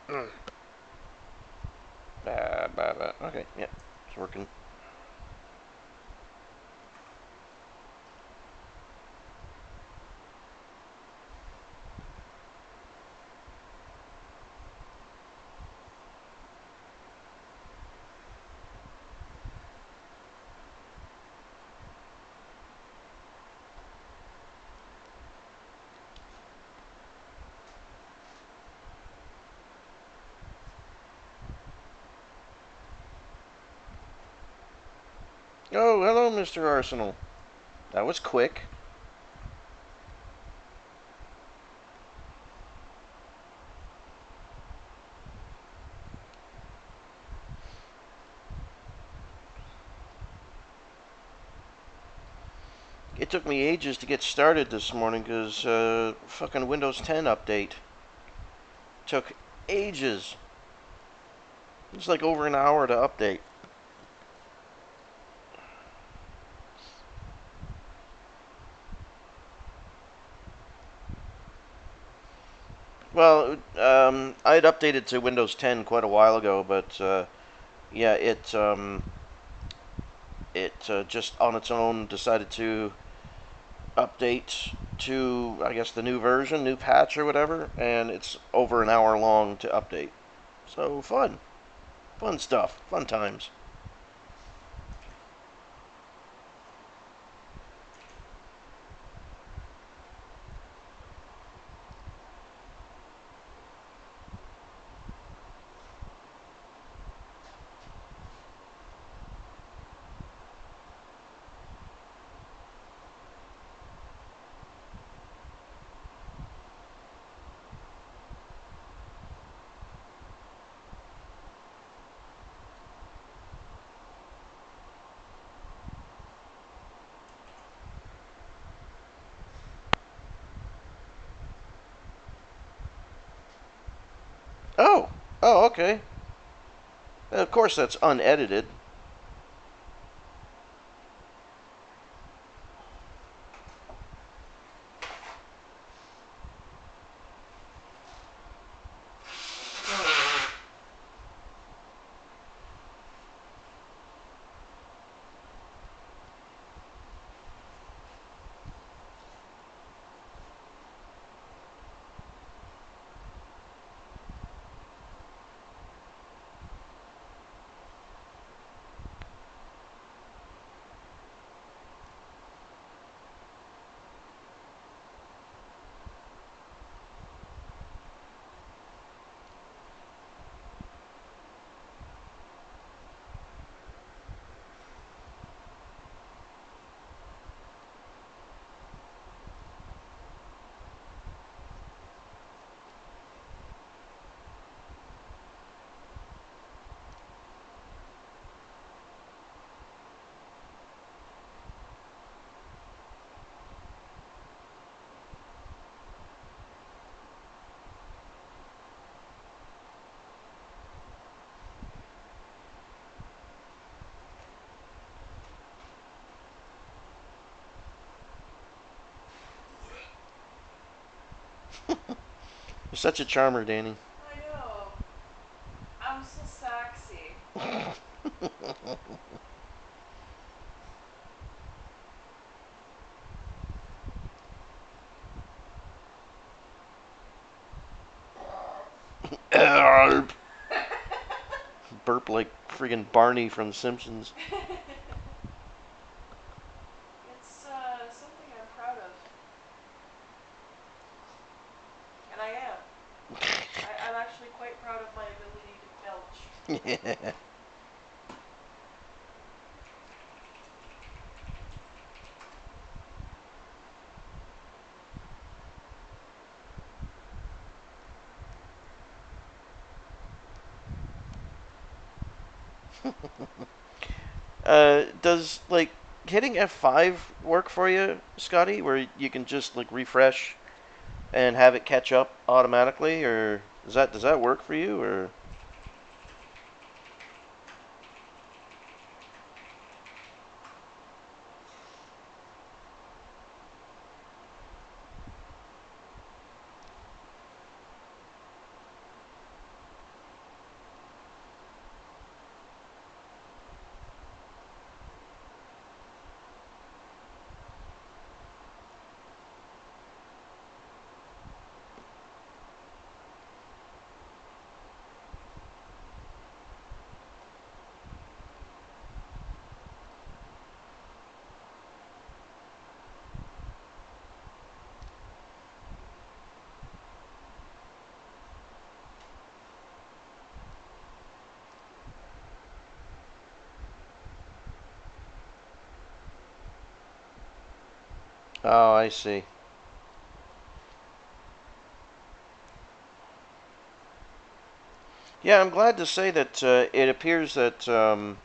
Okay, yeah, it's working. Oh, hello, Mr. Arsenal. That was quick. It took me ages to get started this morning because fucking Windows 10 update took ages. It's like over an hour to update. Well, I had updated to Windows 10 quite a while ago, but yeah, it just on its own decided to update to, I guess, the new version, new patch or whatever, and it's over an hour long to update. So fun stuff, fun times. Oh, oh, okay. Of course, that's unedited. You're such a charmer, Danny. I know. I'm so sexy. Burp like friggin' Barney from Simpsons. It's something I'm proud of, and I am. I'm actually quite proud of my ability to belch. Yeah. Does like hitting F5 work for you, Scotty? Where you can just like refresh and have it catch up automatically, or does that work for you? Or Oh, I see. Yeah, I'm glad to say that it appears that the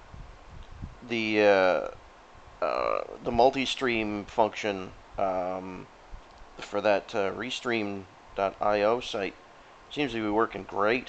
multi-stream function for that restream.io site seems to be working great.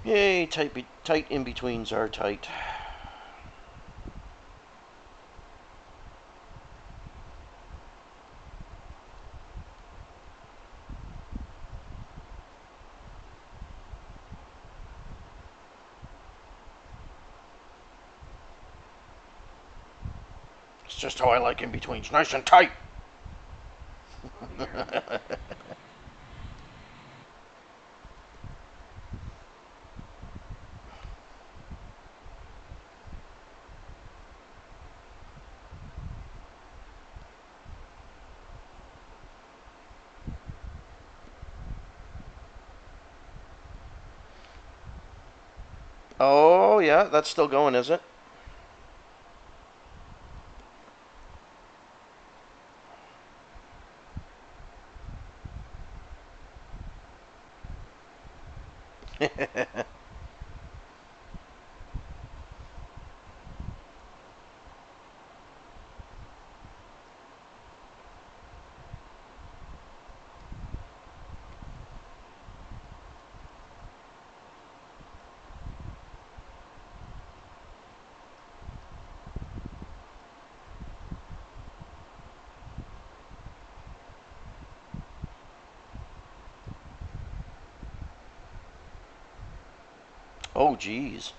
Yay, tight in betweens are tight. It's just how I like in betweens, nice and tight. Oh dear. Oh yeah, that's still going, is it? Oh geez.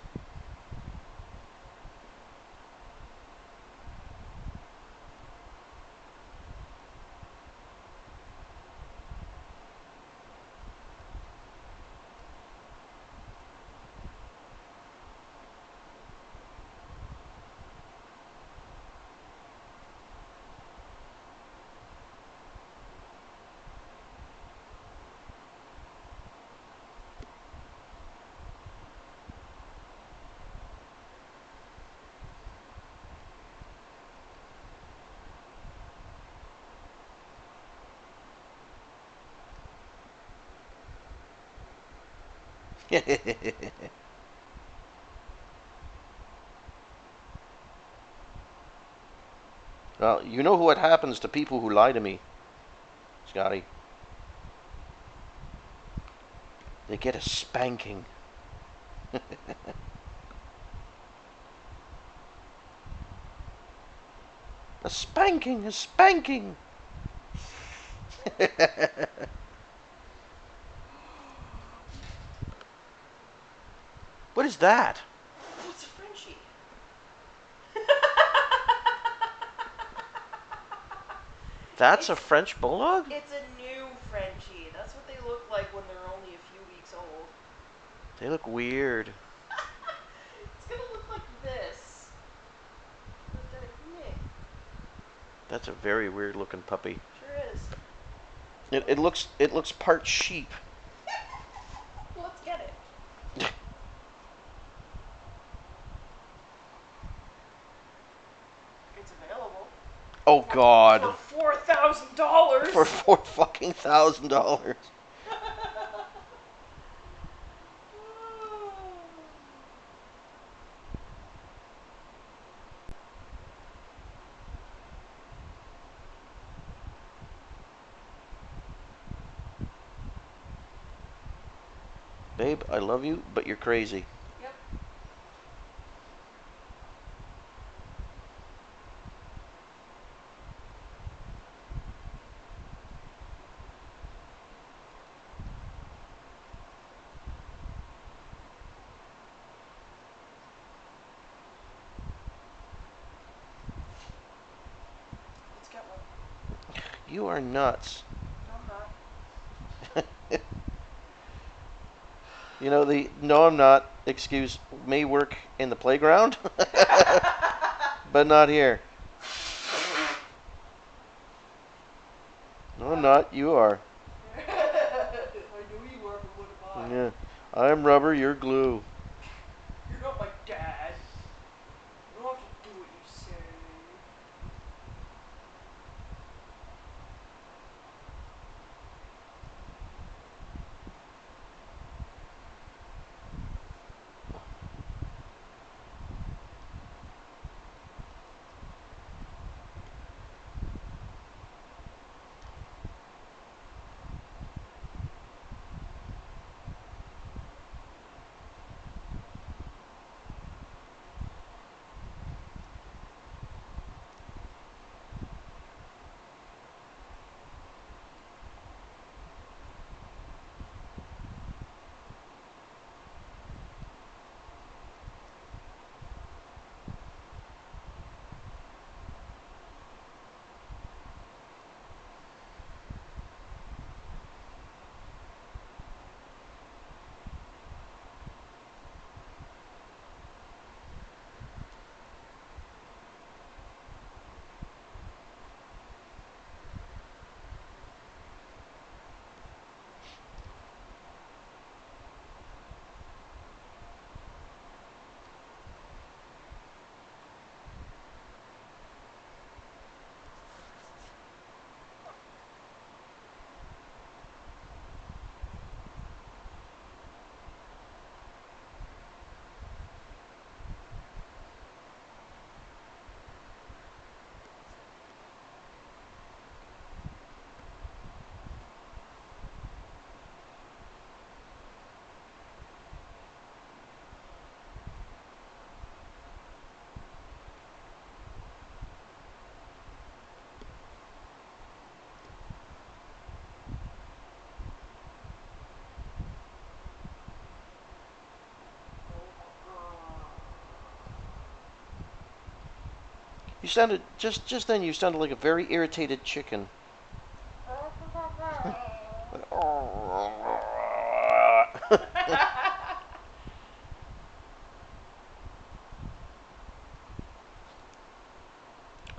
Well, you know what happens to people who lie to me, Scotty. They get a spanking. A spanking, a spanking. What is that? It's a Frenchie. That's a It's French bulldog? it's a new Frenchie. That's what they look like when they're only a few weeks old. They look weird. It's gonna look like this. That's a very weird looking puppy. Sure is. It looks part sheep. Well, let's get it. It's available. Oh For God. $4,000. For $4,000. Babe, I love you, but you're crazy. Yep. Let's get one. You are nuts. No, I'm not. You know, the no, I'm not excuse may work in the playground, but not here. No, I'm not. You are. I knew you were, but what am I? Yeah. I'm rubber, you're glue. You're not my dad. You don't have to do what you say. You sounded just then. You sounded like a very irritated chicken.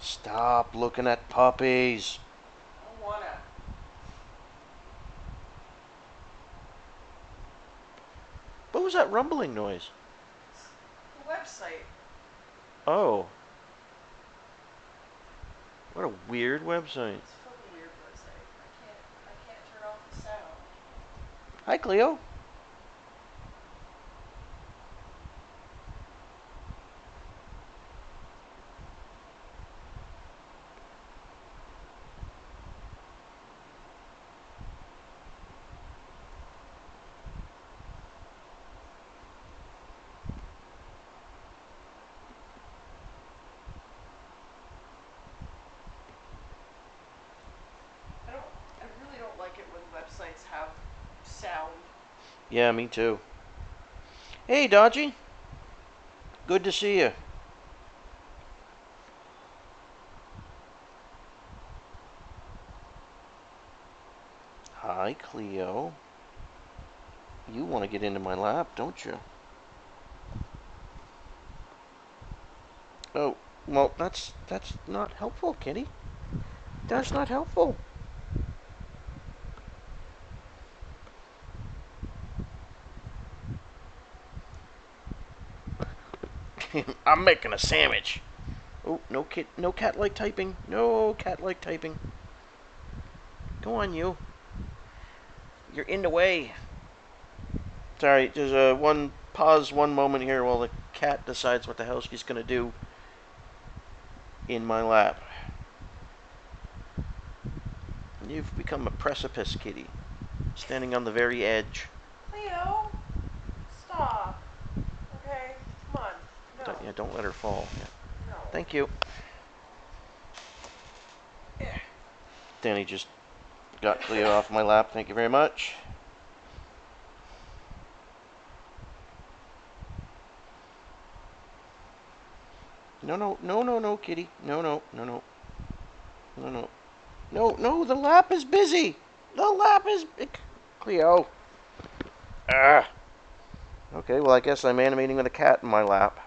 Stop looking at puppies. I don't wanna. What was that rumbling noise? The website. Oh, what a weird website. It's a fucking weird website. I can't turn off the sound. Hi, Cleo. I don't. I really don't like it when websites have sound. Yeah, me too. Hey, Dodgy. Good to see you. Hi, Cleo. You want to get into my lap, don't you? Oh, well, that's not helpful, Kitty. That's not helpful. I'm making a sandwich. Oh, no cat-like typing. No cat-like typing. Go on, you. You're in the way. Sorry, there's a one moment here while the cat decides what the hell she's gonna do in my lap. You've become a precipice, Kitty, standing on the very edge. Leo, stop. Okay, come on. No, Yeah, don't let her fall. Yeah. no. Thank you. Eh. Danny just got Cleo off my lap. Thank you very much. No, Kitty. No. No, no. No, the lap is busy. The lap is... Cleo. Ah. Okay, well, I guess I'm animating with a cat in my lap.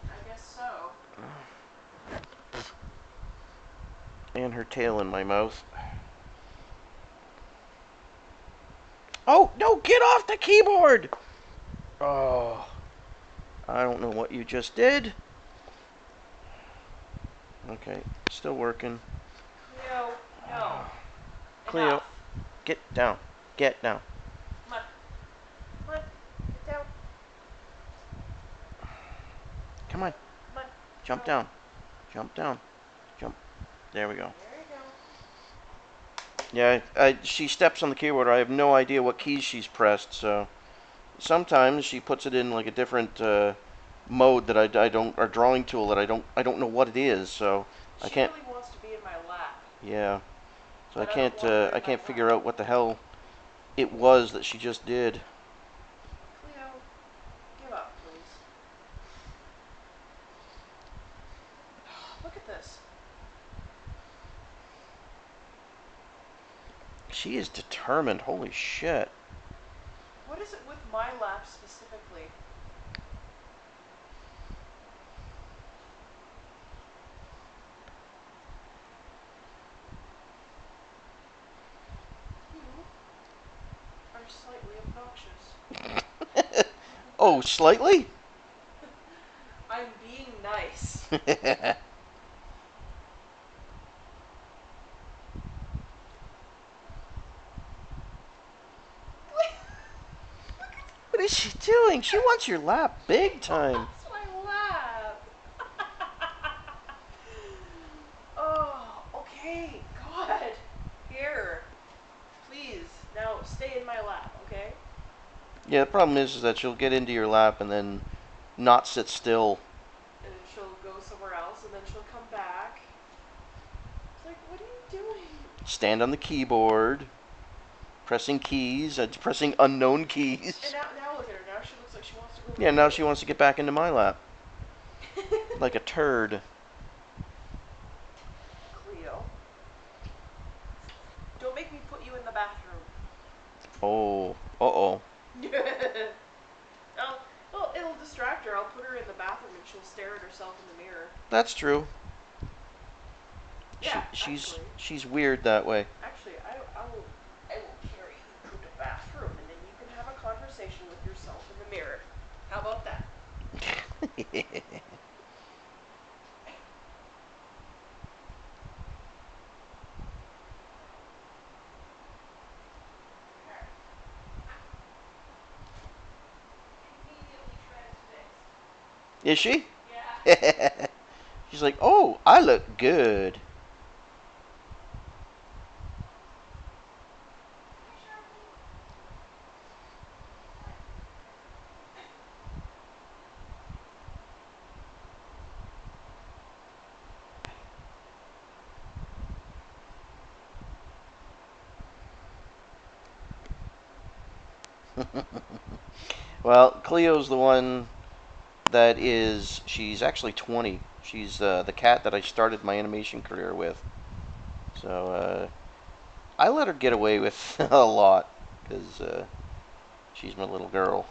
I guess so. And her tail in my mouth. Oh, no, get off the keyboard! Oh, I don't know what you just did. Okay, still working. Leo, no. Cleo, Enough. get down. Get down. Come on. Come on. Get down. Come on. Come on. Jump Go. down. Jump down. Jump. There we go. There you go. Yeah, she steps on the keyboard. I have no idea what keys she's pressed, so sometimes she puts it in like a different mode that I don't, or drawing tool that I don't know what it is. So I She can't. really wants to be in my lap, Yeah. So I but I don't can't want her in I my can't figure lap. out what the hell it was that she just did. Cleo, give up, please. Look at this. She is determined. Holy shit. What is it with my lap specifically? You are slightly obnoxious. Oh, slightly? I'm being nice. What is she doing? She wants your lap big time. That's my lap. Oh, okay. God. Here. Please. Now stay in my lap, okay? Yeah, the problem is that she'll get into your lap and then not sit still. And then she'll go somewhere else and then she'll come back. It's like, what are you doing? Stand on the keyboard, pressing keys, pressing unknown keys. And now look at her. Now she looks like she wants to go Yeah, to now bed. she wants to get back into my lap. Like a turd. Cleo. Don't make me put you in the bathroom. Oh, uh-oh. Well, it'll distract her. I'll put her in the bathroom and she'll stare at herself in the mirror. That's true. Yeah, She's actually. she's weird that way. Actually, I will carry you to the bathroom and then you can have a conversation with yourself in the mirror. How about that? Immediately transfixed. Is she? Yeah. She's like, oh, I look good. Hi, Sharpie. Well, Cleo's the one that is. She's actually 20. She's the cat that I started my animation career with. So I let her get away with a lot because she's my little girl.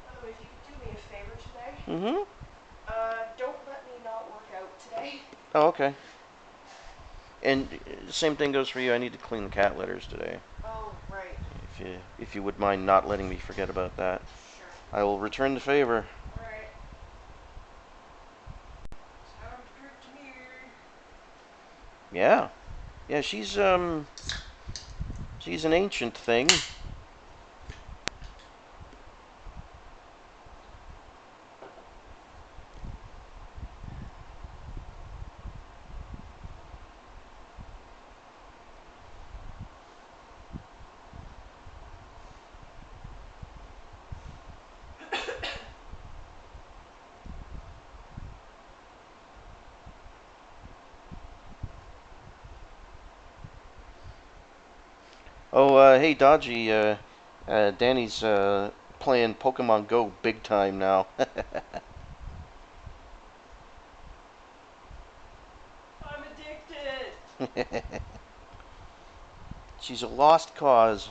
By the way, if you could do me a favor today, Mm-hmm. don't let me not work out today. Oh, okay. And same thing goes for you. I need to clean the cat litters today. Oh, right. If you would mind not letting me forget about that, Sure. I will return the favor. Alright. Sounds good to me. Yeah. Yeah, she's an ancient thing. Oh, hey, Dodgy. Danny's playing Pokemon Go big time now. I'm addicted. She's a lost cause.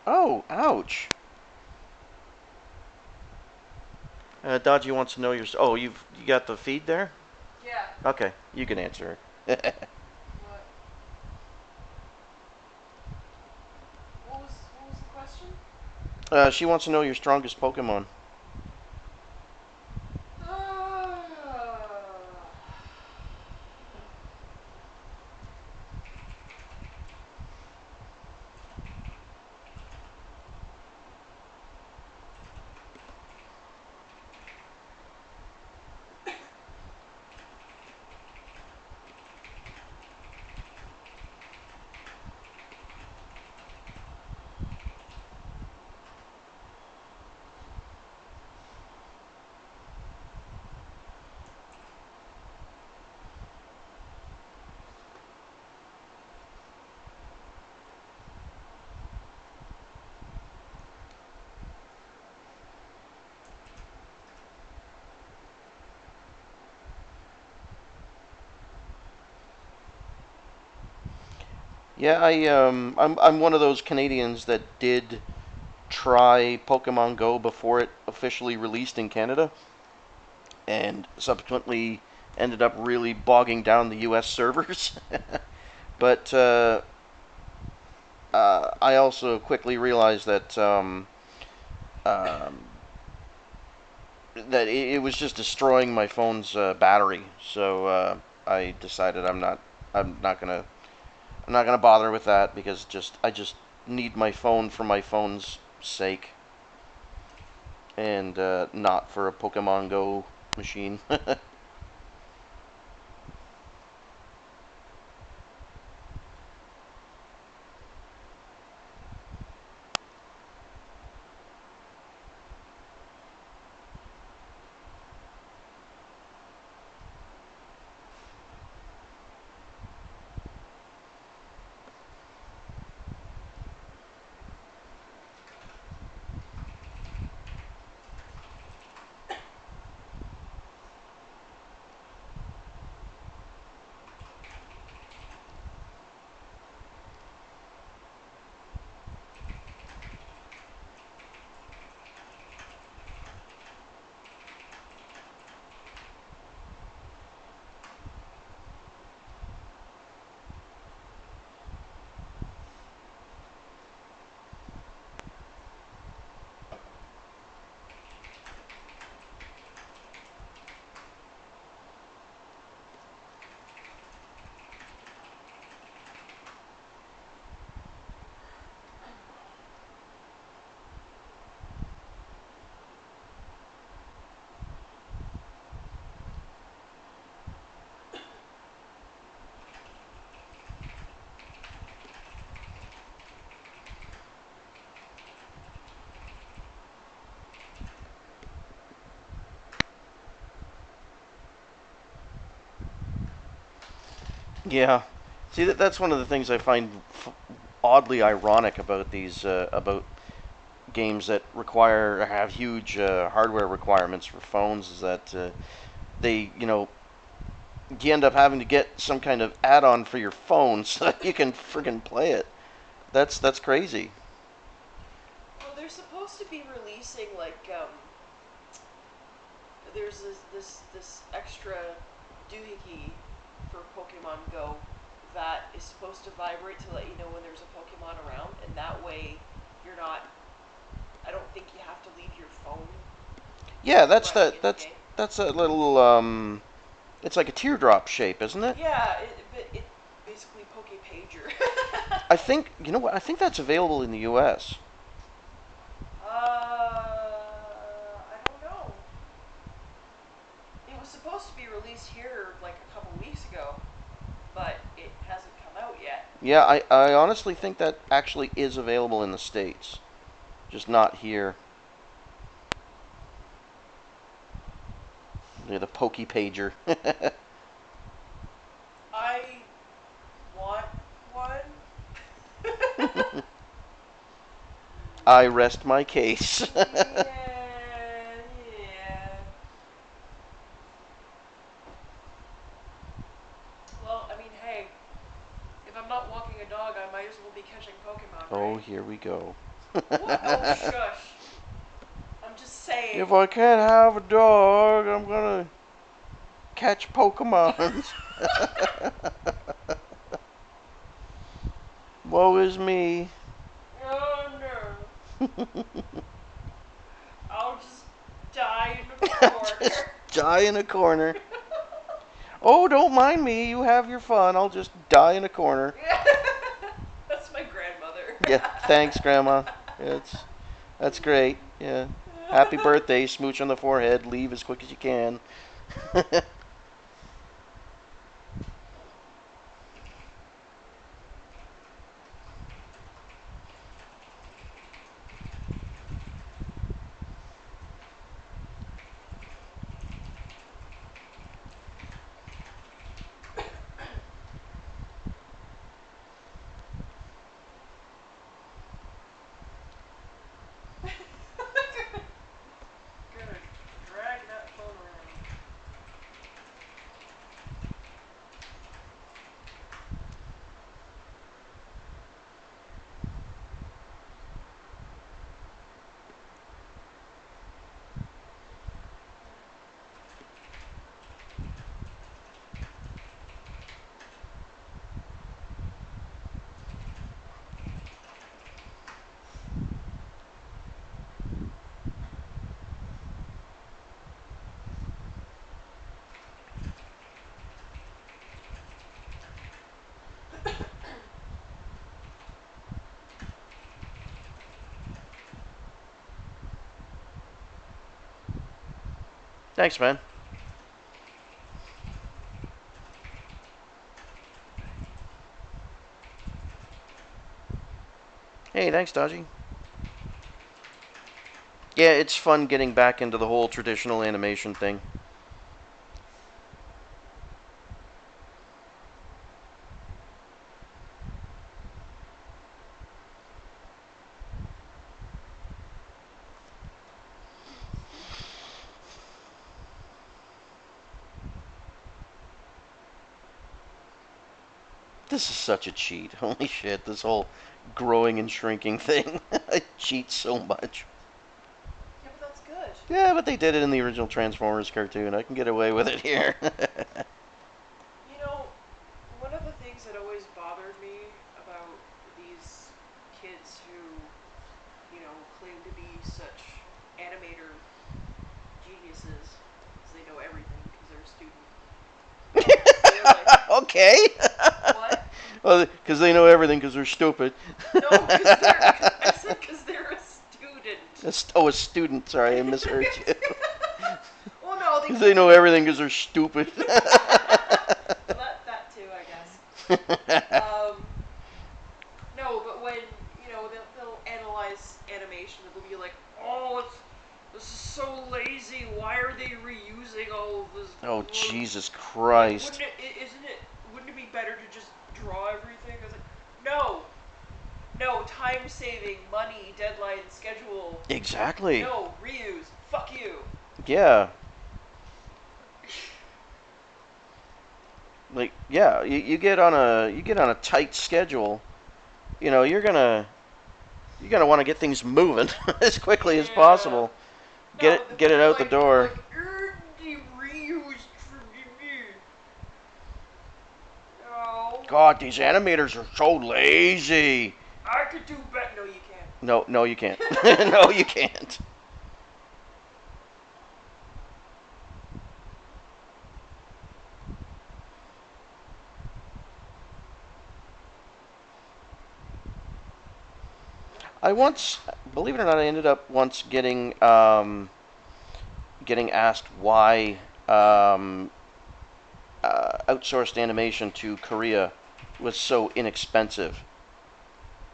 Oh, ouch. Dodgy wants to know your. Oh, you got the feed there? Yeah. Okay, you can answer her. What? What was the question? She wants to know your strongest Pokemon. Yeah, I'm one of those Canadians that did try Pokemon Go before it officially released in Canada, and subsequently ended up really bogging down the U.S. servers. But I also quickly realized um, that it was just destroying my phone's battery. So I decided I'm not gonna I'm not gonna bother with that because I just need my phone for my phone's sake and not for a Pokemon Go machine. Yeah. See, that's one of the things I find oddly ironic about these about games that require have huge hardware requirements for phones is that they you end up having to get some kind of add-on for your phone so that you can friggin' play it. That's crazy. Well, they're supposed to be releasing like there's this extra doohickey for Pokemon Go that is supposed to vibrate to let you know when there's a Pokemon around, and that way you're not. I don't think you have to leave your phone Yeah, running in the game. that's a little it's like a teardrop shape, isn't it? Yeah, it basically Poke Pager. I think you know what? I think that's available in the U.S. I don't know. It was supposed to be released here like a couple weeks ago, but it hasn't come out yet. Yeah, I honestly think that actually is available in the States, just not here. Yeah, the Pokey Pager. I want one. I rest my case. Yeah, yeah. Well, I mean, hey, if I'm not walking a dog, I might as well be catching Pokemon, Oh, right? here we go. What? Oh, shush. I'm just saying. If I can't have a dog, I'm gonna catch Pokemons. Woe is me. Oh no. I'll just die in the Just corner. die in a corner. Oh, don't mind me. You have your fun. I'll just die in a corner. Yeah. That's my grandmother. Yeah, thanks, Grandma. That's great. Yeah. Happy birthday. Smooch on the forehead. Leave as quick as you can. Gonna drag that phone around. Thanks, man. Hey, thanks, Dodgy. Yeah, it's fun getting back into the whole traditional animation thing. This is such a cheat. Holy shit, this whole growing and shrinking thing. I cheat so much. Yeah, but that's good. Yeah, but they did it in the original Transformers cartoon. I can get away with it here. You know, one of the things that always bothered me about these kids who, claim to be such animator geniuses, because they know everything because they're a student. They're like, Okay. what? Well, because they know everything because they're stupid. No, because I said because they're a student. Oh, a student. Sorry, I misheard you. Well, no, Because they know everything because they're stupid. well, that too, I guess. Um, no, but when they'll analyze animation, they'll be like, "Oh, this is so lazy. Why are they reusing all of this? Oh, Jesus Like, Christ. wouldn't wouldn't it be better to just draw everything? I was like, no, no, time saving, money, deadline, schedule. Exactly. No, reuse. Fuck you. Yeah. Like, yeah, you get on a tight schedule. You know, you're gonna want to get things moving as quickly as Yeah. possible. Get No, it when get it they're out the like, they're door. like, reuse. No, God, these animators are so lazy. I could do better. No, you No, no, you can't. can't. No, you can't. I once, believe it or not, I ended up once getting asked why outsourced animation to Korea was so inexpensive,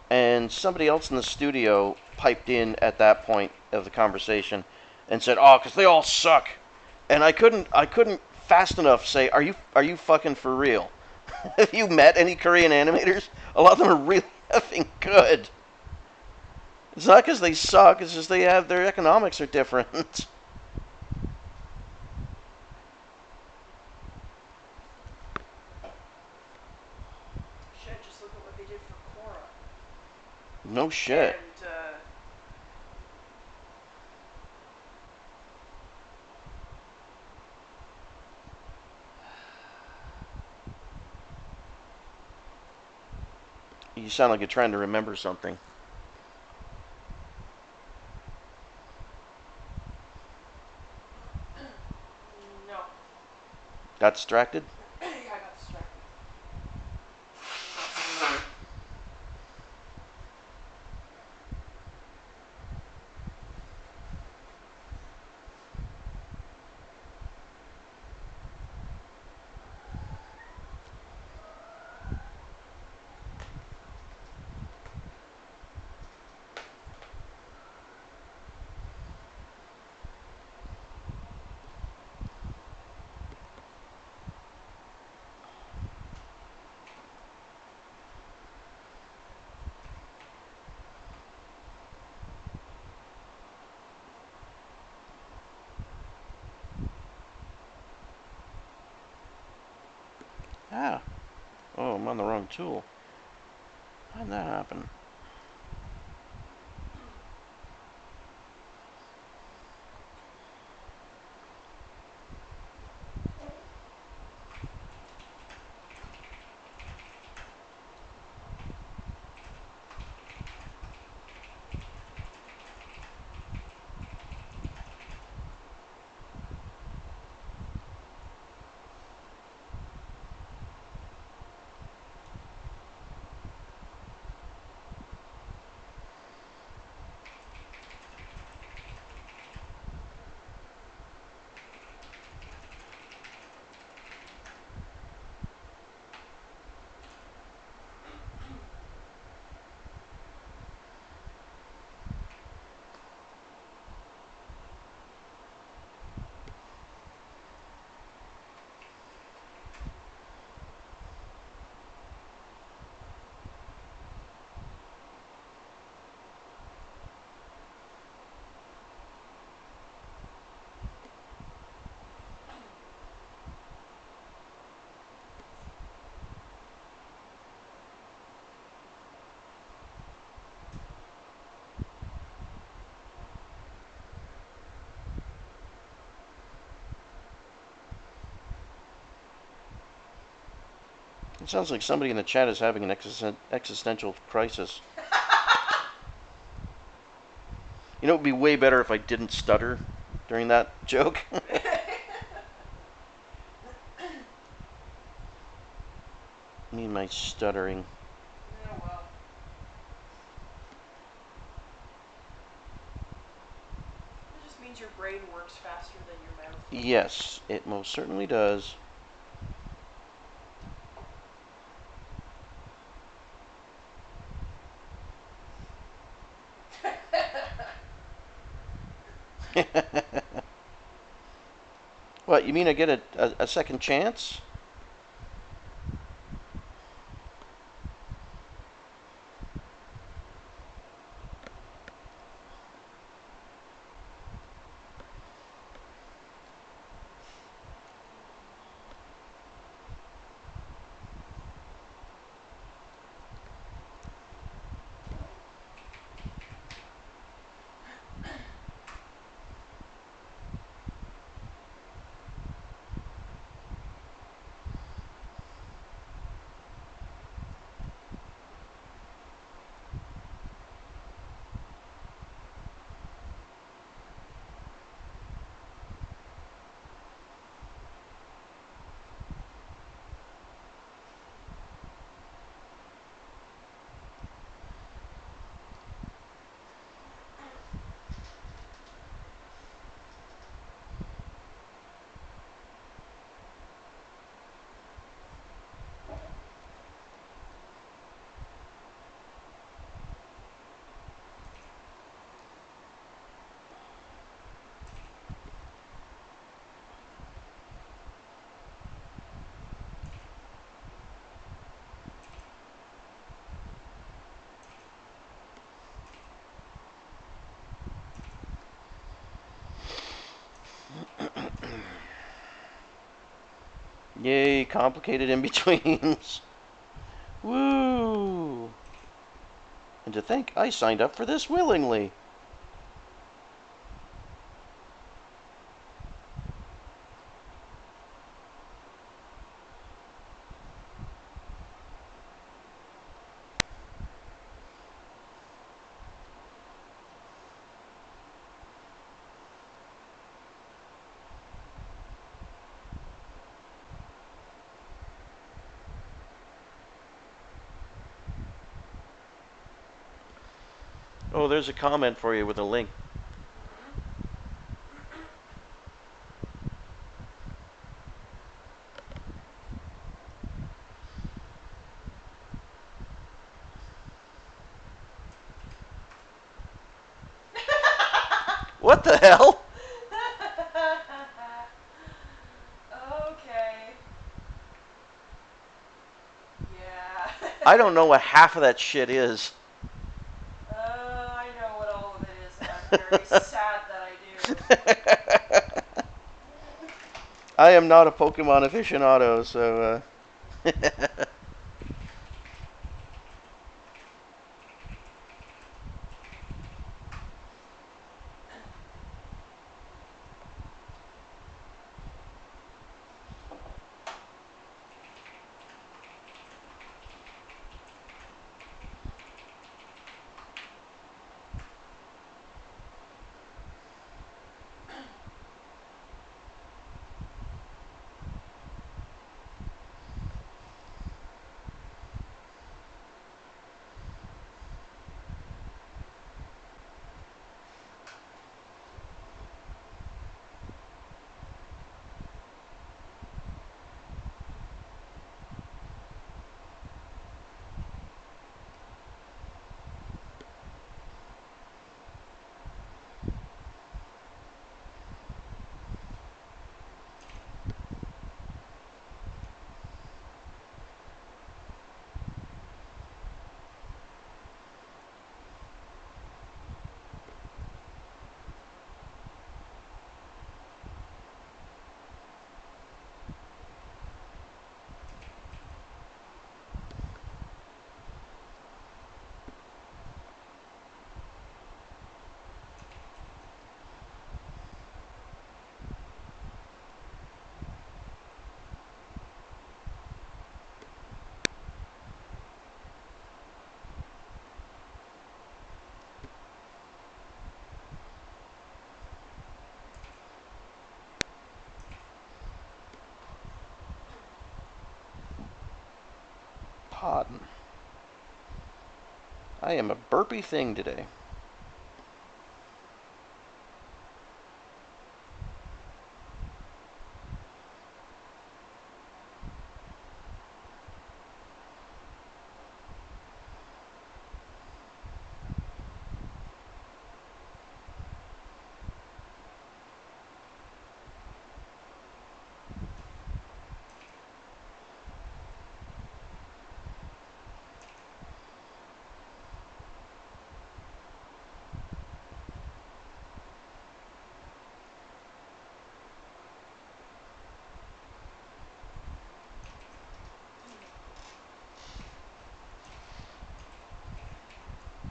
and somebody else in the studio piped in at that point of the conversation and said, "Oh, because they all suck," and I couldn't fast enough say, "Are you fucking for real?" Have you met any Korean animators? A lot of them are really effing good. It's not because they suck. It's just they have their economics are different. Shit, just look at what they did for Korra. No shit. And, You sound like you're trying to remember something. no. Got distracted? Yeah, I got distracted. Ah. Oh, I'm on the wrong tool. How did that happen? It sounds like somebody in the chat is having an existential crisis. You know, it would be way better if I didn't stutter during that joke. Me and my stuttering. Oh, well. It just means your brain works faster than your mouth. Yes, it most certainly does. What, you mean I get a second chance? Yay, complicated in betweens. Woo! And to think I signed up for this willingly. Oh, there's a comment for you with a link. Mm-hmm. What the hell? Okay. Yeah. I don't know what half of that shit is. I know what all of it is, and I'm very sad that I do. I am not a Pokemon aficionado, so pardon. I am a burpy thing today.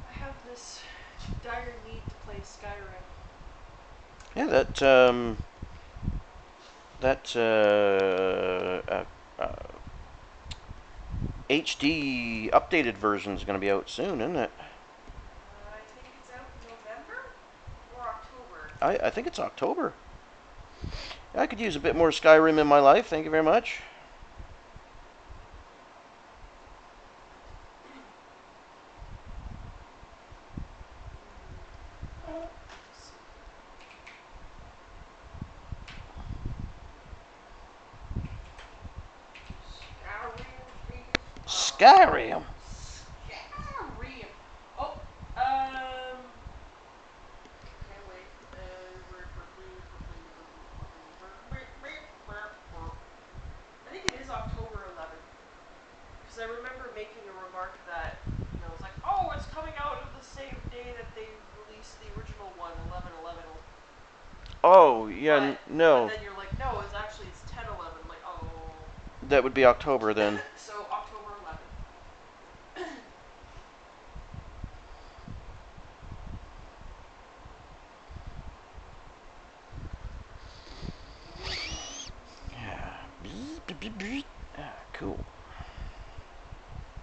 I have this dire need to play Skyrim. Yeah, that HD updated version is going to be out soon, isn't it? I think it's out in November or October. I think it's October. I could use a bit more Skyrim in my life. Thank you very much. Let's see. Skyrim is Skyrim. Skyrim. Oh, um. Okay, wait. I think it is October 11th. Because I remember making a remark that, it's like, oh, it's coming out of the same day that they released the original one, 11/11. Oh, yeah, But no. then you're like, no, it's 10/11. I'm like, oh. That would be October then. So October 11th. Yeah. Cool.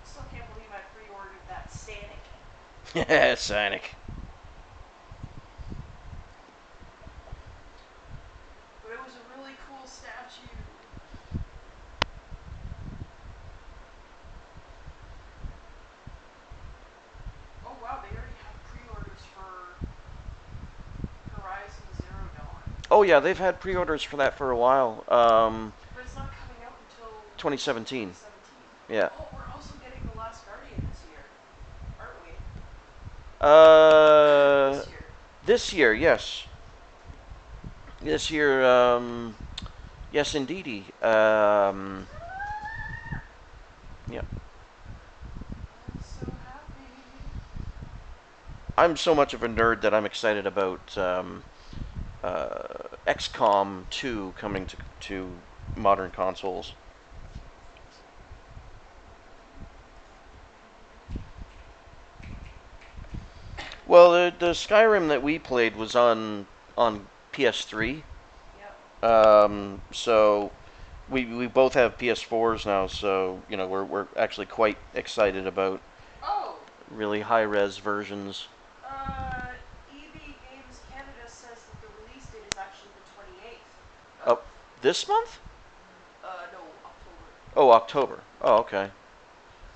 Still can't believe I pre-ordered that Sonic. Yeah, Sonic. But it was a really cool statue. Oh wow, they already have pre-orders for Horizon Zero Dawn. Oh yeah, they've had pre-orders for that for a while. But it's not coming out until 2017. 2017. Yeah. Oh, we're also getting The Last Guardian this year, aren't we? Uh, This year. this year, yes. This year, yes, indeedy. Yeah. I'm so happy. I'm so much of a nerd that I'm excited about XCOM 2 coming to modern consoles. Well, the Skyrim that we played was on PS3. Yep. So we both have PS4s now, so we're actually quite excited about Oh, really high res versions. EB Games Canada says that the release date is actually the 28th Oh, of, this month? no, October. Oh, October. Oh, okay.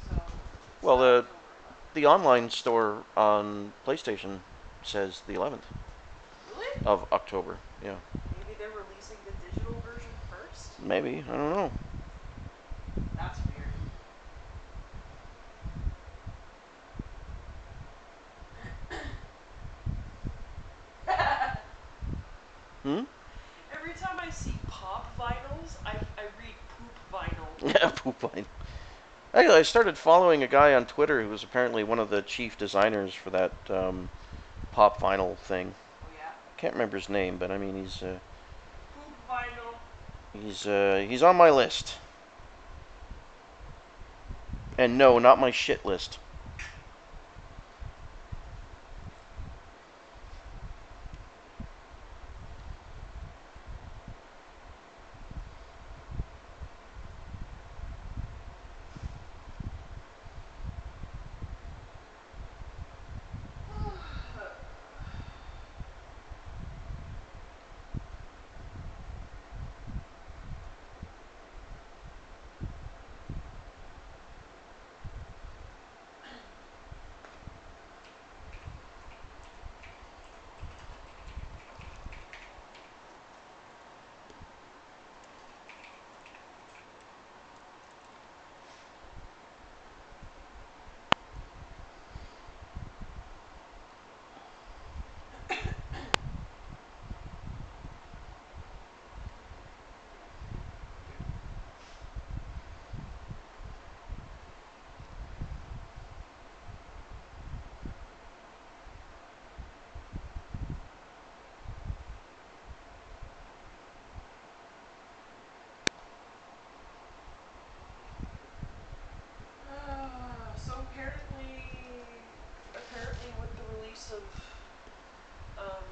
So, it's Well, not the October 11th. the online store on PlayStation says the 11th Really? of October. Yeah, Maybe they're releasing the digital version first? maybe. I don't know. That's weird. Hmm. Every time I see pop vinyls, I read poop vinyl. Yeah, poop line. I started following a guy on Twitter who was apparently one of the chief designers for that pop vinyl thing. Oh yeah? I can't remember his name, but I mean Poop vinyl. he's on my list. And no, not my shit list. So apparently with the release of um,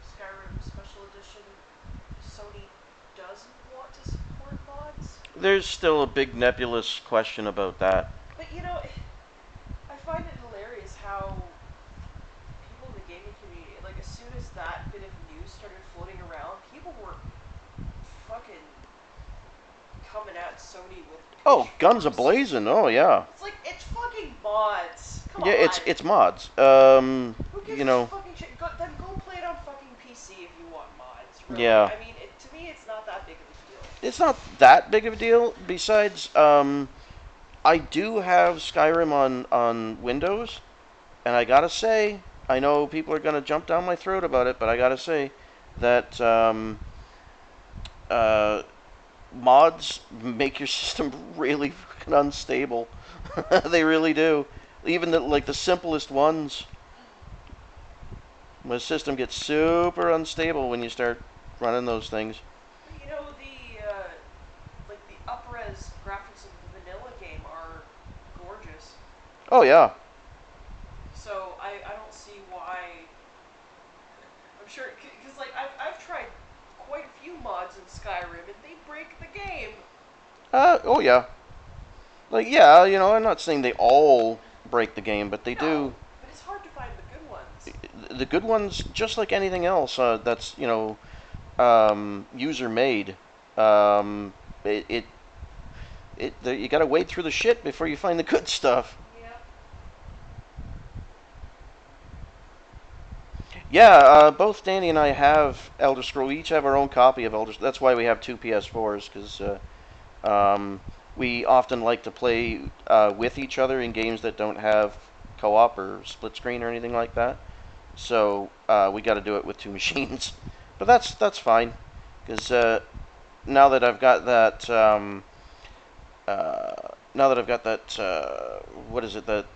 Skyrim Special Edition, Sony doesn't want to support mods. There's still a big nebulous question about that. But I find it hilarious how people in the gaming community, like as soon as that bit of news started floating around, people were fucking coming at Sony with Oh, guns a pitchforks. blazing. Oh yeah. It's like it's fucking mods. Come Yeah, on. it's mods. Who gives You a know, fucking shit? Then go play it on fucking PC if you want mods. Really? yeah. I mean, to me, it's not that big of a deal. It's not that big of a deal. Besides, I do have Skyrim on Windows, and I gotta say, I know people are gonna jump down my throat about it, but I gotta say that uh, mods make your system really fucking unstable. They really do. Even like the simplest ones, my system gets super unstable when you start running those things. But the like the upres Oh yeah. So I don't see why. I'm sure because like I've tried quite a few mods in Skyrim and they break the game. Oh yeah. Like yeah, I'm not saying they all break the game, but they do. No, but it's hard to find the good ones. The good ones, just like anything else, that's user made. Um, it, you got to wade through the shit before you find the good stuff. Yep. Yeah, both Danny and I have Elder Scroll. We each have our own copy of Elder. That's why we have two PS4s because we often like to play with each other in games that don't have co-op or split screen or anything like that. So we got to do it with two machines. But that's fine because now that I've got that now that I've got that what is it, that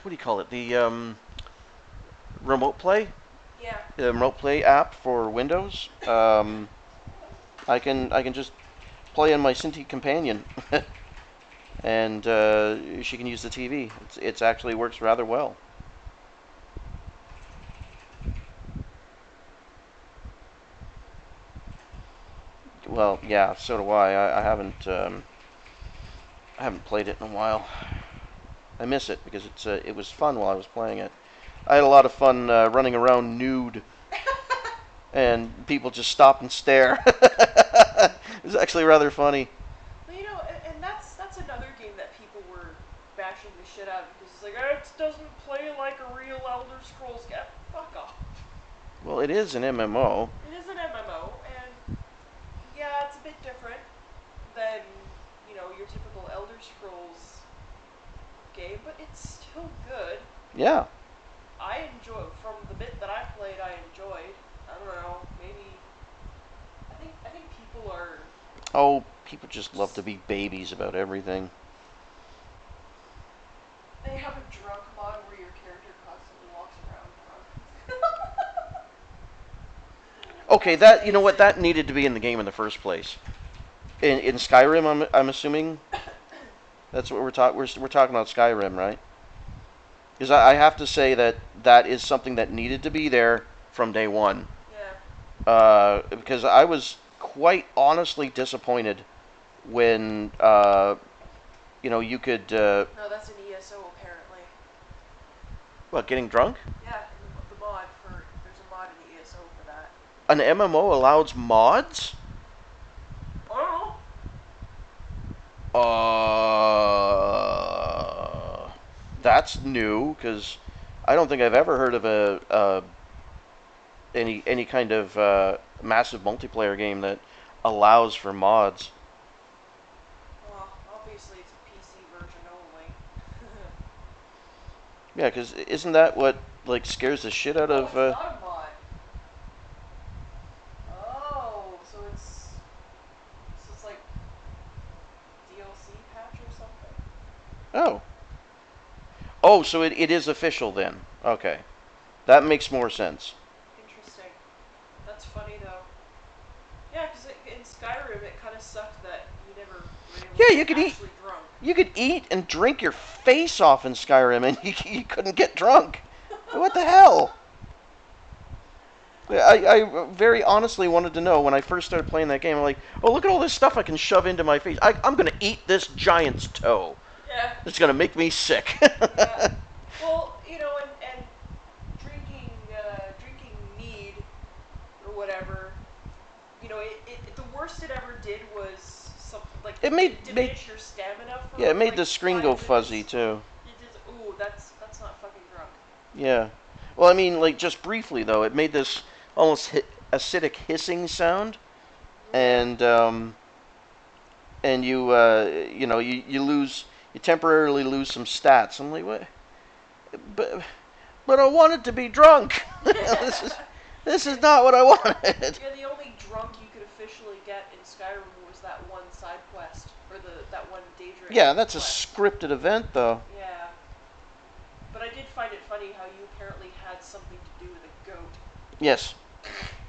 what do you call it, the remote play Yeah. the remote play app for Windows. I can just play on my Cintiq companion, and she can use the TV. It's actually works rather well. Well, yeah, so do I. I haven't played it in a while. I miss it because it was fun while I was playing it. I had a lot of fun running around nude, and people just stop and stare. It was actually rather funny. Well, and that's another game that people were bashing the shit out of because it's like it doesn't play like a real Elder Scrolls game. Fuck off. Well, it is an MMO. It is an MMO, and yeah, it's a bit different than your typical Elder Scrolls game, but it's still good. Yeah. I enjoy from the bit that I played. I enjoyed. I don't know. Maybe I think people are Oh, people just love to just be babies about everything. they have a drunk mod where your character constantly walks around drunk. Okay, That's that, you know what, amazing. that needed to be in the game in the first place. In Skyrim, I'm assuming that's what we're talking about Skyrim, right? Because I have to say that that is something that needed to be there from day one. Yeah. Because I was quite honestly disappointed when you could No, that's an ESO apparently. getting drunk. Yeah, in the mod for there's a mod in the ESO for that. An MMO allows mods. Oh. Uh, that's new because I don't think I've ever heard of any kind of massive multiplayer game that allows for mods. Well, obviously it's a PC version only. Yeah, because isn't that what like scares the shit out Oh, of? it's not a mod. Oh, so it's like DLC patch or something. Oh, oh, so it is official then. Okay, that makes more sense. Interesting. That's funny though. Yeah, because in Skyrim it kind of sucked that you never were able to Yeah, get actually drunk. you could eat and drink your face off in Skyrim, and you couldn't get drunk. What the hell? I very honestly wanted to know when I first started playing that game. I'm like, oh, look at all this stuff I can shove into my face. I'm going to eat this giant's toe. Yeah. It's going to make me sick. Yeah. Well, and drinking mead or whatever, the worst it ever did was something like it made diminish your stamina yeah, it for made like the screen go 5 minutes. fuzzy too. It just ooh, that's not fucking drunk. Yeah. Well, I mean, like just briefly though, it made this almost acidic hissing sound, Yeah. and you temporarily lose some stats. I'm like, what? But but I wanted to be drunk. This is not what I wanted. Yeah, the only drunk you could officially get in Skyrim was that one side quest or that one Daedric Yeah, that's a quest. scripted event though. Yeah, but I did find it funny how you apparently had something to do with a goat. Yes,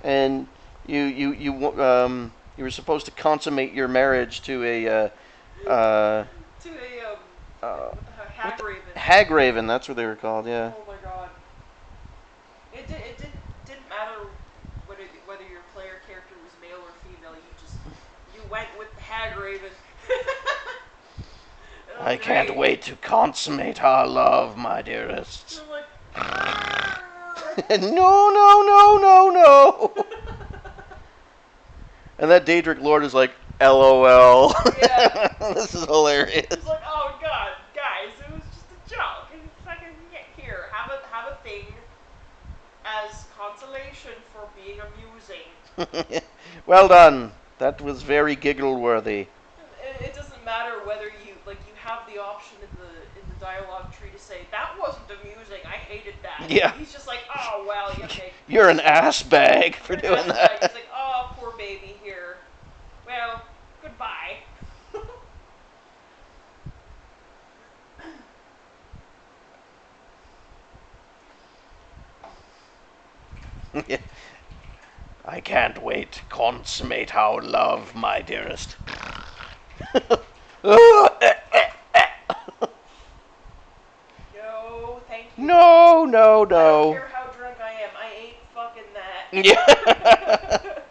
and you were supposed to consummate your marriage to a To a uh, what the hell, what hag the raven. Hagraven, that's what they were called. Yeah. Oh my god. It didn't matter whether your player character was male or female. You went with the hag raven. It was I can't great. wait to consummate our love, my dearest. I'm like, "Arr!" No, no, no, no, no. And that Daedric Lord is like, LOL. Yeah. This is hilarious. It's like, oh god, guys, it was just a joke. And fucking here, have a thing as consolation for being amusing. Well done. That was very giggle worthy. It doesn't matter whether you have the option in the dialogue tree to say that wasn't amusing. I hated that. Yeah. He's just like, oh well, okay. You're an ass bag for You're an doing ass bag. that. He's like, oh poor baby here. Well, goodbye. I can't wait to consummate our love, my dearest. No, thank you. No, no, I don't no. care how drunk I am. I ain't fucking that. Yeah.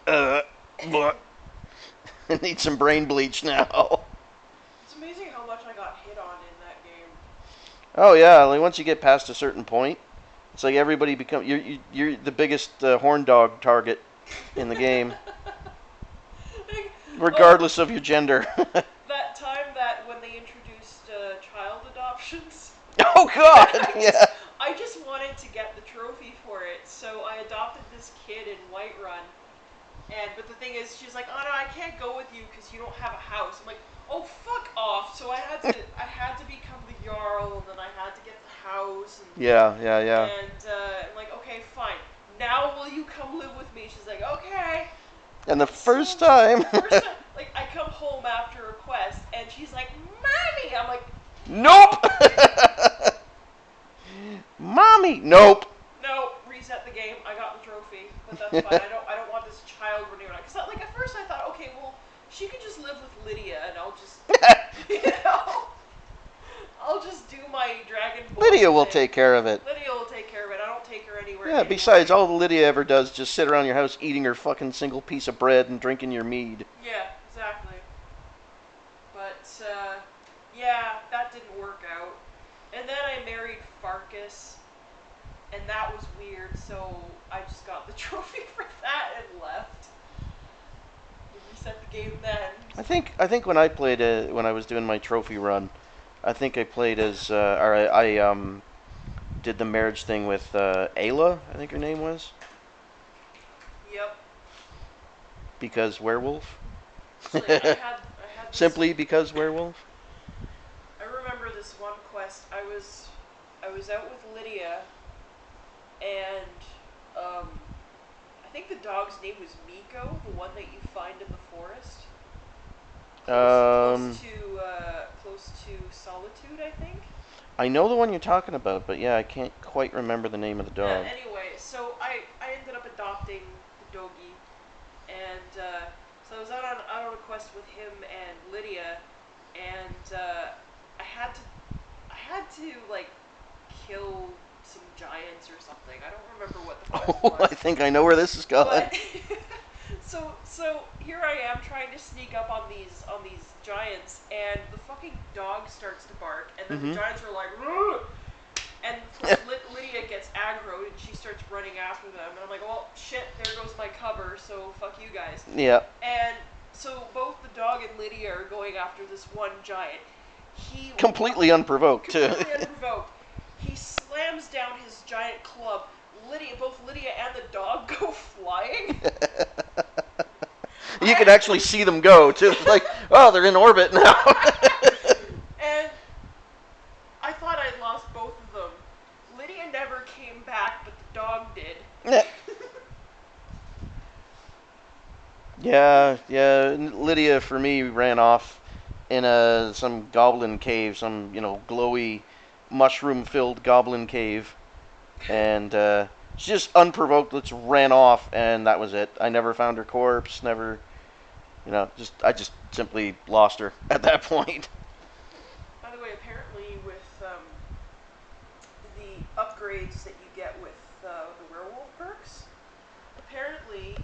Yeah. But I need some brain bleach now. It's amazing how much I got hit on in that game. Oh yeah, like once you get past a certain point, it's like everybody become you're the biggest horn dog target in the game, Like, regardless of your gender. that time that when they introduced child adoptions. Oh God, yeah. I just wanted to get the trophy for it, so I adopted this kid in Whiterun. But the thing is, she's like, "Oh no, I can't go with you because you don't have a house." I'm like, "Oh fuck off!" So I had to become the jarl, and then I had to get the house. And, Yeah, yeah, yeah. And I'm like, "Okay, fine. Now will you come live with me?" She's like, "Okay." And the So, first time, first time, like I come home after a quest, and she's like, "Mommy," I'm like, nope. Mommy, nope. "No, reset the game. I got the trophy, but that's fine. I don't want this child running around." Because like at first I thought, okay, well, she could just live with Lydia, and I'll just, you know, I'll just do my dragon. Lydia will thing. take care of it. Lydia will take care of it. I don't take her anywhere. Yeah, besides, all Lydia ever does is just sit around your house eating her fucking single piece of bread and drinking your mead. Yeah, exactly. But yeah, that didn't work out. And then I married Farkas, and that was weird. So I just got the trophy for that and left. We reset the game then. I think when I played when I was doing my trophy run, I think I played as or I did the marriage thing with Ayla, I think her name was, Yep. because werewolf. So I had this. Simply because werewolf. I remember this one quest. I was out with Lydia, and I think the dog's name was Miko, the one that you find in the forest. Close, Um, close to Solitude, I think. I know the one you're talking about, but yeah, I can't quite remember the name of the Yeah. dog. Anyway, so I ended up adopting the doggy, and so I was out on a quest with him and Lydia, and I had to like kill some giants or something. I don't remember what the quest Oh, I was. think I know where this is going. But so here I am trying to sneak up on these giants, and the fucking dog starts to bark, and then the giants are like, "Rrr!" And Lydia gets aggroed, and she starts running after them, and I'm like, well, shit, there goes my cover, so fuck you guys. Yeah. And so both the dog and Lydia are going after this one giant. He Completely unprovoked, too. completely unprovoked. He slams down his giant club. Both Lydia and the dog go flying. You can actually see them go, too. It's like, oh, they're in orbit now. And I thought I'd lost both of them. Lydia never came back, but the dog did. Yeah, yeah. Lydia, for me, ran off in some goblin cave, some glowy, mushroom-filled goblin cave. and she just unprovoked just ran off, and that was it. I never found her corpse. Never, just I just simply lost her at that point. By the way, apparently with the upgrades that you get with the werewolf perks, apparently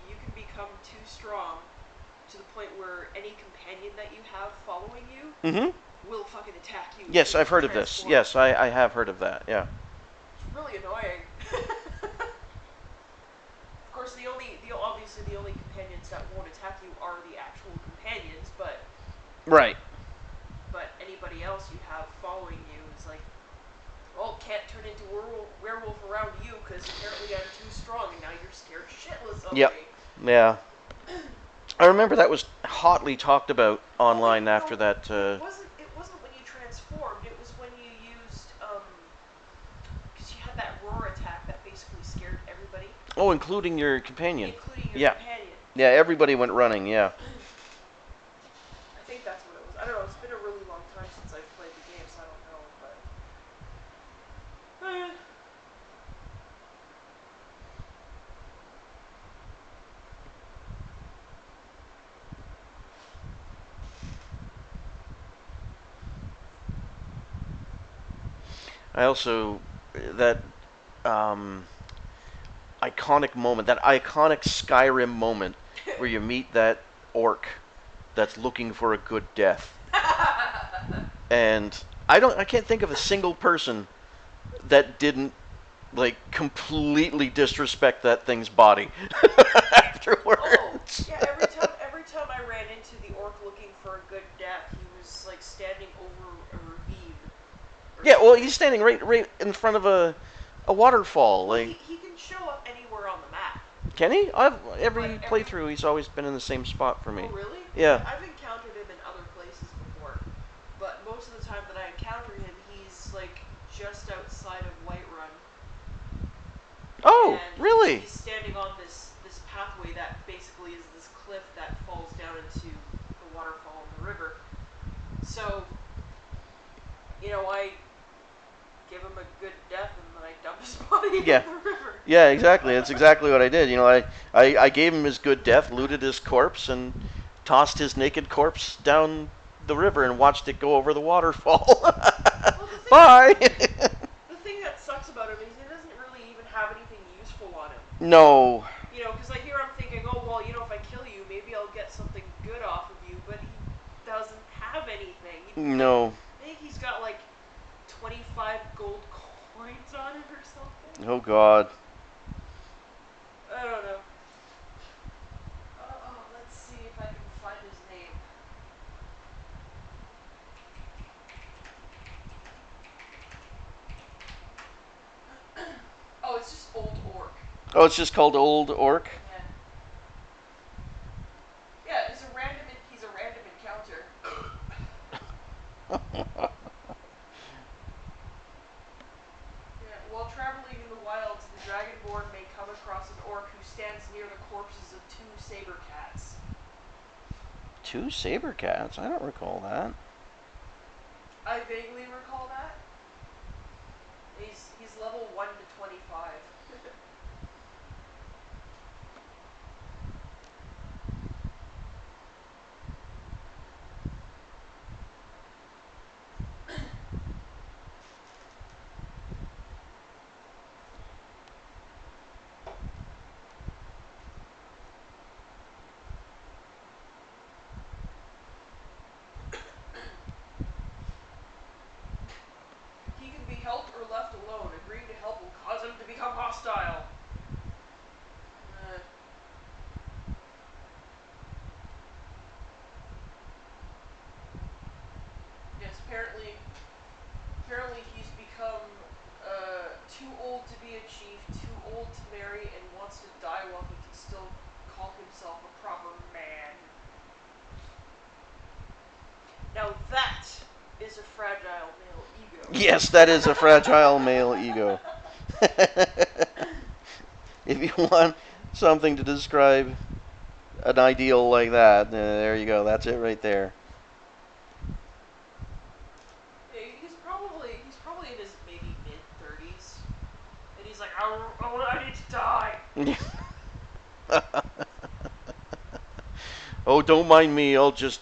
you can become too strong to the point where any companion that you have following you Mm-hmm. will fucking attack you as Yes, soon I've as you heard of this. transform. Yes, I have heard of that. Yeah. It's really annoying. Of course, obviously the only companions that won't attack you are the actual companions, Right. but anybody else you have following you is like, well, can't turn into werewolf around you because apparently I'm too strong, and now you're scared shitless of Yep. me. Yeah. I remember that was hotly talked about Well, online after no, that. it wasn't. It wasn't when you transformed. It was when you used because you had that roar attack that basically scared everybody, Oh, including your companion. including your Yeah. companion. Yeah, everybody went running. Yeah. I think that's what it was. I don't know. It's been a really long time since I've played the game, so I don't know. But I also that um, iconic moment, that iconic Skyrim moment where you meet that orc that's looking for a good death. And I can't think of a single person that didn't like completely disrespect that thing's body oh afterwards. yeah, every time I ran into the orc looking for a good death, he was like standing over a ravine or Yeah, well, something. he's standing right in front of a waterfall. Well, Like, he can show up anywhere on the map, can he? but Every every playthrough, he's always been in the same spot for oh me. really? Yeah. I've encountered him in other places before, but most of the time that I encounter him, he's like just outside of Whiterun, Oh, and really? he's standing on this pathway that basically is this cliff that falls down into the waterfall in the river. So, I give him a good death and then I dump his body in Yeah. the river. Yeah, exactly. That's exactly what I did. I gave him his good death, looted his corpse, and tossed his naked corpse down the river and watched it go over the waterfall. Well, the thing that Bye. the thing that sucks about him is he doesn't really even have anything useful on him. No. Because like here I'm thinking, oh well, if I kill you, maybe I'll get something good off of you, but he doesn't have anything. No. I think he's got like 25 gold coins on him or something. Oh God. I don't know. Let's see if I can find his name. Oh, it's just Old Orc. Oh, it's just called Old Orc. Yeah. Yeah, he's a random encounter. Yeah, while traveling in the wilds, the Dragonborn may come across an orc who stands near the corpses of two saber cats. Two saber cats. I don't recall that. I vaguely recall that. He's level 1 to 25. He can be helped or left alone. Agreeing to help will cause him to become hostile. Uh, yes, apparently he's become too old to be a chief, too old to marry, and wants to die while he can still call himself a proper man. Now that is a fragile male ego. Yes, that is a fragile male ego. If you want something to describe an ideal like that, there you go. That's it right there. He's probably in his maybe mid 30s. Oh, don't mind me. I'll just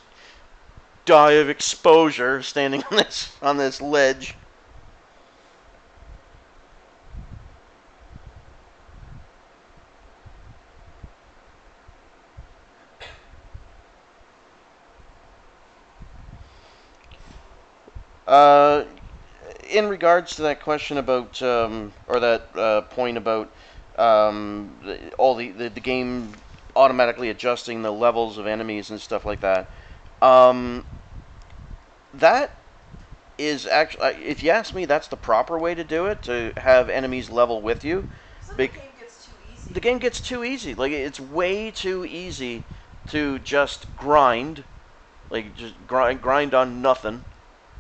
die of exposure standing on this ledge. Uh, in regards to that question about, or that point about all the game automatically adjusting the levels of enemies and stuff like that, um, that is actually, if you ask me, that's the proper way to do it, to have enemies level with you. So the Be- game gets too easy. the game gets too easy. Like, it's way too easy to just grind, like just grind on nothing.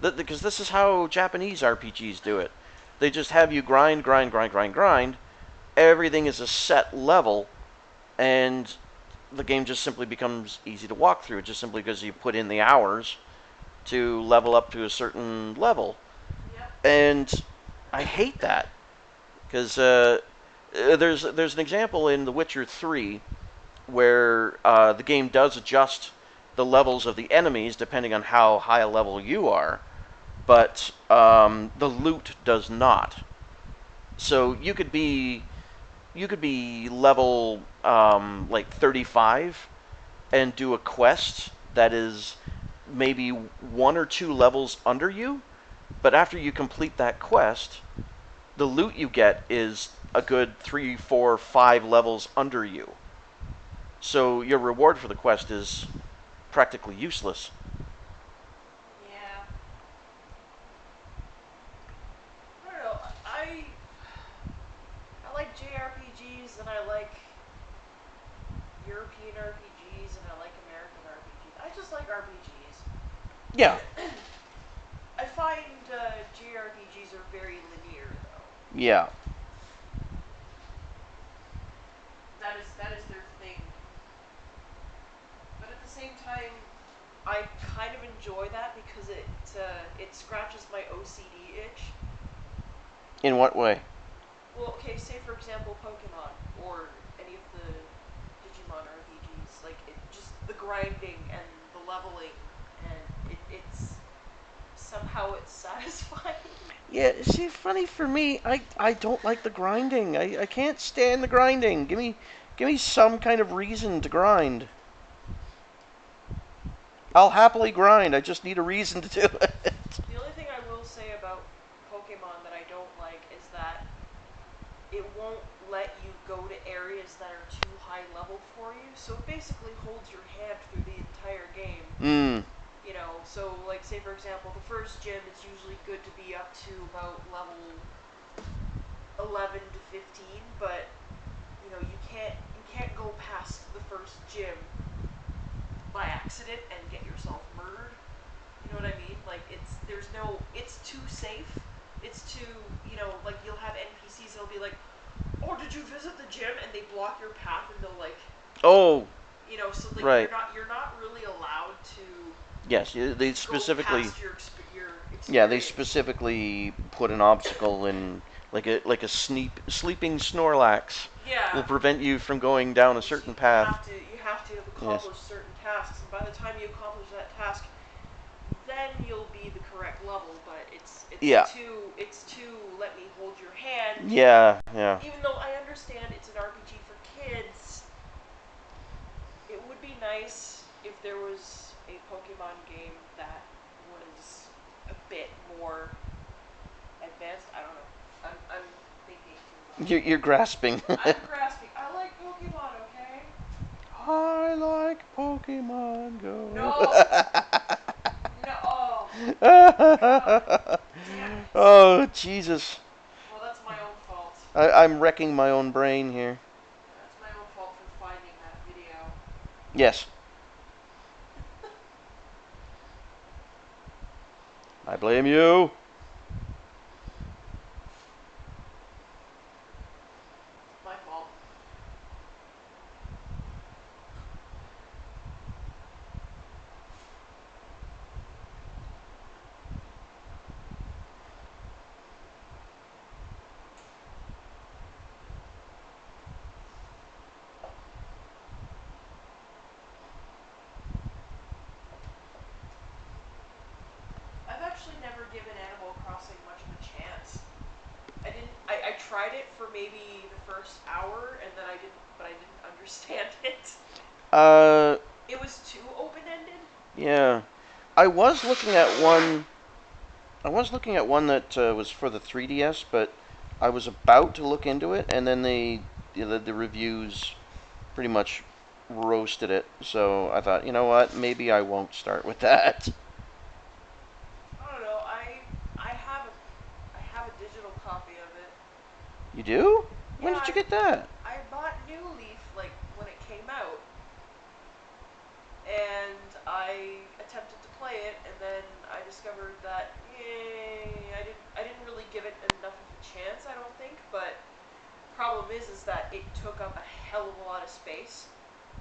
Because this is how Japanese RPGs do it. They just have you grind, grind, grind, grind, grind. Everything is a set level, and the game just simply becomes easy to walk through. Just simply because you put in the hours to level up to a certain level. Yep. And I hate that because there's an example in The Witcher 3 where the game does adjust the levels of the enemies depending on how high a level you are, but the loot does not. So you could be level like 35 and do a quest that is maybe one or two levels under you, but after you complete that quest, the loot you get is a good 3, 4, 5 levels under you. So your reward for the quest is practically useless. Yeah. I don't know. I like JRPGs and I like European RPGs and I like American RPGs. I just like RPGs. Yeah, I find JRPGs are very linear though. yeah. That is their thing. But at the same time, I kind of enjoy that because it scratches my OCD itch. In what way? Well, okay, say for example Pokemon or any of the Digimon RPGs, like it just the grinding and the leveling and it's somehow it's satisfying. Yeah, see, funny for me, I don't like the grinding. I can't stand the grinding. Give me some kind of reason to grind. I'll happily grind. I just need a reason to do it. The only thing I will say about Pokemon that I don't like is that it won't let you go to areas that are too high level for you. So it basically holds your hand through the entire game. Hmm. So like say for example, the first gym it's usually good to be up to about level 11 to 15, but you can't go past the first gym by accident and get yourself murdered. You know what I mean? Like it's too safe. It's too, like you'll have NPCs that'll be like, "Oh, did you visit the gym?" and they block your path and they'll like, Oh, so like right. you're not really allowed to Yes, they go specifically. past your Yeah, they experience. specifically put an obstacle in, like a sleeping Snorlax will Yeah. prevent you from going down a So certain you path. have to you have to Yes. accomplish certain tasks, and by the time you accomplish that task, then you'll be the correct level. But Yeah. it's too let me hold your hand. Yeah. Yeah. Even though I understand it's an RPG for kids, it would be nice if there was a Pokemon game that was a bit more advanced. I don't know. I'm thinking too much. You're grasping. I'm grasping. I like Pokemon, okay? I like Pokemon Go. No. No. Oh, God. Damn it. Oh, Jesus. Well, that's my own fault. I'm wrecking my own brain here. That's my own fault for finding that video. Yes, I blame you. My fault. given Animal Crossing much of a chance. I tried it for maybe the first hour, and then but I didn't understand it. Uh, It was too open ended. yeah. I was looking at one. I was looking at one that was for the 3DS, but I was about to look into it, and then the reviews pretty much roasted it. So I thought, you know what? Maybe I won't start with that. I don't know. I have a digital copy of it. You do? When Yeah, did you get that? I bought New Leaf like when it came out, and I attempted to play it, and then I discovered that I didn't really give it enough of a chance. I don't think, but problem is that it took up a hell of a lot of space.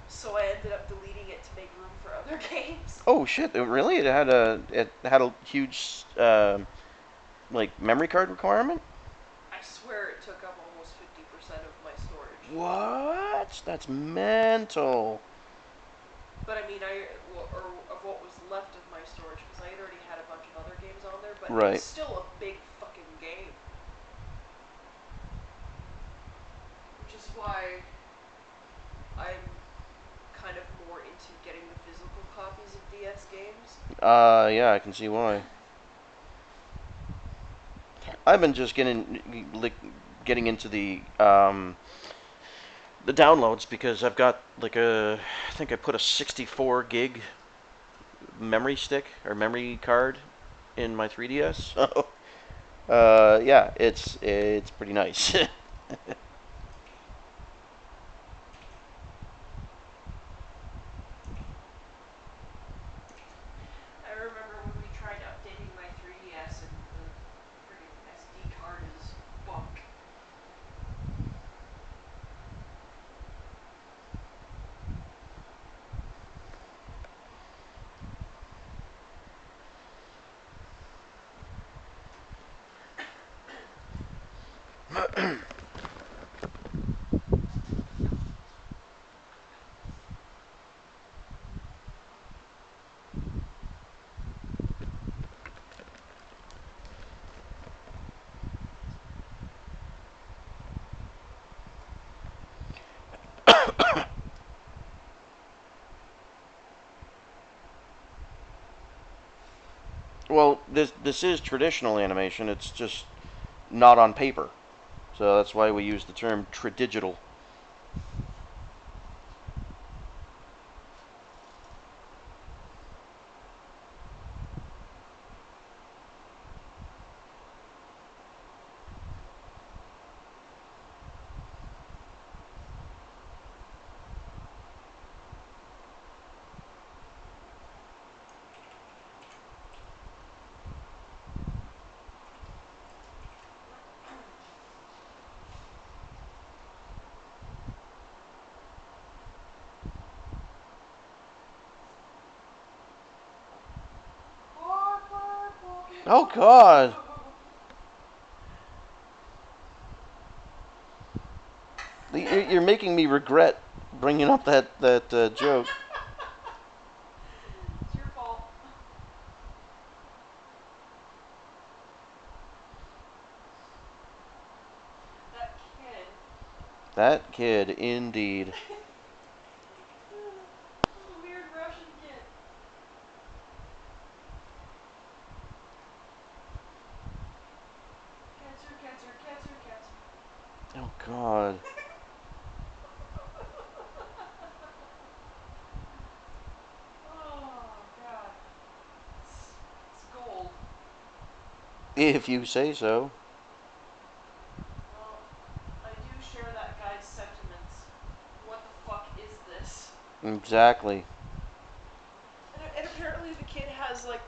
So I ended up deleting it to make room for other games. Oh shit! Really? It had a huge like memory card requirement. I swear it took up almost 50% of my storage. What? That's mental. But I mean, or of what was left of my storage, because I had already had a bunch of other games on there, but it's Right. still a big fucking game. Which is why I'm kind of more into getting the physical copies of DS games. Yeah, I can see why. I've been just getting into the downloads because I've got like I think I put a 64 gig memory stick or memory card in my 3DS. So, yeah, it's pretty nice. I remember when we tried updating my 3DS and the friggin' SD card is bunk. Well, this is traditional animation. It's just not on paper. So that's why we use the term tradigital. Harper Oh Pokemon! God, you're making me regret bringing up that joke. It's your fault. That kid. That kid, indeed. Weird Russian kid. Cancer, cancer, cancer, cancer. Oh God. Oh, God. It's gold. If you say so. Well, I do share that guy's sentiments. What the fuck is this? Exactly. And apparently the kid has, like,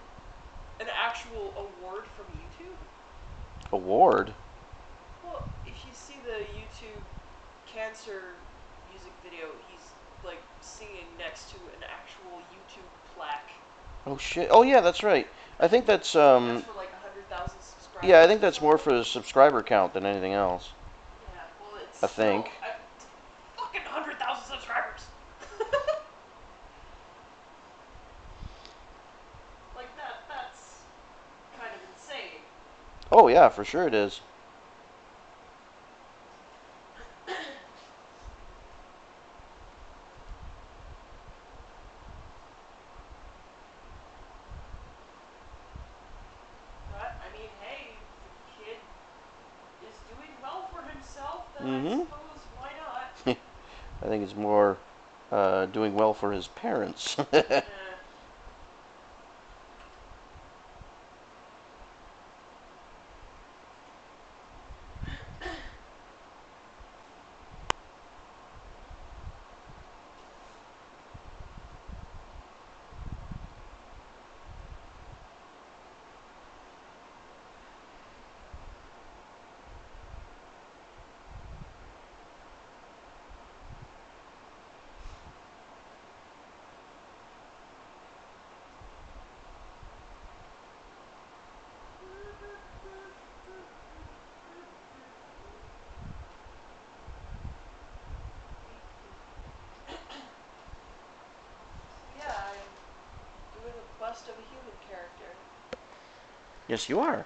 an actual award from YouTube. Award. Well, if you see the YouTube cancer music video, he's, like, singing next to an actual YouTube plaque. Oh shit. Oh yeah, that's right. I think that's That's for, like, 100,000 yeah, I subscribers think or that's more something. for the subscriber count than anything else. Yeah, well, it's I think. still fucking 100,000 subscribers. Like that's kind of insane. Oh yeah, for sure it is. But I mean, hey, if the kid is doing well for himself, then I Mm-hmm. suppose why not? I think it's more doing well for his parents. Eh. So yeah, I'm doing a bust of a human character. Yes, you are.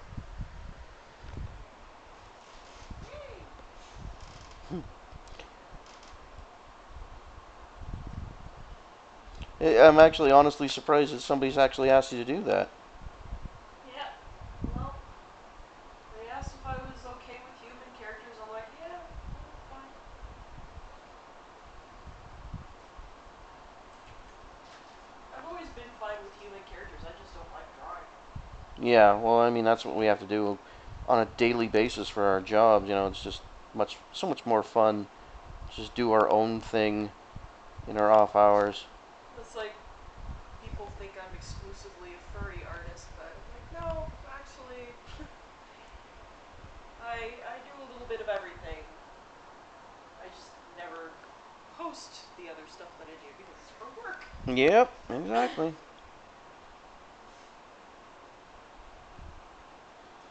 Yay! I'm actually honestly surprised that somebody's actually asked you to do that. Yeah. Well, they asked if I was okay with human characters. I'm like, yeah, fine. I've always been fine with human characters. I just don't like drawing them. Yeah, well, I mean that's what we have to do on a daily basis for our jobs. You know, it's just so much more fun. Just do our own thing in our off hours. It's like people think I'm exclusively a furry artist, but I'm like, no, actually, I do a little bit of everything. I just never post the other stuff that I do because it's for work. Yep, exactly.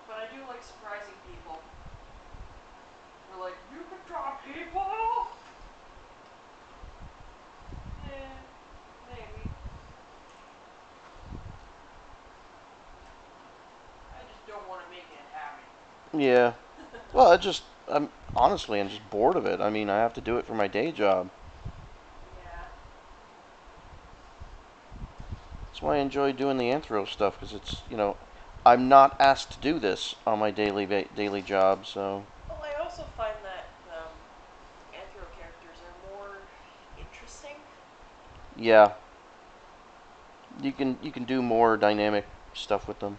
But I do like surprising people. They're like, you can draw people? Yeah, maybe. I just don't want to make it happen. Yeah. Well, I'm honestly, I'm just bored of it. I mean, I have to do it for my day job. Yeah. That's why I enjoy doing the anthro stuff because I'm not asked to do this on my daily job. So Well, I also find that anthro characters are more interesting. yeah, you can do more dynamic stuff with them.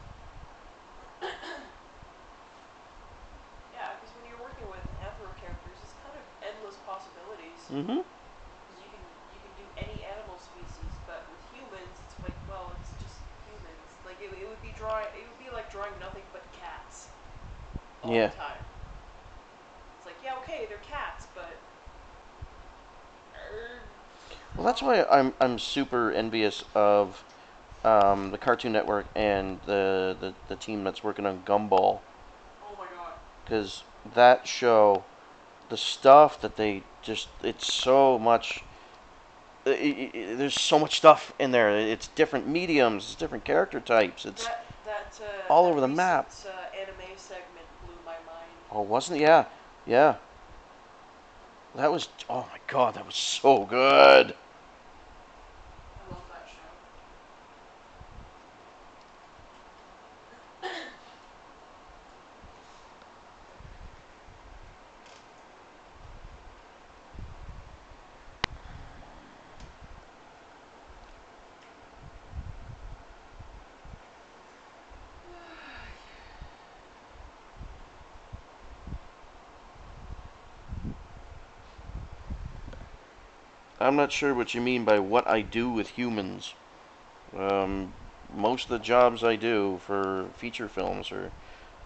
Yeah, because when you're working with anthro characters, it's kind of endless possibilities. Mm-hmm. Because you can do any animal species, but with humans, it's like, well, it's just humans. Like it would be drawing. It would be like drawing nothing but cats all the Yeah. time. It's like, yeah, okay, they're cats, but Well, that's how? why I'm super envious of the Cartoon Network and the team that's working on Gumball Oh my god. because that show, the stuff that they just it's so much. There's so much stuff in there. It's different mediums, it's different character types. It's all That over the recent map. anime segment blew my mind. Oh, wasn't it? Yeah, yeah. That was. Oh my god, that was so good. I love that show. I'm not sure what you mean by what I do with humans. Um, Most of the jobs I do for feature films are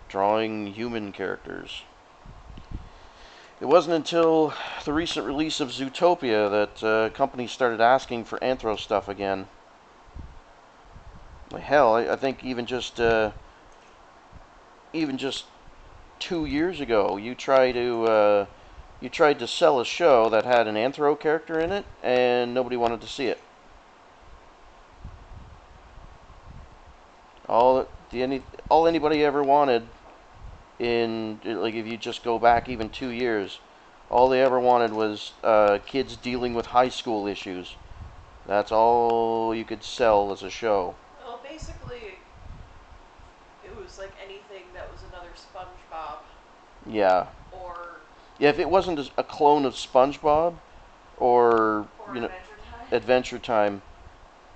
drawing human characters. It wasn't until the recent release of Zootopia that companies started asking for anthro stuff again. Hell, I think even just 2 years ago, you tried to sell a show that had an anthro character in it, and nobody wanted to see it. All the any all anybody ever wanted in like if you just go back even 2 years, all they ever wanted was kids dealing with high school issues. That's all you could sell as a show. Well, basically, it was like anything that was another SpongeBob Yeah, or yeah. If it wasn't a clone of SpongeBob or Adventure Time. Adventure Time,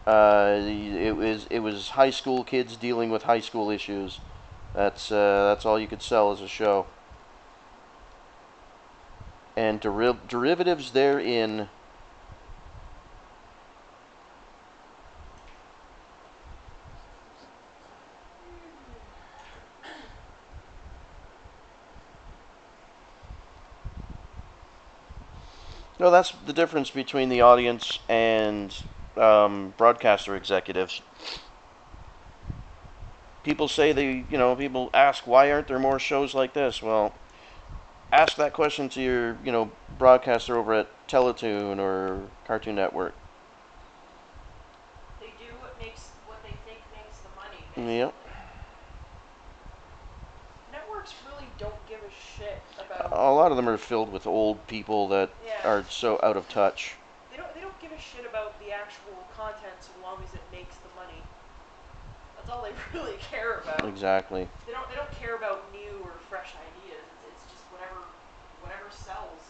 it was high school kids dealing with high school issues. That's all you could sell as a show. And derivatives therein. No, that's the difference between the audience and broadcaster executives. People say people ask why aren't there more shows like this? Well, ask that question to your, broadcaster over at Teletoon or Cartoon Network. They do what they think makes the money, Yep. basically. Networks really don't give a shit about. A lot of them are filled with old people that Yeah. are so out of touch. They don't give a shit about the actual content so long as it makes the money. That's all they really care about. Exactly. They don't care about new or fresh ideas. It's just whatever sells.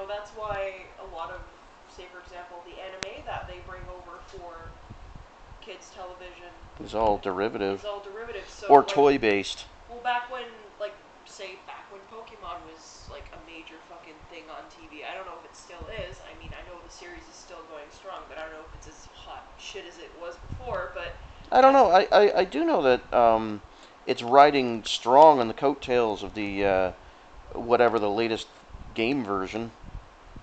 That's why a lot of, say for example, the anime that they bring over for kids television It's all is derivative all derivative. So or like, toy based. well, back when Pokemon was like a major fucking thing on TV. I don't know if it still is. I mean, I know the series is still going strong, but I don't know if it's as hot shit as it was before. But I don't know. I do know that it's riding strong on the coattails of the whatever the latest game version.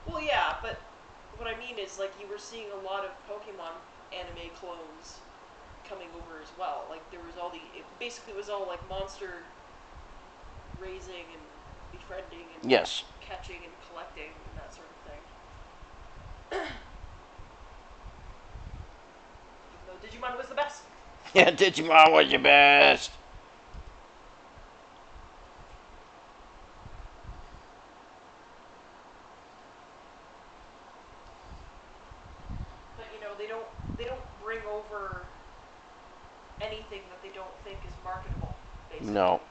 well, yeah, but what I mean is like you were seeing a lot of Pokemon anime clones coming over as well. Like there was all it basically was all like monster raising and befriending and Yes. catching and collecting and that sort of thing. Even though Digimon was the best. Yeah, Digimon was your best. But they don't bring over anything that they don't think is marketable, No. basically.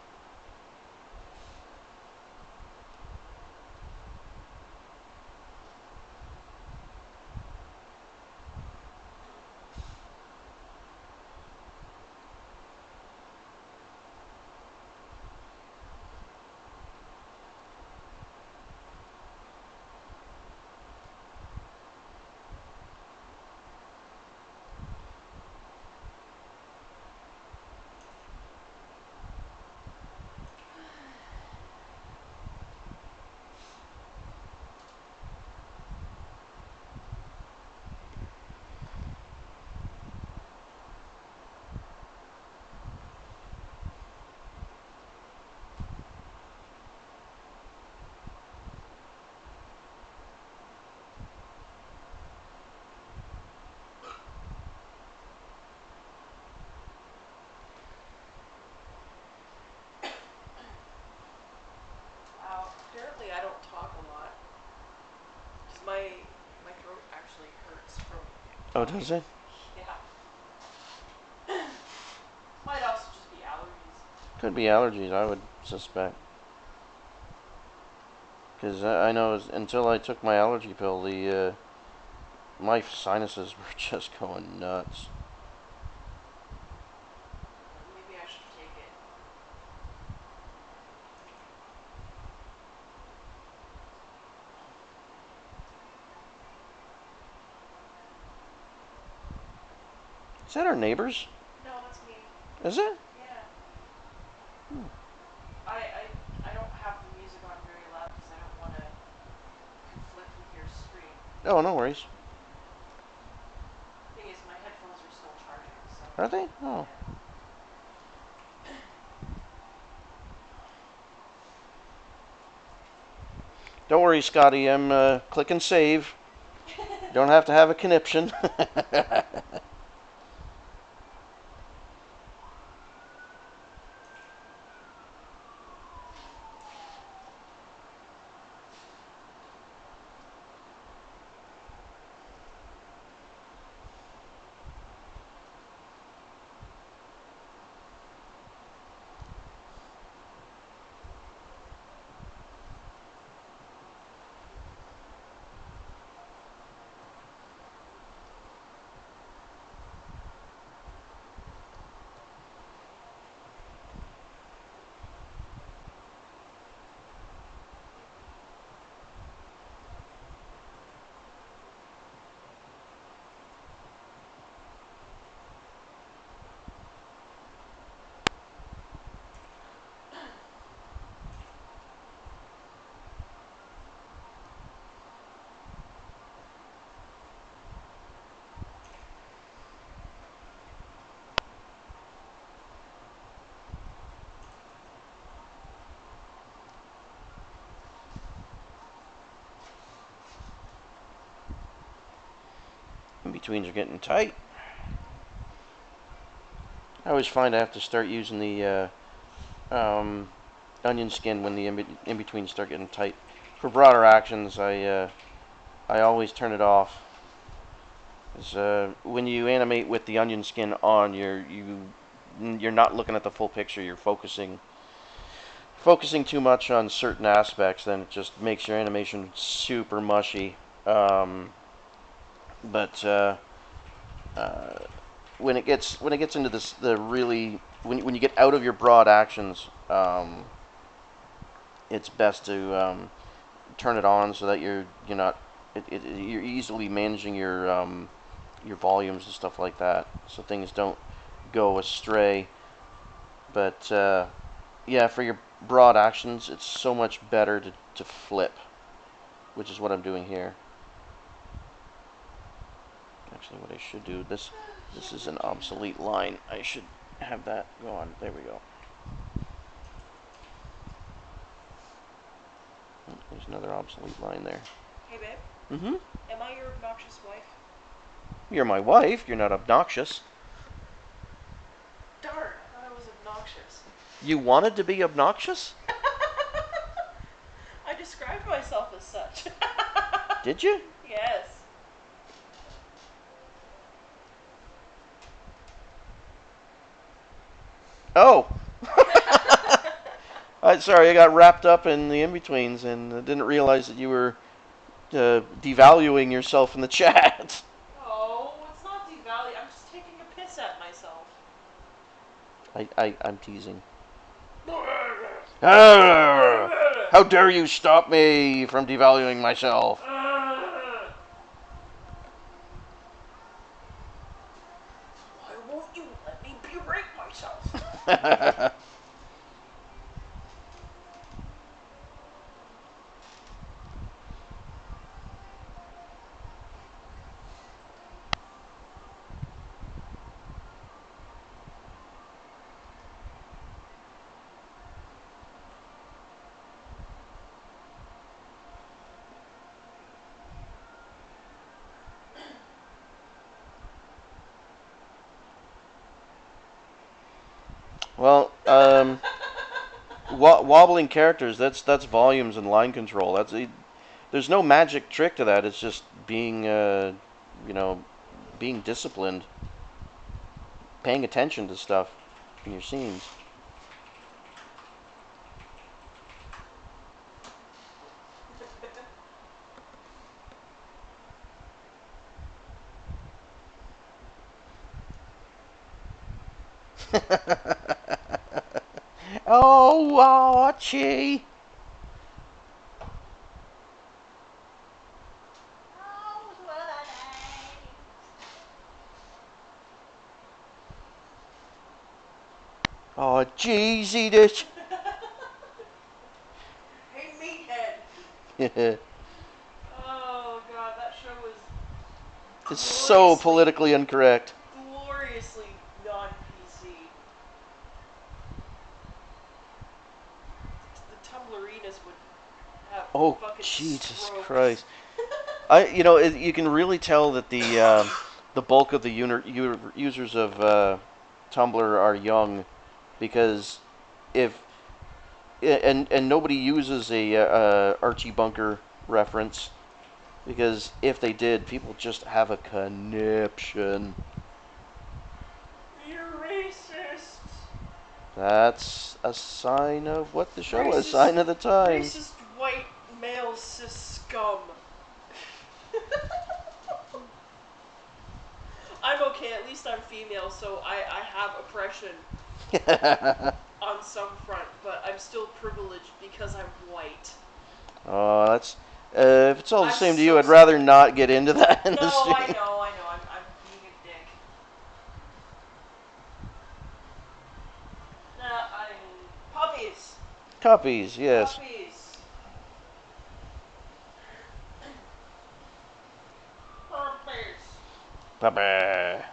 Apparently I don't talk a lot because my throat actually hurts from Oh, talking. does it? Yeah. Might also just be allergies. Could be allergies, I would suspect. Because I know until I took my allergy pill, the my sinuses were just going nuts. Maybe I should take it. Is that our neighbors? No, that's me. Is it? Yeah. Hmm. I don't have the music on very loud because I don't want to conflict with your stream. Oh, no worries. Thing is, my headphones are still charging, so Are they? Oh. yeah. Don't worry, Scotty. I'm clicking save. Don't have to have a conniption. In betweens are getting tight. I always find I have to start using the onion skin when the in betweens start getting tight. For broader actions, I always turn it off. When you animate with the onion skin on, you're not looking at the full picture. You're focusing too much on certain aspects. Then it just makes your animation super mushy. But uh, when it gets into this the really when you get out of your broad actions, it's best to turn it on so that you're not you're easily managing your volumes and stuff like that, so things don't go astray. But yeah, for your broad actions, it's so much better to flip, which is what I'm doing here. Actually, what I should do, this is an obsolete line. I should have that go on. There we go. There's another obsolete line there. Hey, babe. Mm-hmm. Am I your obnoxious wife? You're my wife. You're not obnoxious. Darn, I thought I was obnoxious. You wanted to be obnoxious? I described myself as such. Did you? Yes. Oh. Sorry, I got wrapped up in the in-betweens and didn't realize that you were devaluing yourself in the chat. Oh, it's not devaluing. I'm just taking a piss at myself. I'm teasing. Arr! How dare you stop me from devaluing myself? Why won't you let me berate myself? Well, wobbling characters, that's volumes and line control. There's no magic trick to that. It's just being you know being disciplined, paying attention to stuff in your scenes. Oh, Archie. Oh, jeez, this. Hey, meathead. It's Oh god, that show was so gloriously, politically incorrect. gloriously non-PC. The Tumblerinas would have Oh, fucking Jesus strokes. Christ. You can really tell that the bulk of the users of Tumblr are young, because if and nobody uses a Archie Bunker reference, because if they did, people just have a conniption. You're racist. That's a sign of what the show is. Racist, Sign of the times. racist white male cis scum. I'm okay, at least I'm female, so I have oppression on some front, but I'm still privileged because I'm white. Oh, that's. If it's all the I'm same to so you, I'd rather not get into that in No, the stream. I know, I'm being a dick. Puppies. Copies, yes. Puppies. Puppies. Bye-bye.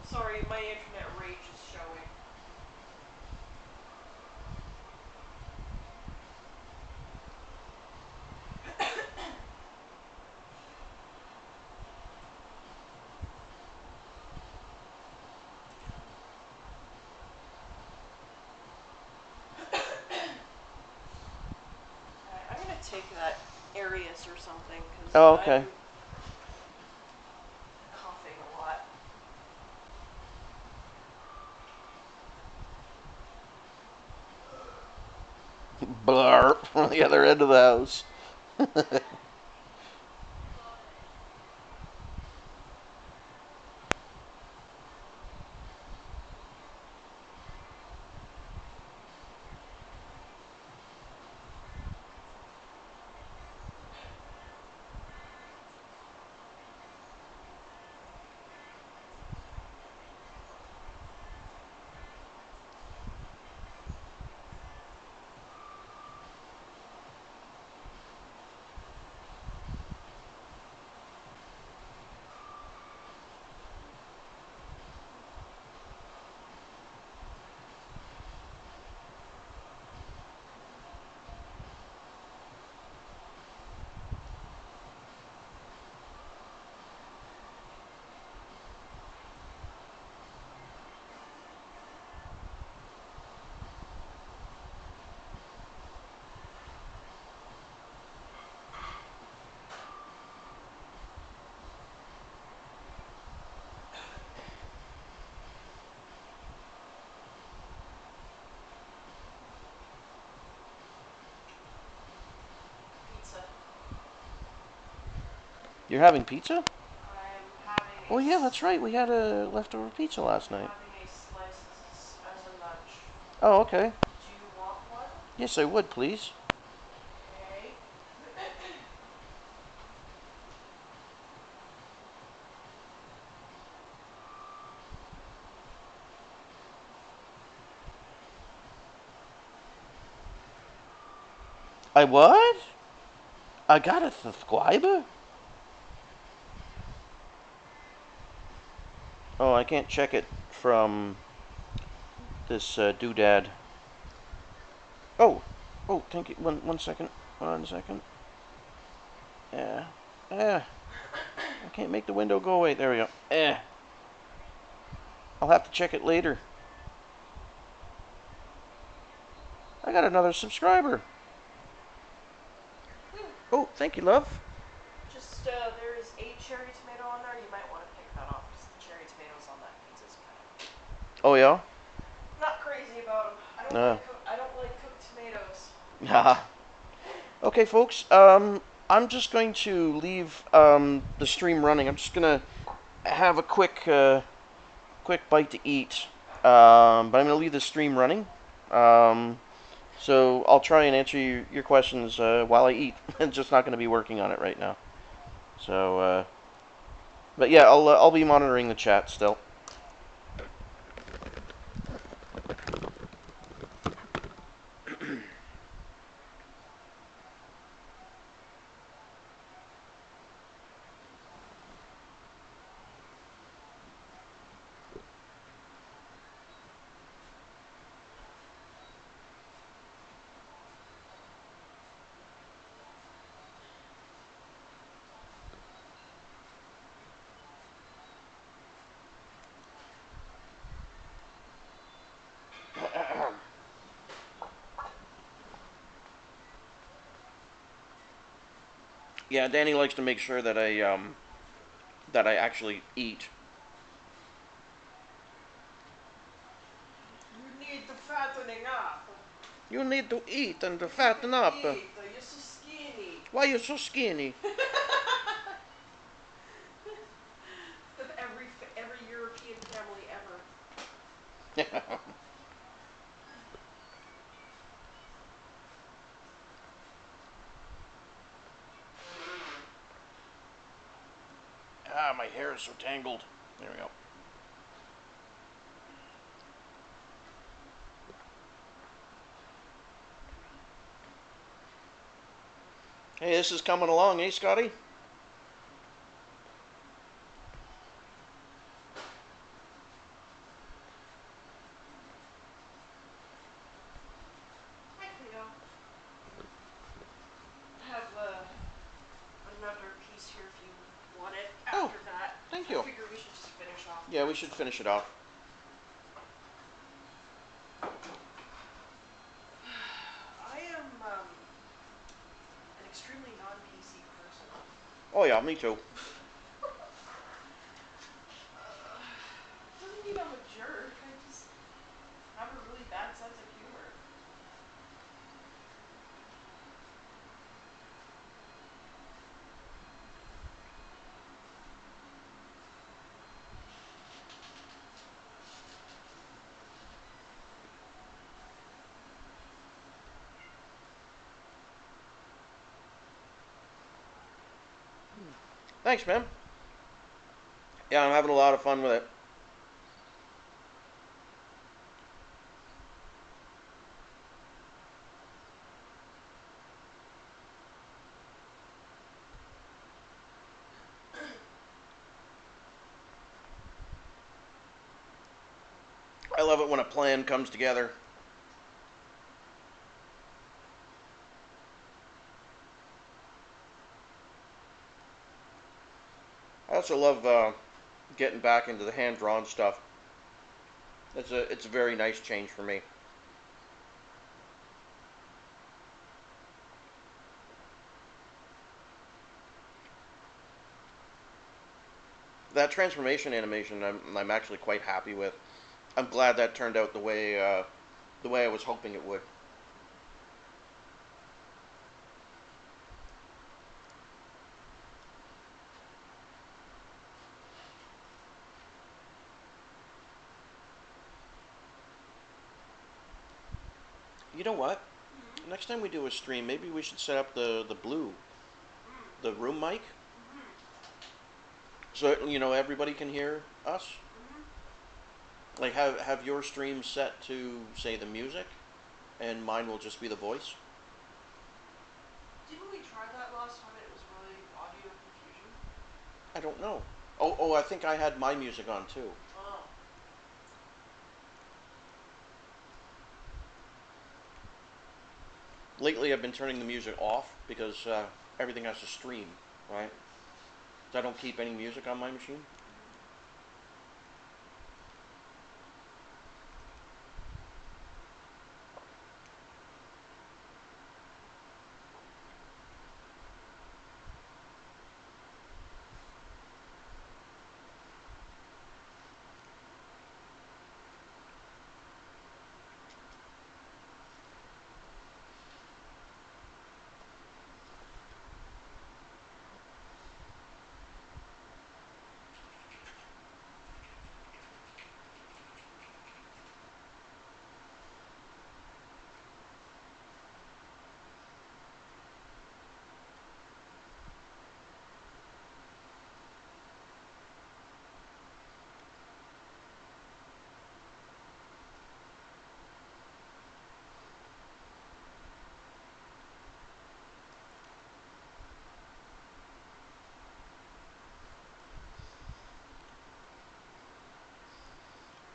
Sorry, my internet rage is showing. take that Arius or something because Oh, okay. I'm coughing a lot. Blarp on the other end of the house. Pizza. You're having pizza? I'm having Oh yeah, that's right. We had a leftover pizza last night. a slice as a lunch. Oh, okay. Do you want one? Yes, I would, please. Okay. I what? I got a subscriber? Oh, I can't check it from this doodad. Oh, oh, thank you. One second. 1 second. Yeah. I can't make the window go away. There we go. I'll have to check it later. I got another subscriber. Oh, thank you, love. Just there's a cherry tomato on there. You might want to pick that off because the cherry tomatoes on that pizza's kind of Oh yeah. not crazy about them. Uh. I don't like cooked tomatoes. Haha. Okay, folks. I'm just going to leave the stream running. I'm just gonna have a quick bite to eat. But I'm gonna leave the stream running. Um, so I'll try and answer your questions while I eat. I'm just not gonna be working on it right now. So, but yeah, I'll be monitoring the chat still. Yeah, Danny likes to make sure that I actually eat. You need the fattening up. You need to eat and to You need fatten to up. eat. You're so skinny. Why you so skinny? every European family ever. Ah, my hair is so tangled. There we go. Hey, this is coming along, eh, Scotty? Hi, Cleo. I have another piece here if you want it Oh, after that. thank I you. figure we should just finish off. Yeah, we should finish it off. I am Oh yeah, me too. Doesn't mean I'm a jerk. I just have a really bad sense of humor. Thanks, man. Yeah, I'm having a lot of fun with it. I love it when a plan comes together. I also love getting back into the hand drawn stuff. It's a very nice change for me. That transformation animation, I'm actually quite happy with. I'm glad that turned out the way I was hoping it would. You know what? Mm-hmm. Next time we do a stream, maybe we should set up the blue, Mm. the room mic, Mm-hmm. so everybody can hear us. Mm-hmm. Like have your stream set to say the music, and mine will just be the voice. Didn't we try that last time and it was really audio confusion? I don't know. Oh, I think I had my music on too. Oh. Lately, I've been turning the music off because everything has to stream, right? So I don't keep any music on my machine. Mm-hmm.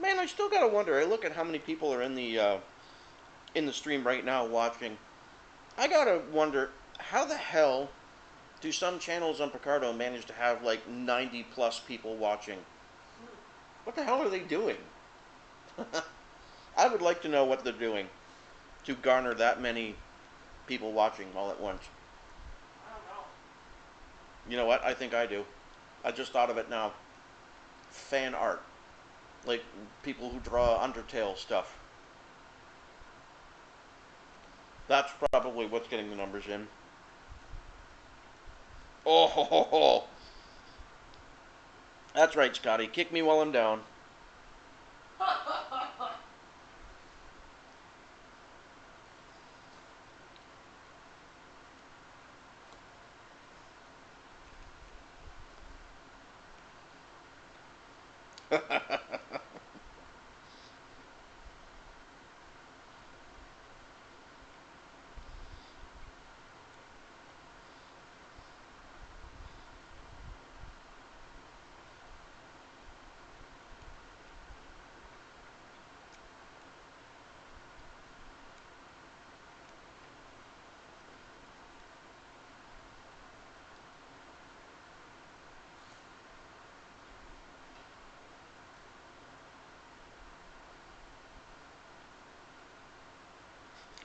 Man, I still gotta wonder. I look at how many people are in the stream right now watching. I gotta wonder how the hell do some channels on Picardo manage to have like 90 plus people watching? Hmm. What the hell are they doing? I would like to know what they're doing to garner that many people watching all at once. I don't know. You know what? I think I do. I just thought of it now. Fan art. Like people who draw Undertale stuff. That's probably what's getting the numbers in. Oh, ho, ho, ho. That's right, Scotty. Kick me while I'm down.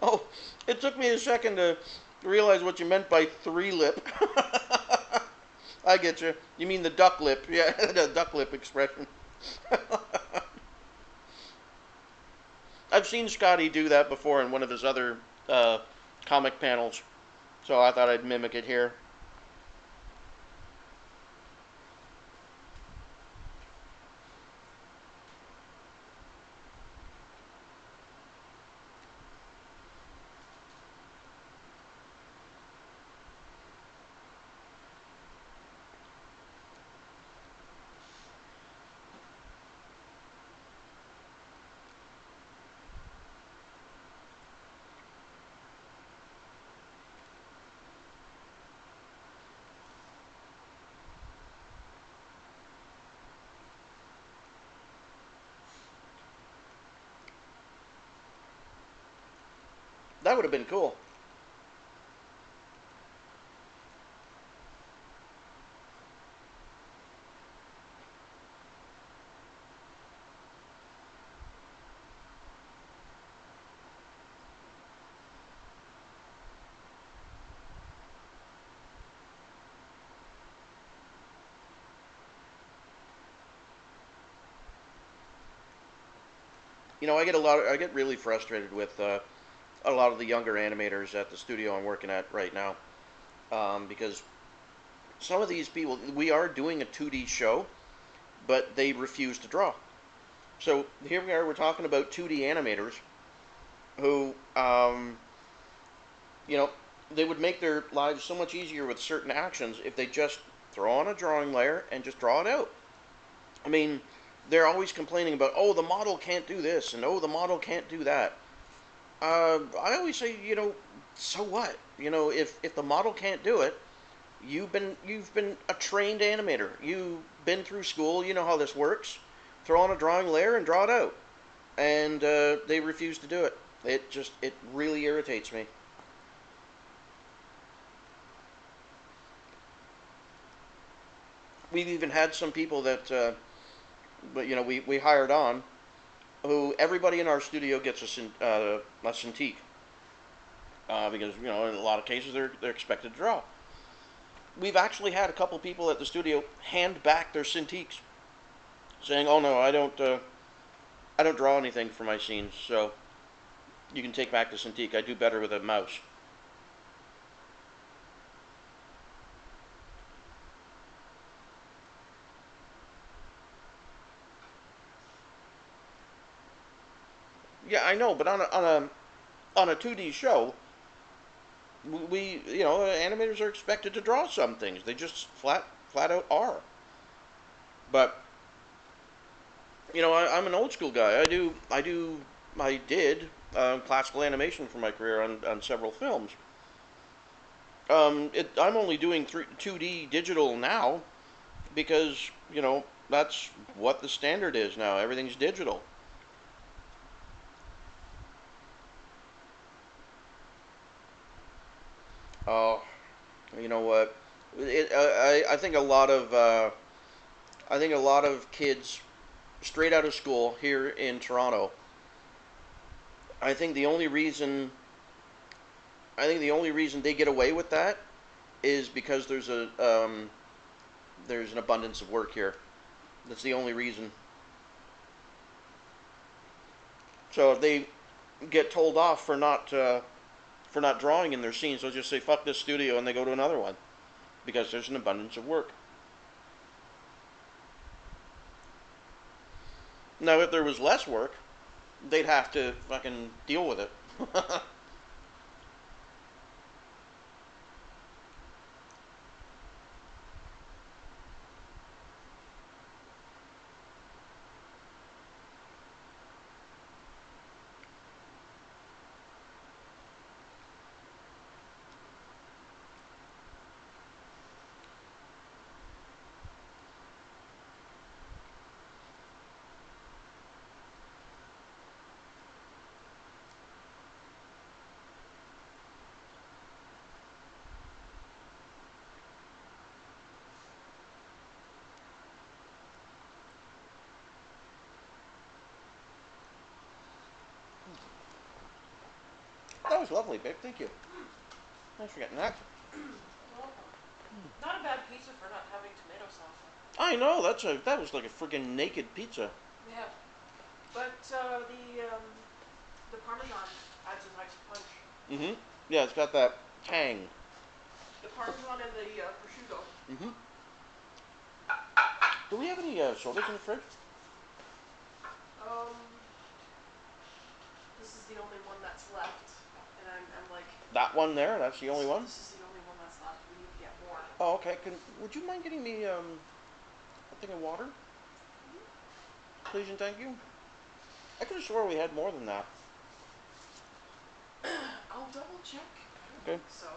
Oh, it took me a second to realize what you meant by three lip. I get you. You mean the duck lip? Yeah, the duck lip expression. I've seen Scotty do that before in one of his other uh, comic panels, so I thought I'd mimic it here. That would have been cool. You know, I get really frustrated with a lot of the younger animators at the studio I'm working at right now, because some of these people, we are doing a 2D show, but they refuse to draw. So here we are, we're talking about 2D animators who, you know, they would make their lives so much easier with certain actions if they just throw on a drawing layer and just draw it out. I mean, they're always complaining about, oh, the model can't do this, and oh, the model can't do that. I always say, so what? If the model can't do it, you've been a trained animator. You've been through school. You know how this works. Throw on a drawing layer and draw it out. And they refuse to do it. It really irritates me. We've even had some people that, but we hired on who everybody in our studio gets a Cintiq, because in a lot of cases they're expected to draw. We've actually had a couple people at the studio hand back their Cintiqs, saying, "Oh no, I don't draw anything for my scenes, so you can take back the Cintiq. I do better with a mouse." Yeah, I know, but on a 2D show, we animators are expected to draw some things. They just flat out are. But I'm an old school guy. I did classical animation for my career on several films. I'm only doing 2D digital now because that's what the standard is now. Everything's digital. Oh, you know what? I think a lot of kids straight out of school here in Toronto. I think the only reason I think the only reason they get away with that is because there's an abundance of work here. That's the only reason. So if they get told off for not drawing in their scenes, they'll just say fuck this studio and they go to another one because there's an abundance of work. Now if there was less work, they'd have to fucking deal with it. That was lovely, babe. Thank you. Thanks for getting that. You're welcome. Not a bad pizza for not having tomato sauce. I know that was like a freaking naked pizza. Yeah, but the parmesan adds a nice punch. Mm-hmm. Yeah, it's got that tang. The parmesan and the prosciutto. Mm-hmm. Do we have any sodas in the fridge? Um, this is the only one that's left, and I'm like, That one there. That's the only one. this is the only one that's left. We need to get more. Oh, okay. Would you mind getting me a thing of water, please and thank you? I could have swore we had more than that. I'll double check. I don't Okay. think so.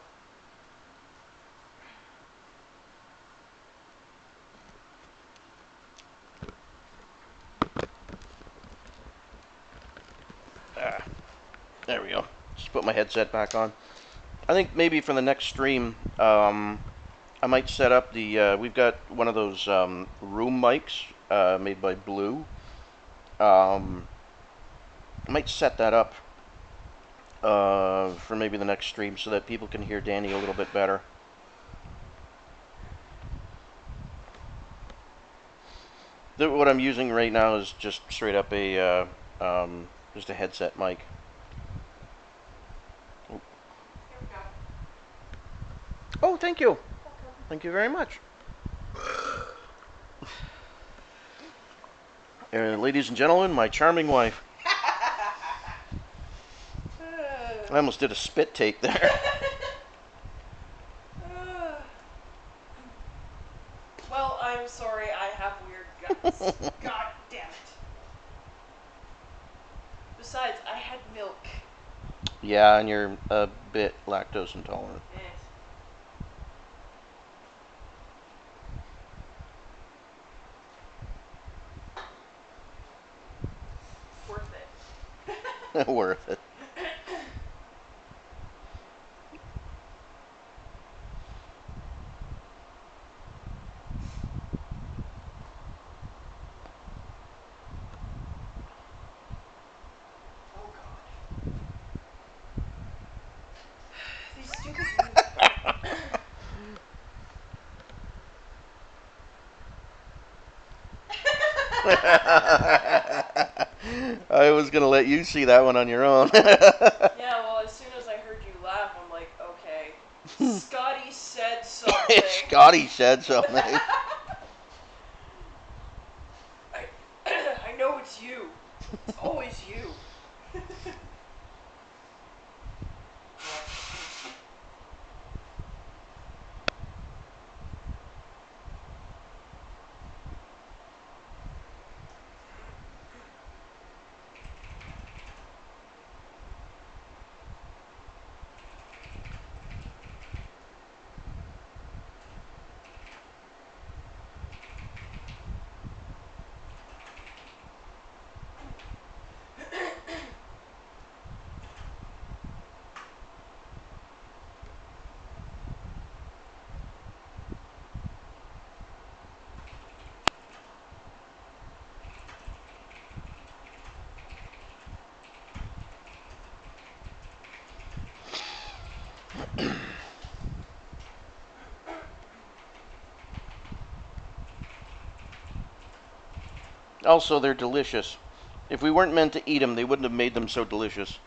Ah, there we go. Just put my headset back on. I think maybe for the next stream, I might set up the. We've got one of those room mics made by Blue. I might set that up for maybe the next stream so that people can hear Danny a little bit better. What I'm using right now is just straight up just a headset mic. Here we go. Oh, thank you. Welcome. Thank you very much. Ladies and gentlemen, my charming wife. I almost did a spit take there. Well, I'm sorry. I have weird guts. God damn it. Besides, I had milk. Yeah, and you're a bit lactose intolerant. Eh. Worth it. Worth it. Oh god. These stupid rooms. I was gonna let you see that one on your own. Yeah, well, as soon as I heard you laugh, I'm like, okay. Scotty said something. Scotty said something. I, I know it's you. It's always you. Also, they're delicious. If we weren't meant to eat them, they wouldn't have made them so delicious.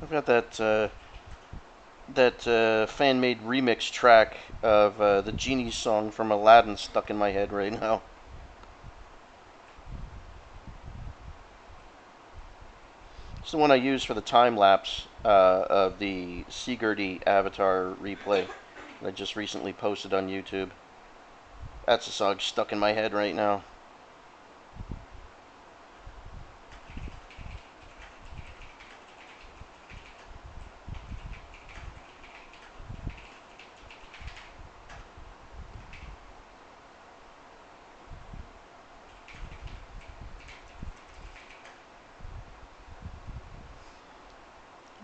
I've got that fan-made remix track of the Genie song from Aladdin stuck in my head right now. It's the one I use for the time lapse of the Sigurdy Avatar replay that I just recently posted on YouTube. That's a song stuck in my head right now.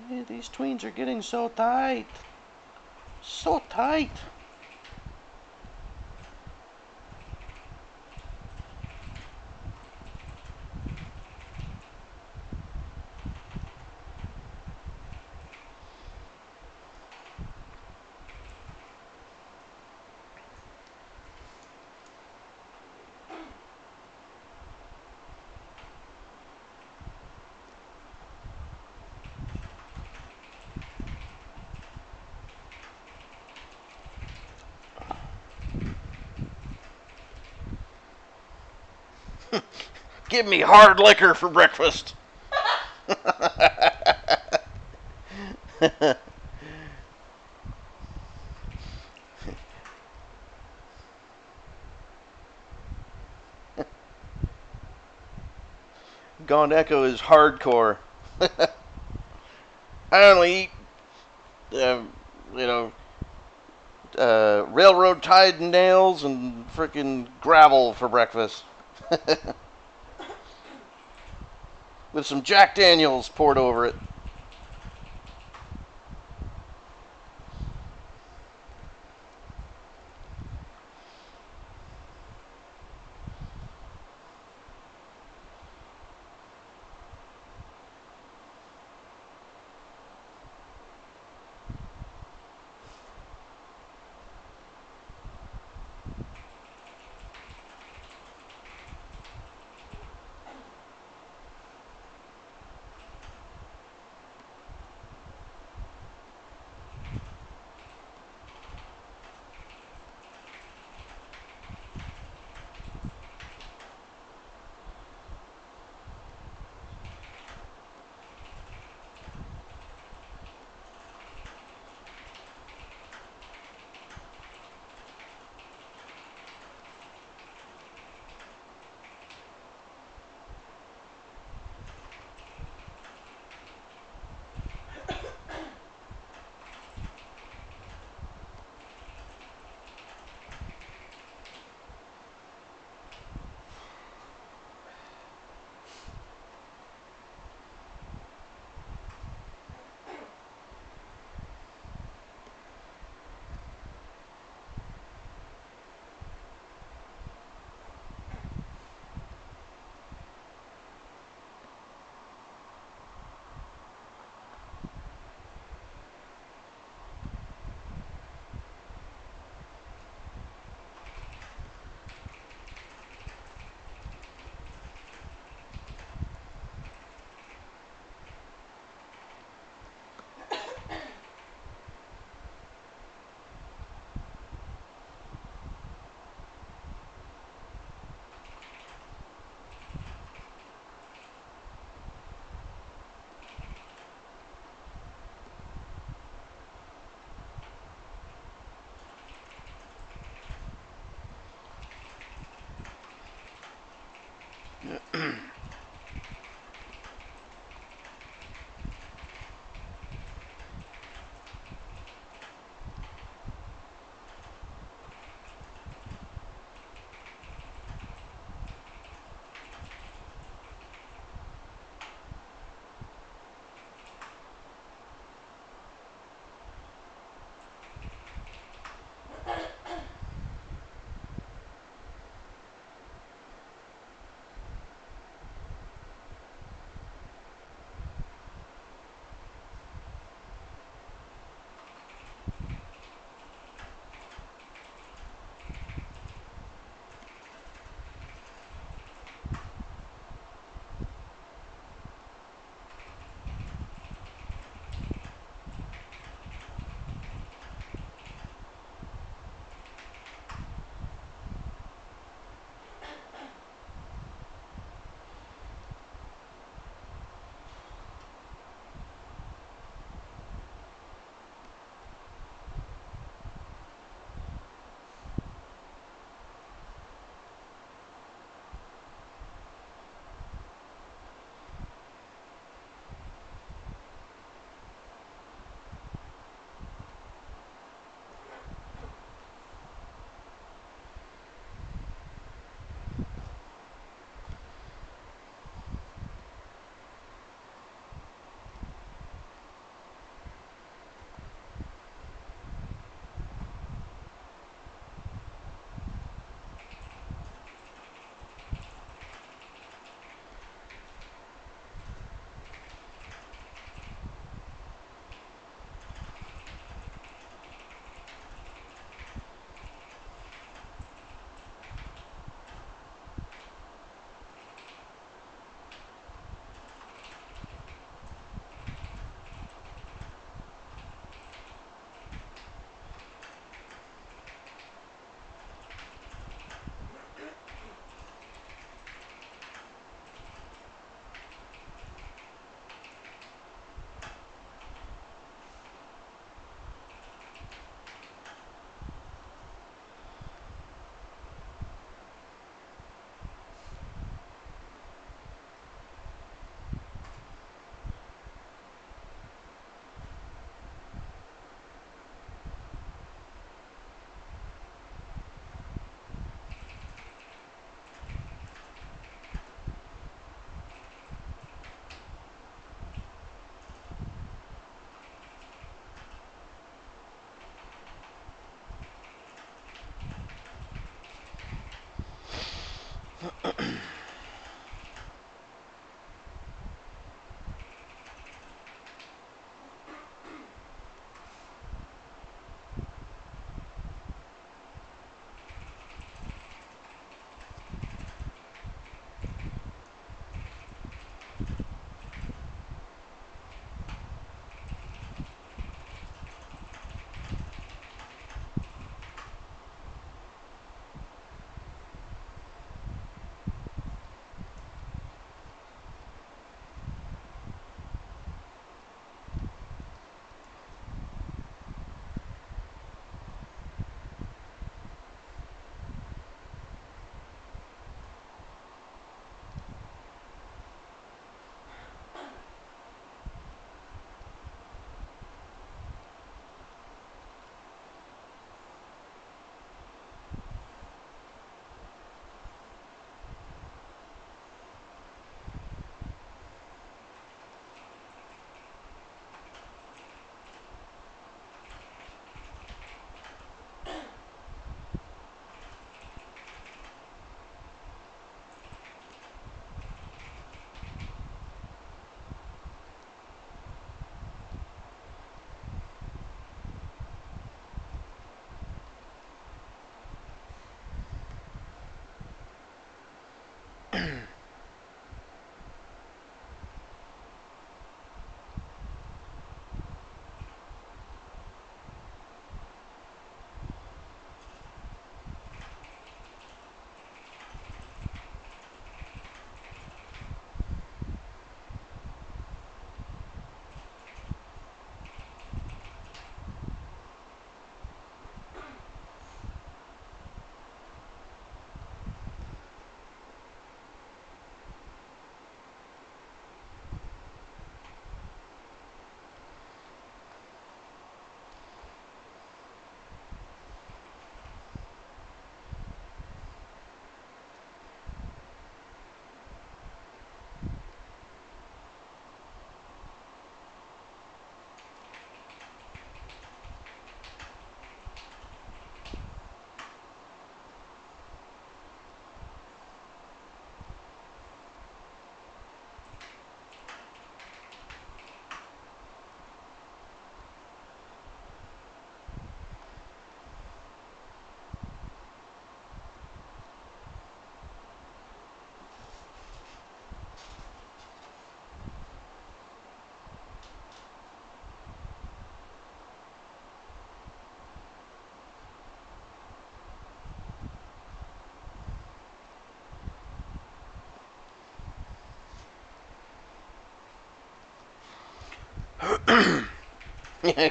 Hey, these tweens are getting so tight. So tight. Give me hard liquor for breakfast. Gone Echo is hardcore. I only eat, uh, you know, railroad tied nails and freaking gravel for breakfast. With some Jack Daniels poured over it.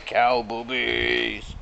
Cow boobies.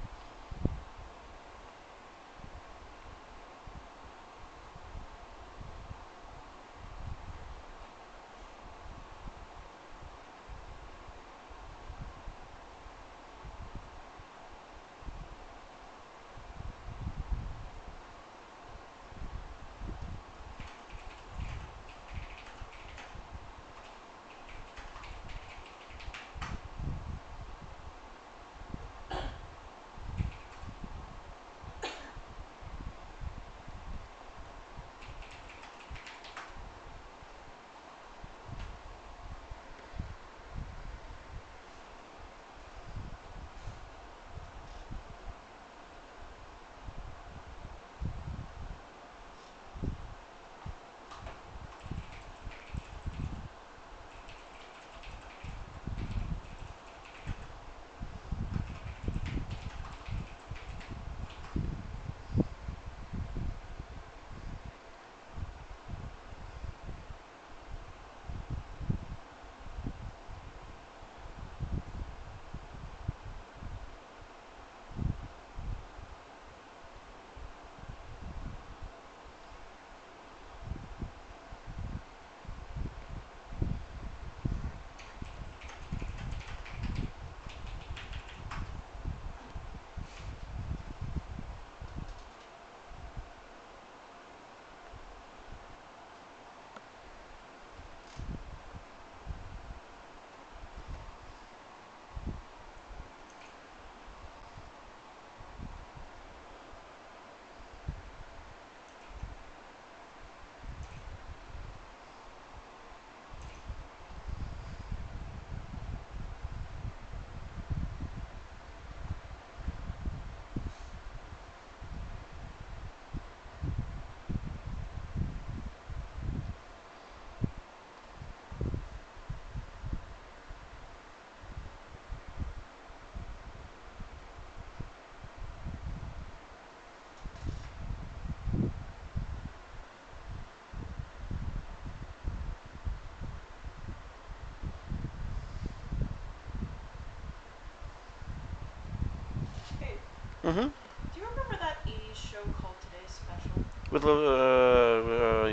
Hey, Mm-hmm. do you remember that 80s show called Today's Special? With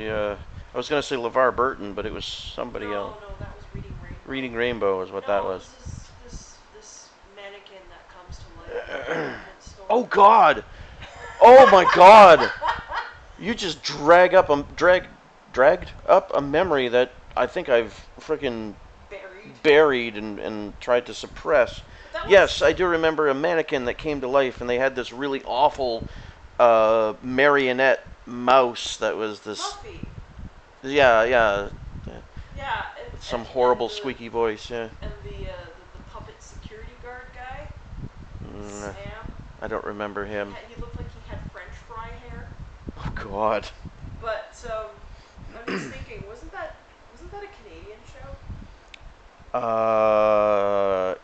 yeah, I was gonna say LeVar Burton, but it was somebody else. No, no, that was Reading Rainbow. Reading Rainbow is what that No, it was. was this mannequin that comes to life in a department Oh store. God! Oh my God! You just dragged up a memory that I think I've freaking Buried. buried and tried to suppress. But that Yes, was I do remember a mannequin that came to life, and they had this really awful marionette mouse that was this. Muffy. Yeah, yeah, Yeah, with some horrible squeaky voice. Yeah. and the puppet security guard guy, Mm, Sam. I don't remember him. He looked like he had French fry hair. Oh God. But I'm just thinking, wasn't that a Canadian show?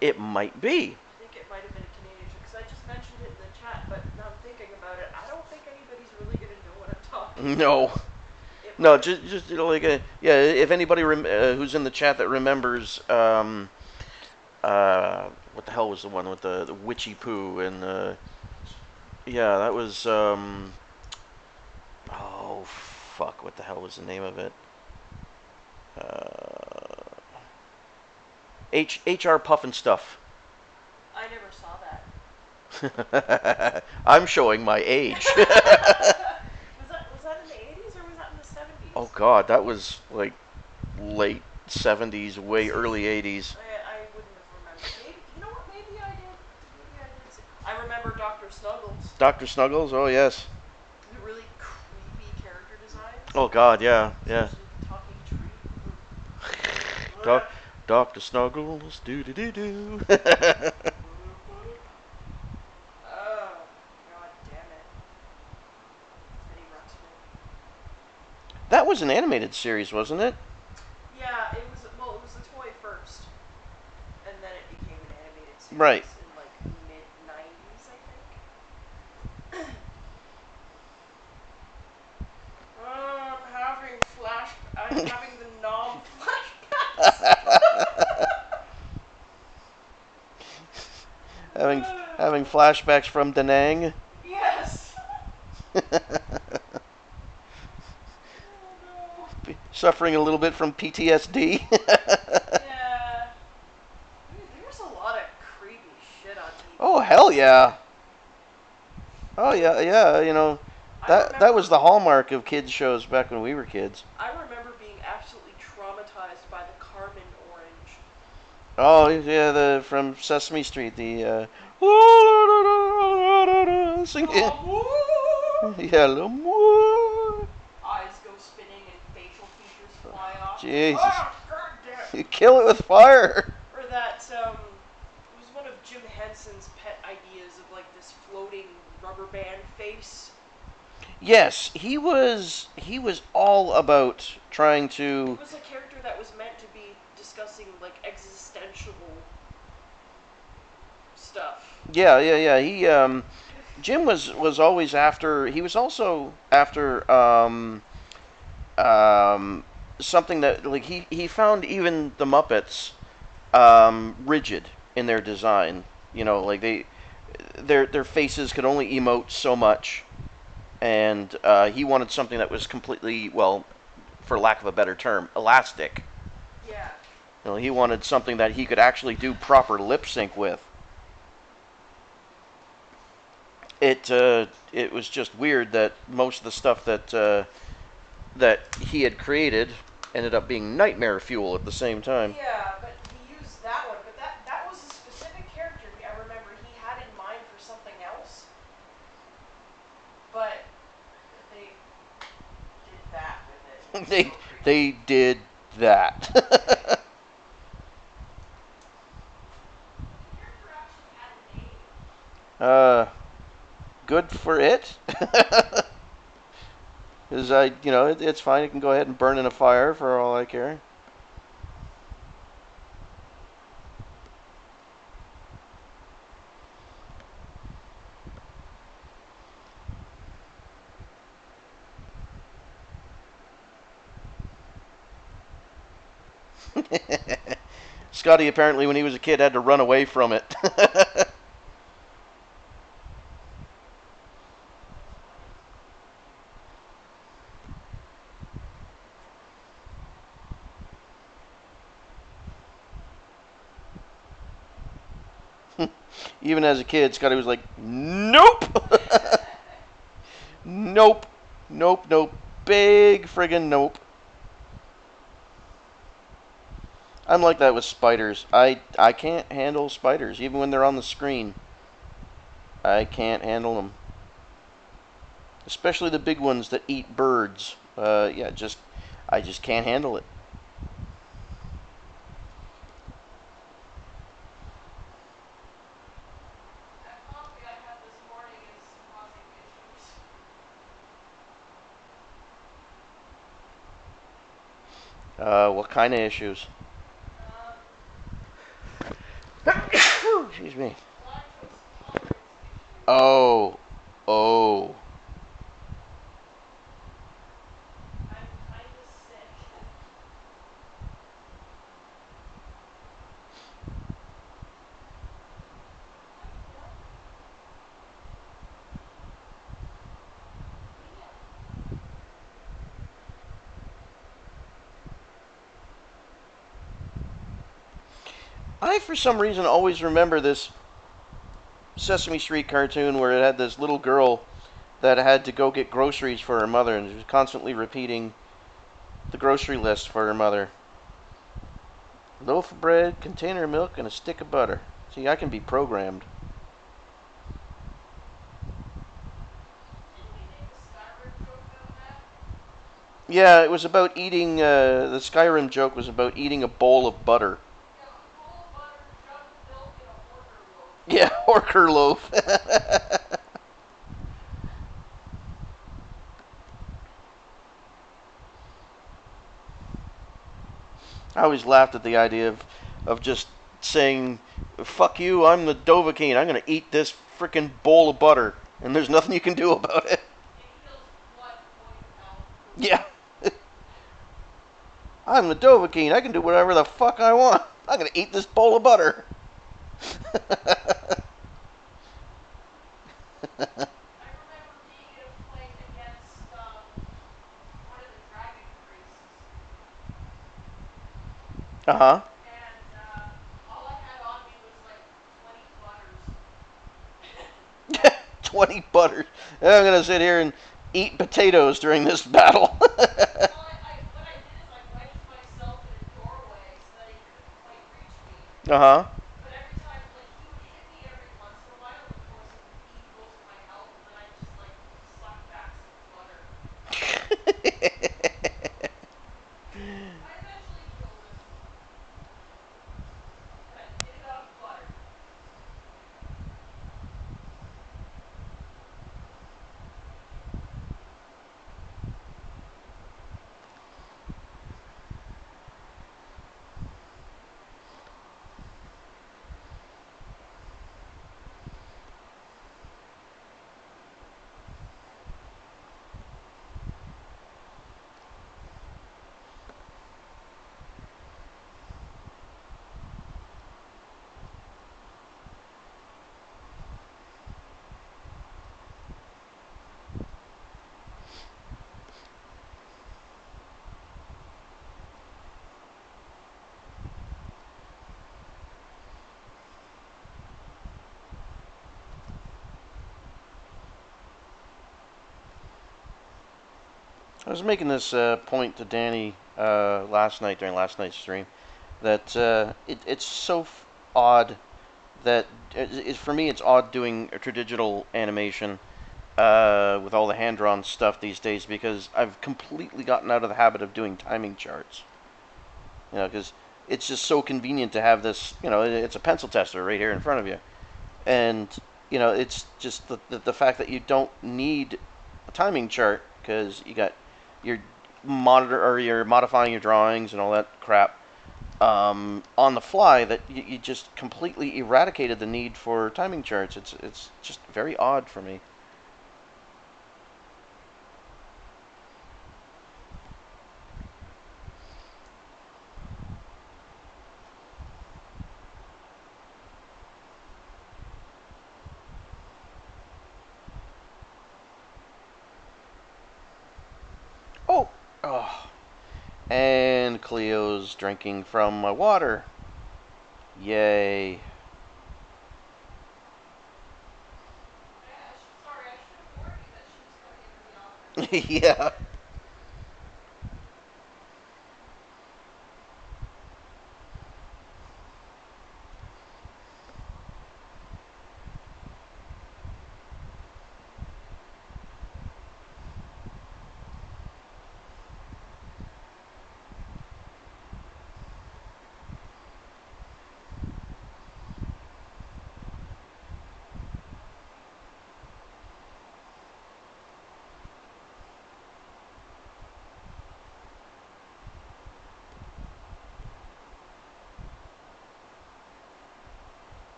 It might be. I think it might have been a Canadian show because I just mentioned it in the chat. But now I'm thinking about it, I don't think anybody's really gonna know what I'm talking No, about. It no, might have. just like yeah. If anybody who's in the chat that remembers, what the hell was the one with the witchy poo and yeah, that was oh fuck, what the hell was the name of it? Uh, HR Puff and Stuff. I never saw that. I'm showing my age. Was that in the 80s or was that in the 70s? Oh God, that was like late '70s, way See, early '80s. I wouldn't have remembered. Maybe you know what? Maybe I did. Maybe I did see. I remember Doctor Snuggles. Dr. Snuggles. Oh yes. The really creepy character designs, Oh God, yeah, yeah. especially the talking tree. Doc, Dr. Snuggles. Do do do do. Oh, god damn it. Teddy Ruxpin. That was an animated series, wasn't it? Yeah, it was a toy first, and then it became an animated Right. series in like mid 90s, I think. Oh, I'm having the knob flashbacks. having having flashbacks from Da Nang. Yes. Oh no. Suffering a little bit from PTSD. Yeah. There's a lot of creepy shit on Oh TV hell back then. yeah! Oh yeah, yeah. You know, I that was remember the hallmark of kids shows back when we were kids. I remember being absolutely traumatized by the Carmen Orange. Oh yeah, the from Sesame Street, the sing, yeah, yeah, Eyes go spinning and facial features fly off. It's like, Jesus, oh god damn. you kill it with fire. Or that it was one of Jim Henson's pet ideas of like this floating rubber band face. Yes, he was all about trying It to. was a character that was meant to be discussing like existential stuff. Yeah, yeah, yeah. Jim was always after. He was also after um, something that like he found even the Muppets rigid in their design. You know, like their faces could only emote so much, and he wanted something that was completely, well, for lack of a better term, elastic. Yeah. You know, he wanted something that he could actually do proper lip sync with. It was just weird that most of the stuff that he had created ended up being nightmare fuel at the same time. Yeah, but he used that one. But that was a specific character. I remember he had in mind for something else, but they did that with it. It was so they creepy. they did that. The character actually had a name. uh, Good for it. Because it's fine. It can go ahead and burn in a fire for all I care. Scotty apparently, when he was a kid, had to run away from it. That's funny. Even as a kid, Scotty was like, "Nope, nope, nope, nope, big friggin' nope." I'm like that with spiders. I can't handle spiders, even when they're on the screen. I can't handle them, especially the big ones that eat birds. Yeah, I just can't handle it. That coffee I had this morning is causing issues. What kind of issues? Um, Excuse me. lactose intolerance issues. Oh, oh. I'm kind of sick. Hi, Phil. Liam. I, for some reason, always remember this Sesame Street cartoon where it had this little girl that had to go get groceries for her mother, and she was constantly repeating the grocery list for her mother. Loaf of bread, container of milk, and a stick of butter. See, I can be programmed. Didn't we make a Skyrim joke out of that? Yeah, it was about eating. The Skyrim joke was about eating a bowl of butter. Yeah, a bowl of butter, jug of milk, and a Horker loaf. Yeah, Orker loaf. I always laughed at the idea of just saying, "Fuck you! I'm the Dovahkiin. I'm gonna eat this frickin' bowl of butter, and there's nothing you can do about it." It heals blood flowing to mouth. Yeah, I'm the Dovahkiin. I can do whatever the fuck I want. I'm gonna eat this bowl of butter. I remember being in a fight against one of the dragon priests, Uh huh. and all I had on me was like 20 butters. 20 butters. I'm gonna sit here and eat potatoes during this battle. Well, what I did is I wedged myself in a doorway so that he couldn't quite reach me. Uh huh. But every time, like, he would hit me every once in a while, and of course it would eat most of my health, and then I'd just like suck back some butter. I eventually killed him, and I did it on butter. I was making this point to Danny last night during last night's stream that it's so odd that for me it's odd doing a traditional animation with all the hand drawn stuff these days because I've completely gotten out of the habit of doing timing charts. Because it's just so convenient to have this. It's a pencil tester right here in front of you, and it's just the fact that you don't need a timing chart because you got your monitor or you're modifying your drawings and all that crap on the fly that you just completely eradicated the need for timing charts. It's just very odd for me. Oh, oh, and Cleo's drinking from my water. Yay. Sorry, I should have warned you that she was coming into the office. Yeah.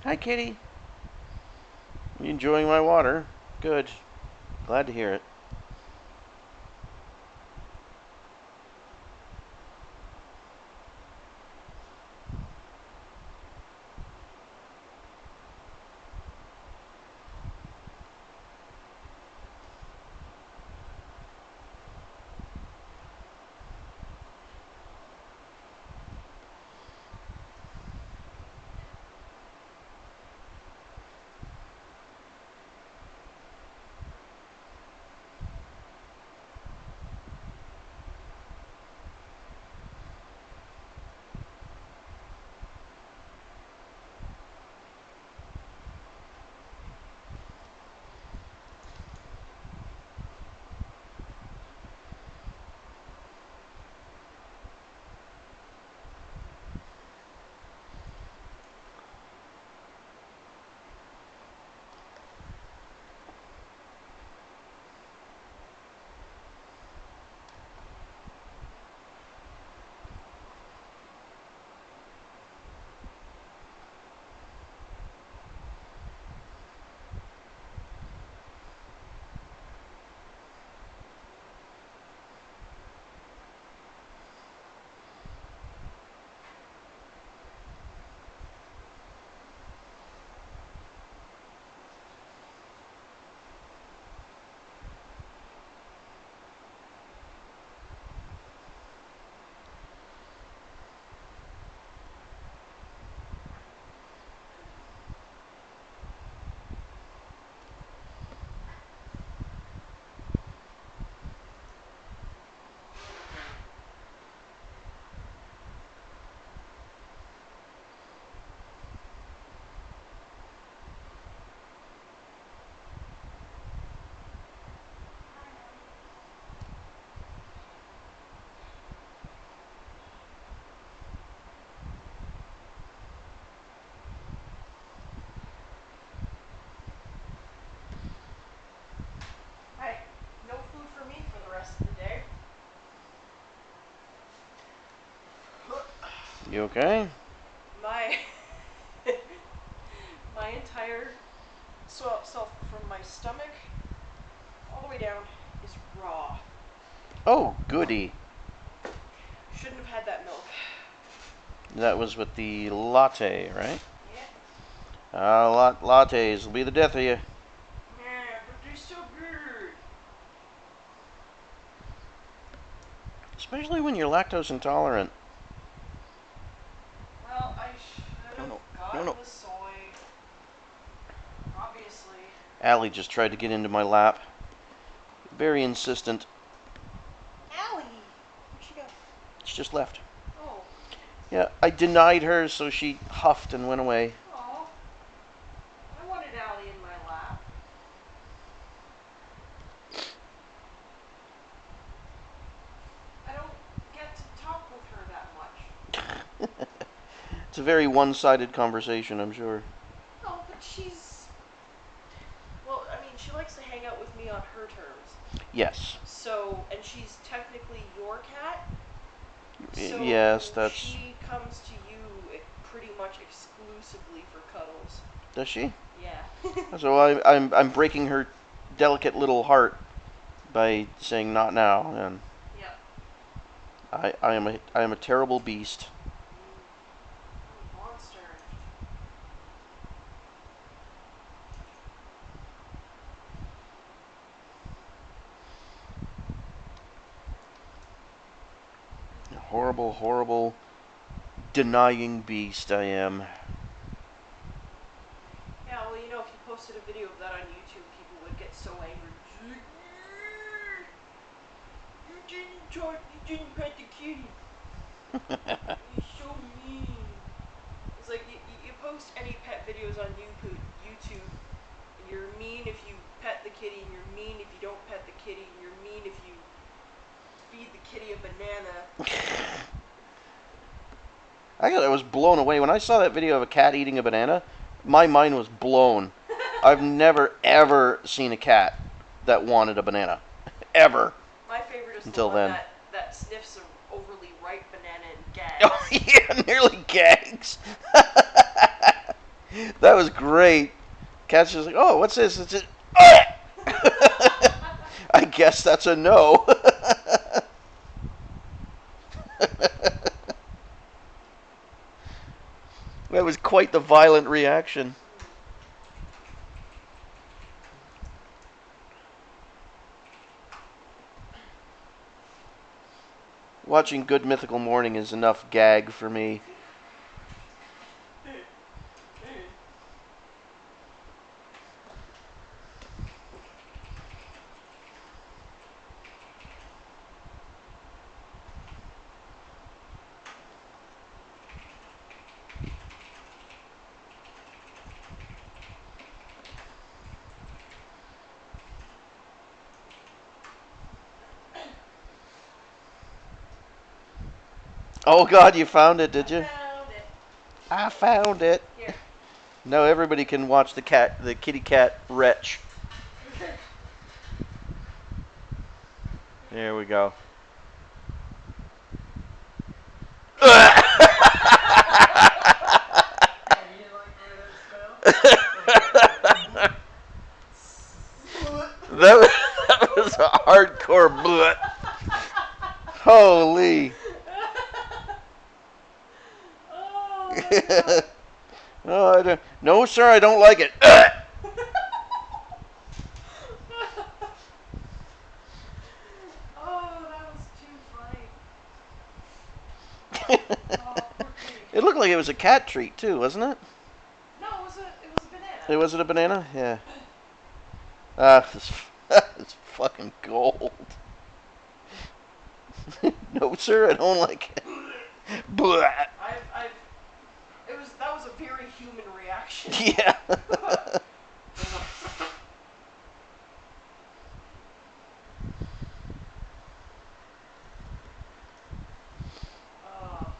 Hi, Kitty. You enjoying my water? Good. Glad to hear it. You okay? My my entire self from my stomach all the way down is raw. Oh, goody. Shouldn't have had that milk. That was with the latte, right? Yeah. Lattes will be the death of you. Yeah, but they're so good. Especially when you're lactose intolerant. Well, I should No, have no, no, gotten no. the soy. Obviously. Allie just tried to get into my lap. Very insistent. Allie! Where'd she go? She just left. Oh. Yeah, I denied her, so she huffed and went away. Aw. I wanted Allie in my lap. I don't get to talk with her that much. It's a very one-sided conversation, I'm sure. No, but she's. Well, I mean, she likes to hang out with me on her terms. Yes. So, and she's technically your cat. So Yes, that's... she comes to you pretty much exclusively for cuddles. Does she? Yeah. So I'm breaking her delicate little heart by saying not now, and Yep. I am a terrible beast. Monster. Horrible, horrible, denying beast I am. Yeah, well, you know, if you posted a video of that on YouTube, people would get so angry. You didn't pet the kitty. You're so mean. It's like you post any pet videos on YouTube, and you're mean if you pet the kitty, and you're mean if you don't pet the kitty, and you're mean if you feed the kitty a banana. I was blown away when I saw that video of a cat eating a banana. My mind was blown. I've never ever seen a cat that wanted a banana, ever My favorite is the until one then. that sniffs an overly ripe banana and gags. Oh yeah, nearly gags. That was great. Cat's just like, oh, what's this? It's just, I guess that's a no. That was quite the violent reaction. Watching Good Mythical Morning is enough gag for me. Oh God, you found it, did I you? found it. I found it. Here. No, everybody can watch the kitty cat retch. There we go. You didn't like that smell? That was a hardcore blut. Holy. Oh my god. Oh, no, sir, I don't like it. Oh, that was too funny. Oh, poor kitty. It looked like it was a cat treat too, wasn't it? No, it was a banana. Was it a banana? Yeah. It's, it's fucking gold. No, sir, I don't like it. Blah. That was a very human reaction. Yeah. Oh.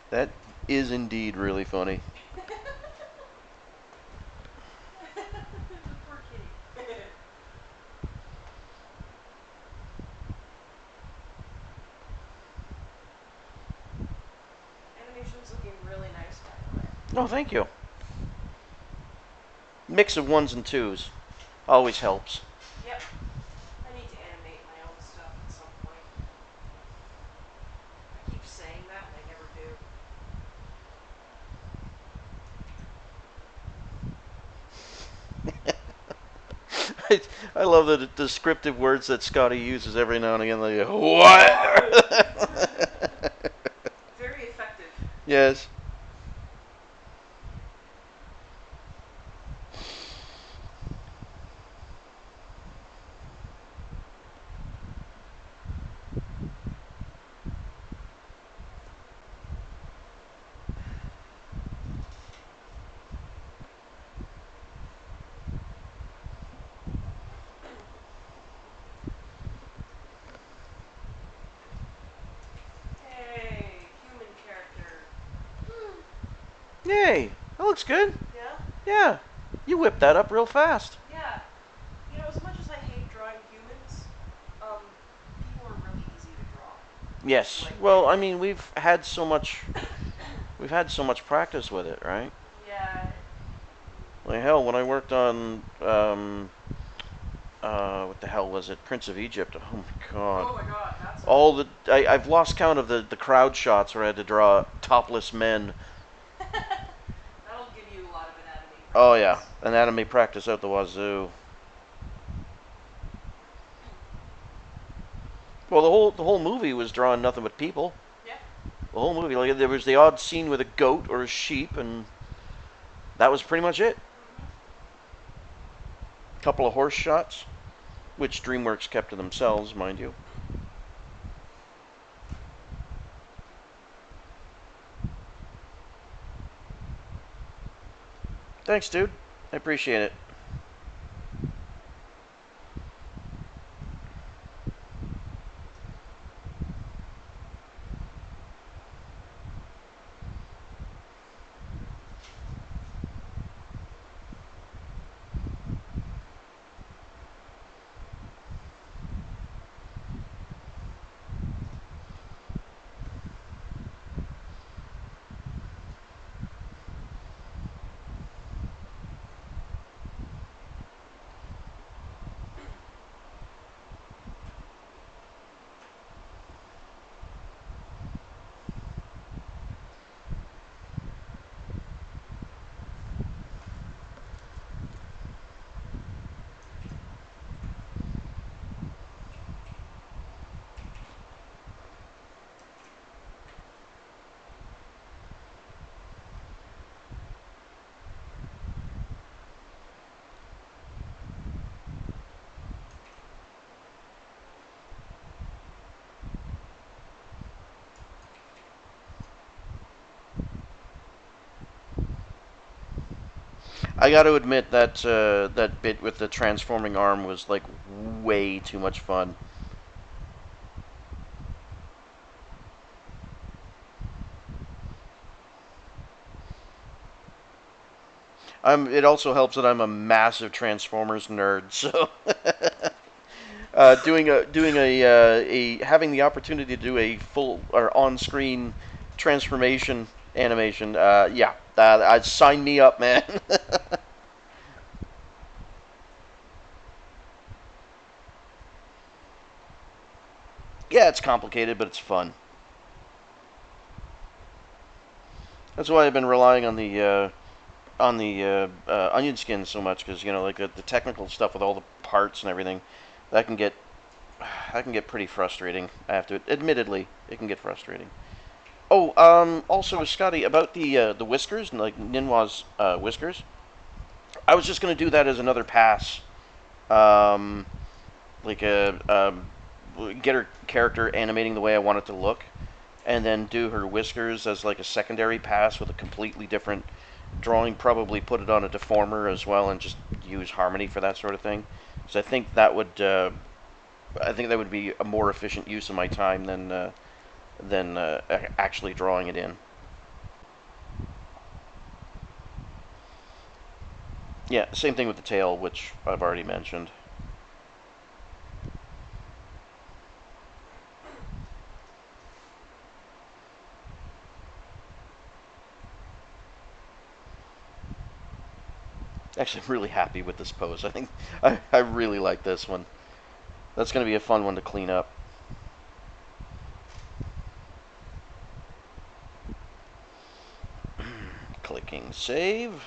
That is indeed really funny. The poor kitty. Animation's looking really nice, by the way. Oh, thank you. Mix of ones and twos always helps. Yep. I need to animate my own stuff at some point. I keep saying that and I never do. I, I love the descriptive words that Scotty uses every now and again. Like, what? Very effective. Yes. Hey, human character. Yay. That looks good. Yeah? Yeah. You whipped that up real fast. Yeah. You know, as much as I hate drawing humans, people are really easy to draw. Yes. Like Well, I animate. mean, we've had so much practice with it, right? Yeah. Like hell, when I worked on what the hell was it? Prince of Egypt. Oh my god. Oh my god, that's a. All the I've lost count of the crowd shots where I had to draw topless men. That'll give you a lot of anatomy Oh yeah, practice. anatomy practice out the wazoo. Well, the whole movie was drawing nothing but people. Yeah. The whole movie, like there was the odd scene with a goat or a sheep, and that was pretty much it. Mhm. A couple of horse shots, which DreamWorks kept to themselves, mind you. Thanks, dude. I appreciate it. I got to admit that that bit with the transforming arm was like way too much fun. It also helps that I'm a massive Transformers nerd, so doing a having the opportunity to do a full or on-screen transformation animation, yeah, I'd sign me up, man. Yeah, it's complicated, but it's fun. That's why I've been relying on the onion skin so much because like the technical stuff with all the parts and everything that can get that can get pretty frustrating. I have to admittedly it can get frustrating. Oh, also Scotty about the whiskers and like Ninwa's whiskers. I was just gonna do that as another pass, um, like get her character animating the way I want it to look, and then do her whiskers as like a secondary pass with a completely different drawing. Probably put it on a deformer as well, and just use Harmony for that sort of thing. So I think that would be a more efficient use of my time than actually drawing it in. Yeah, same thing with the tail, which I've already mentioned. Actually, I'm really happy with this pose. I think I really like this one. That's going to be a fun one to clean up. Clicking save.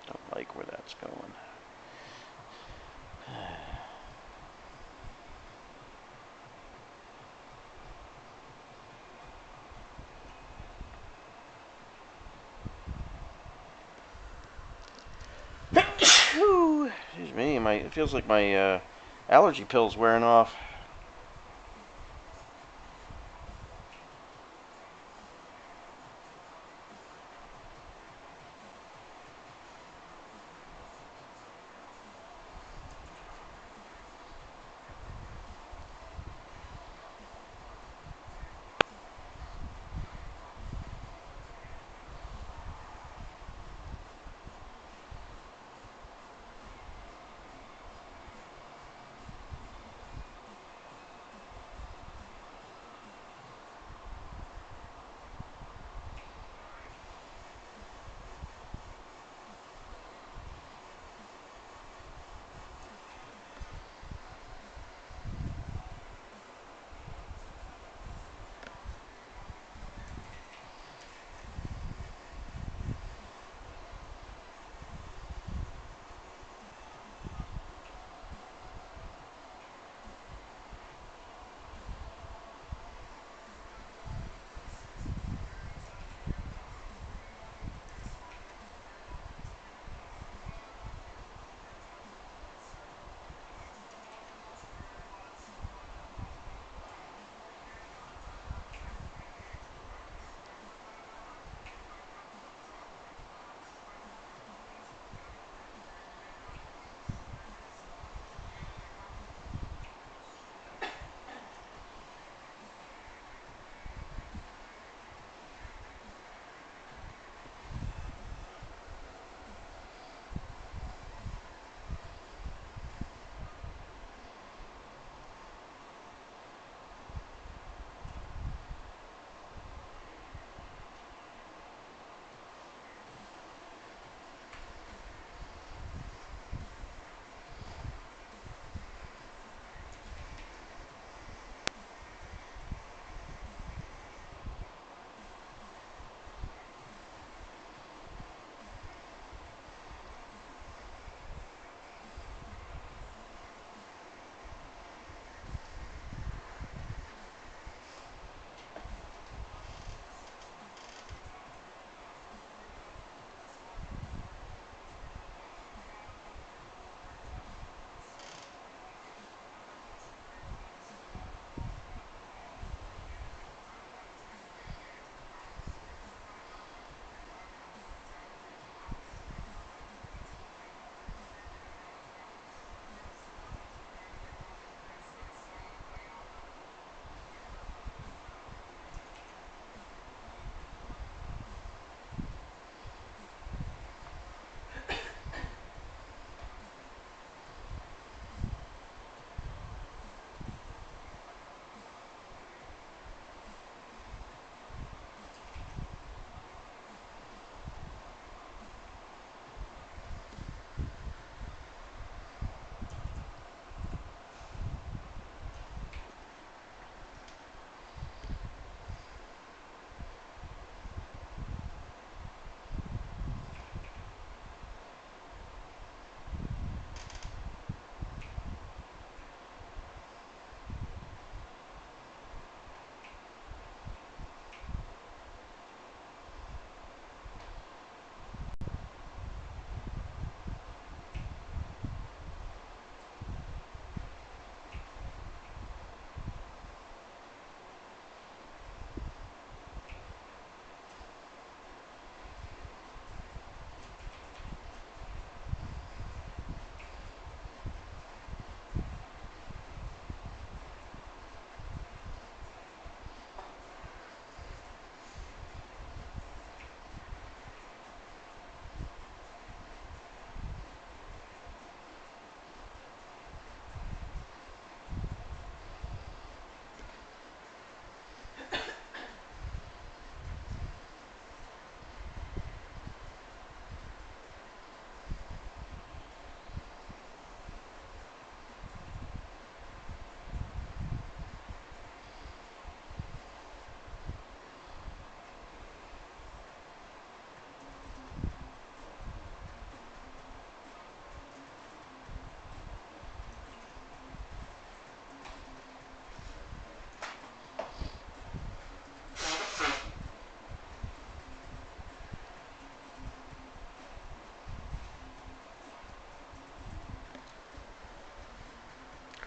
Don't like where that's going. Excuse me, it feels like my allergy pill's wearing off.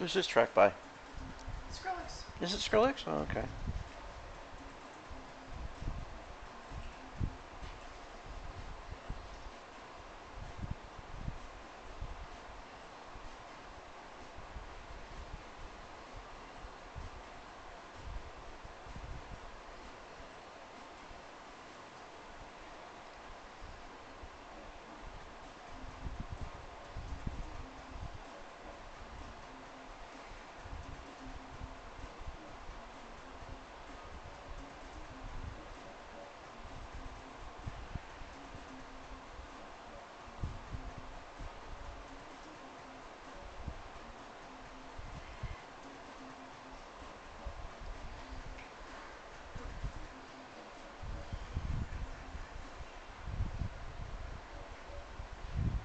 Who's this track by? Skrillex. Is it Skrillex? Oh, okay.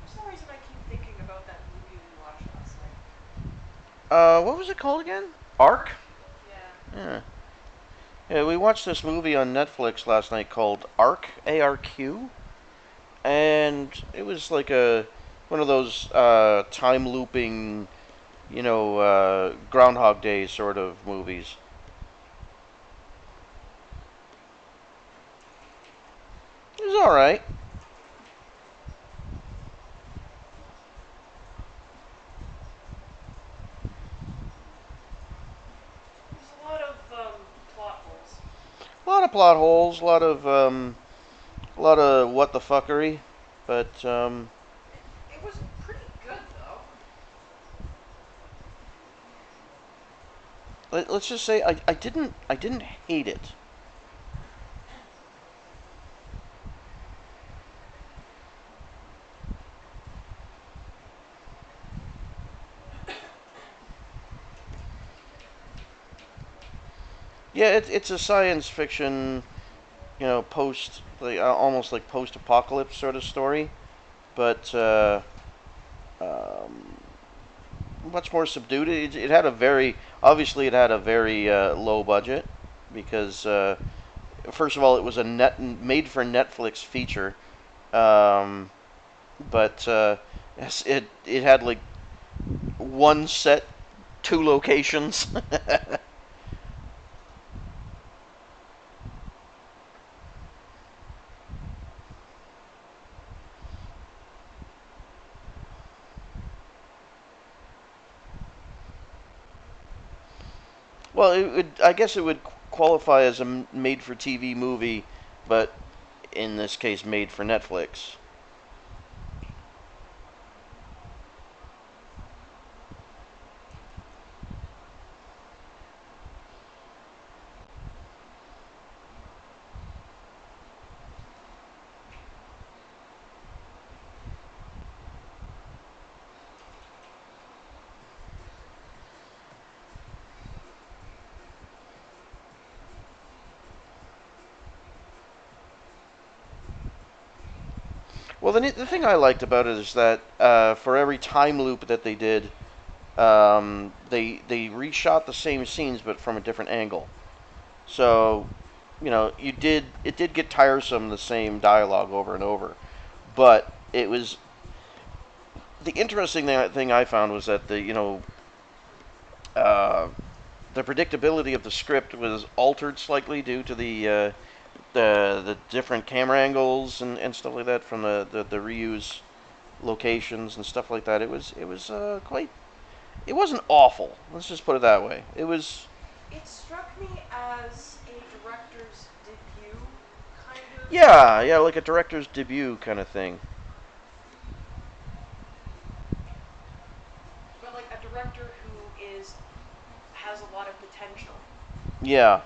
For some reason, I keep thinking about that movie we watched last night. What was it called again? Arc? Yeah. Yeah. Yeah, we watched this movie on Netflix last night called Arc, A-R-Q, and it was like a one of those time looping, Groundhog Day sort of movies. It was all right. There's a lot of plot holes. A lot of plot holes, a lot of what the fuckery, but It was pretty good though. let's just say I didn't hate it. Yeah, it's a science fiction, post like almost like post apocalypse sort of story, but um, much more subdued. It had a very obviously it had a very low budget because first of all it was a net made for Netflix feature, um, but it had like one set, two locations. Well, I guess it would qualify as a made for TV movie, but in this case, made for Netflix. Well, the thing I liked about it is that for every time loop that they did, they reshot the same scenes but from a different angle. So, it did get tiresome the same dialogue over and over, but it was the interesting thing I found was that uh, the predictability of the script was altered slightly due to the different camera angles and stuff like that from the reuse locations and stuff like that. It was quite. It wasn't awful. Let's just put it that way. It was. It struck me as a director's debut, kind of. Yeah, yeah, like a director's debut kind of thing. But like a director who is has a lot of potential. Yeah.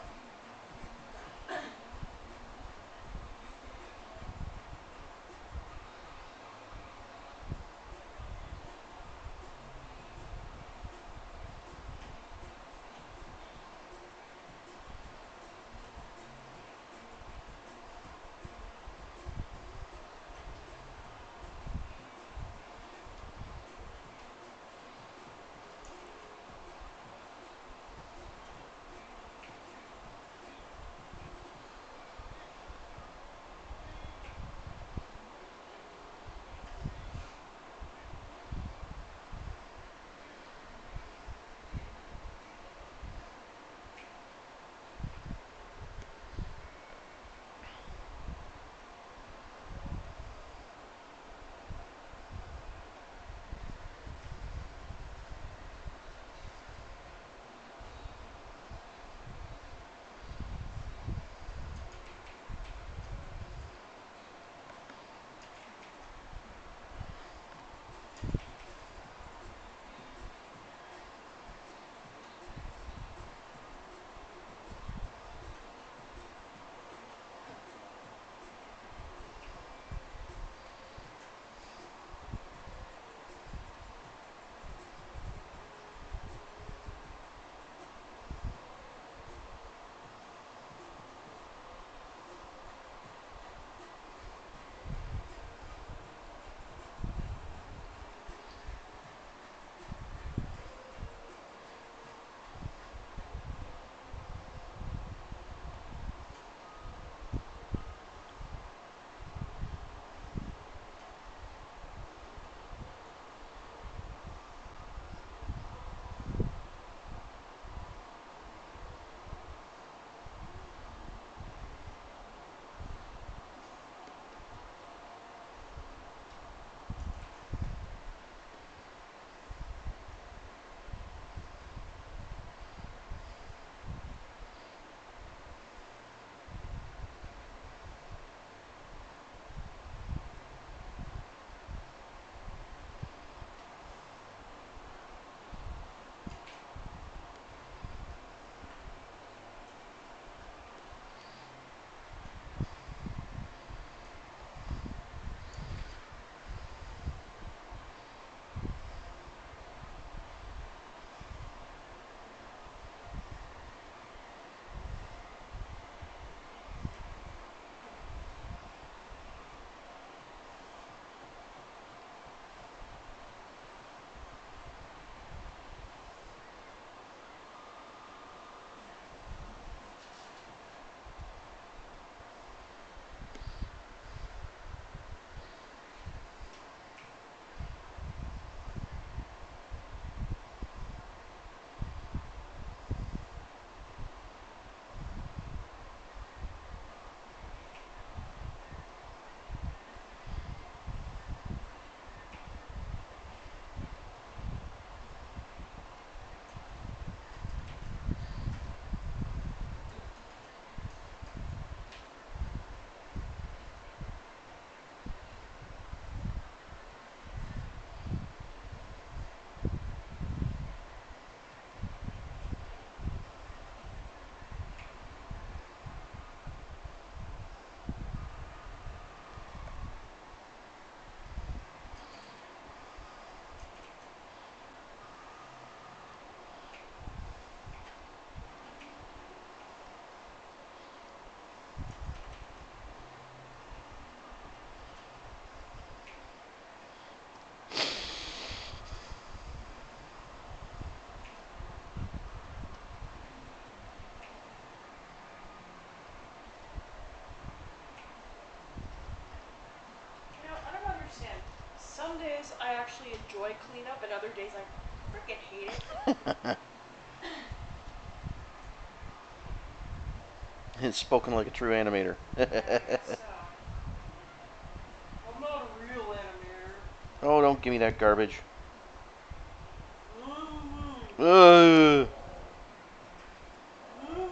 actually enjoy cleanup, and other days I freaking hate it. It's spoken like a true animator. I guess so. I'm not a real animator. Oh, don't give me that garbage. Mm-hmm. Ugh. Mm-hmm.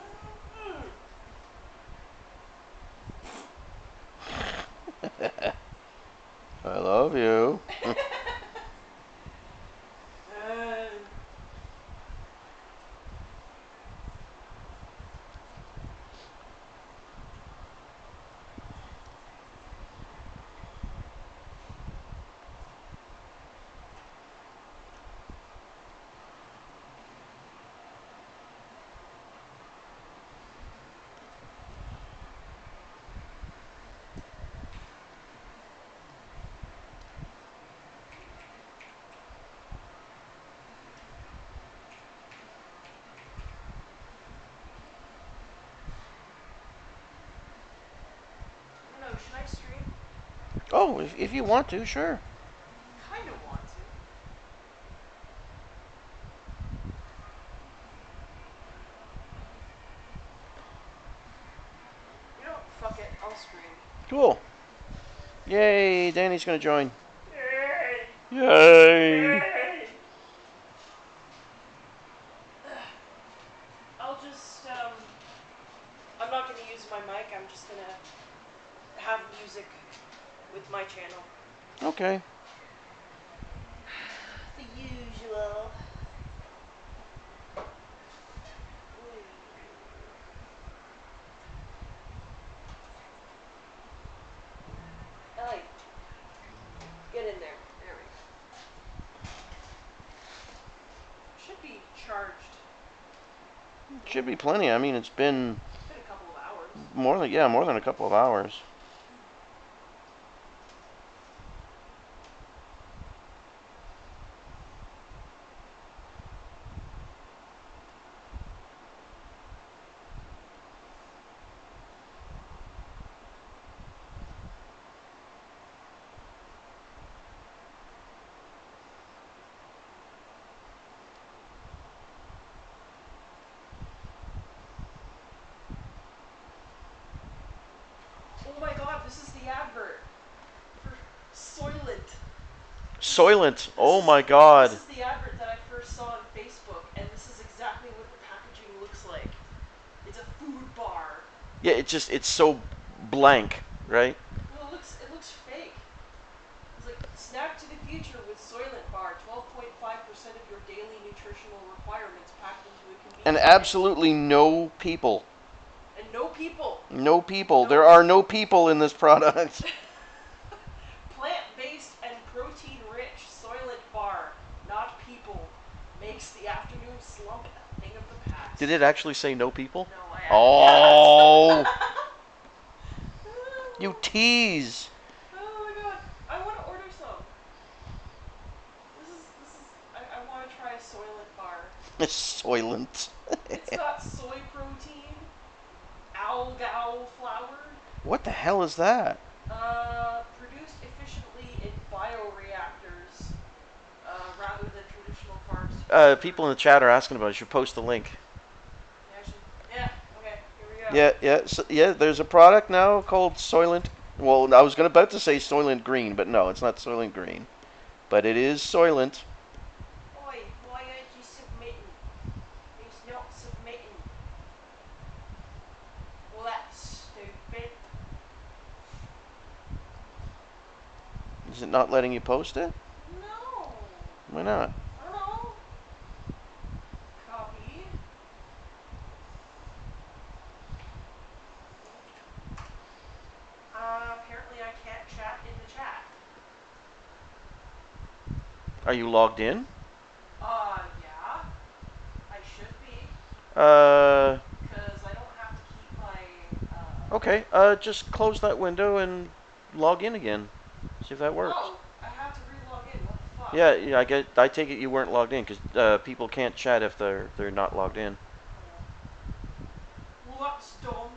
I love you. I don't know, should I stream? Oh, if you want to, sure. Kinda want to. You know, fuck it, I'll stream. Cool. Yay, Danny's gonna join. Yay! Yay! Yay! I'll just, I'm not gonna use my mic, I'm just gonna have music with my channel. Okay. The usual. Ellie, get in there. There we go. Should be charged. Should be plenty. I mean, it's been It's been a couple of hours. more than a couple of hours. Oh my god, this is the advert for Soylent. Soylent. This Oh is my this God. is the advert that I first saw on Facebook, and this is exactly what the packaging looks like. It's a food bar. Yeah, it's so blank, right? Well, it looks fake. It's like snack to the future with Soylent Bar, 12.5% of your daily nutritional requirements packed into a And convenient menu. absolutely no people. And no people. No people. There No. are no people in this product. Plant-based and protein-rich Soylent Bar, not people, makes the afternoon slump a thing of the Did past. it actually say no people? No, I added Oh, that. you tease. Oh my god, I want to order some. I want to try a Soylent Bar. Soylent. It's got soy protein, algal flour, What the hell is that? produced efficiently in bioreactors, rather than traditional farms to People consumer. in the chat are asking about it. You should post the link. Yeah, okay, here we go. Yeah. There's a product now called Soylent. Well, I was about to say Soylent Green, but no, it's not Soylent Green. But it is Soylent. Oi, why aren't you submitting? He's not submitting. Well, that's stupid. Is it not letting you post it? No. Why not? I don't know. Copy. Apparently I can't chat in the chat. Are you logged in? Yeah. I should be. Uh, Because I don't have to keep my, okay. Just close that window and log in again. See if that works. Oh, I have to re-log in. What the fuck? Yeah. I take it you weren't logged in because people can't chat if they're not logged in. Oh. Well, that's dumb.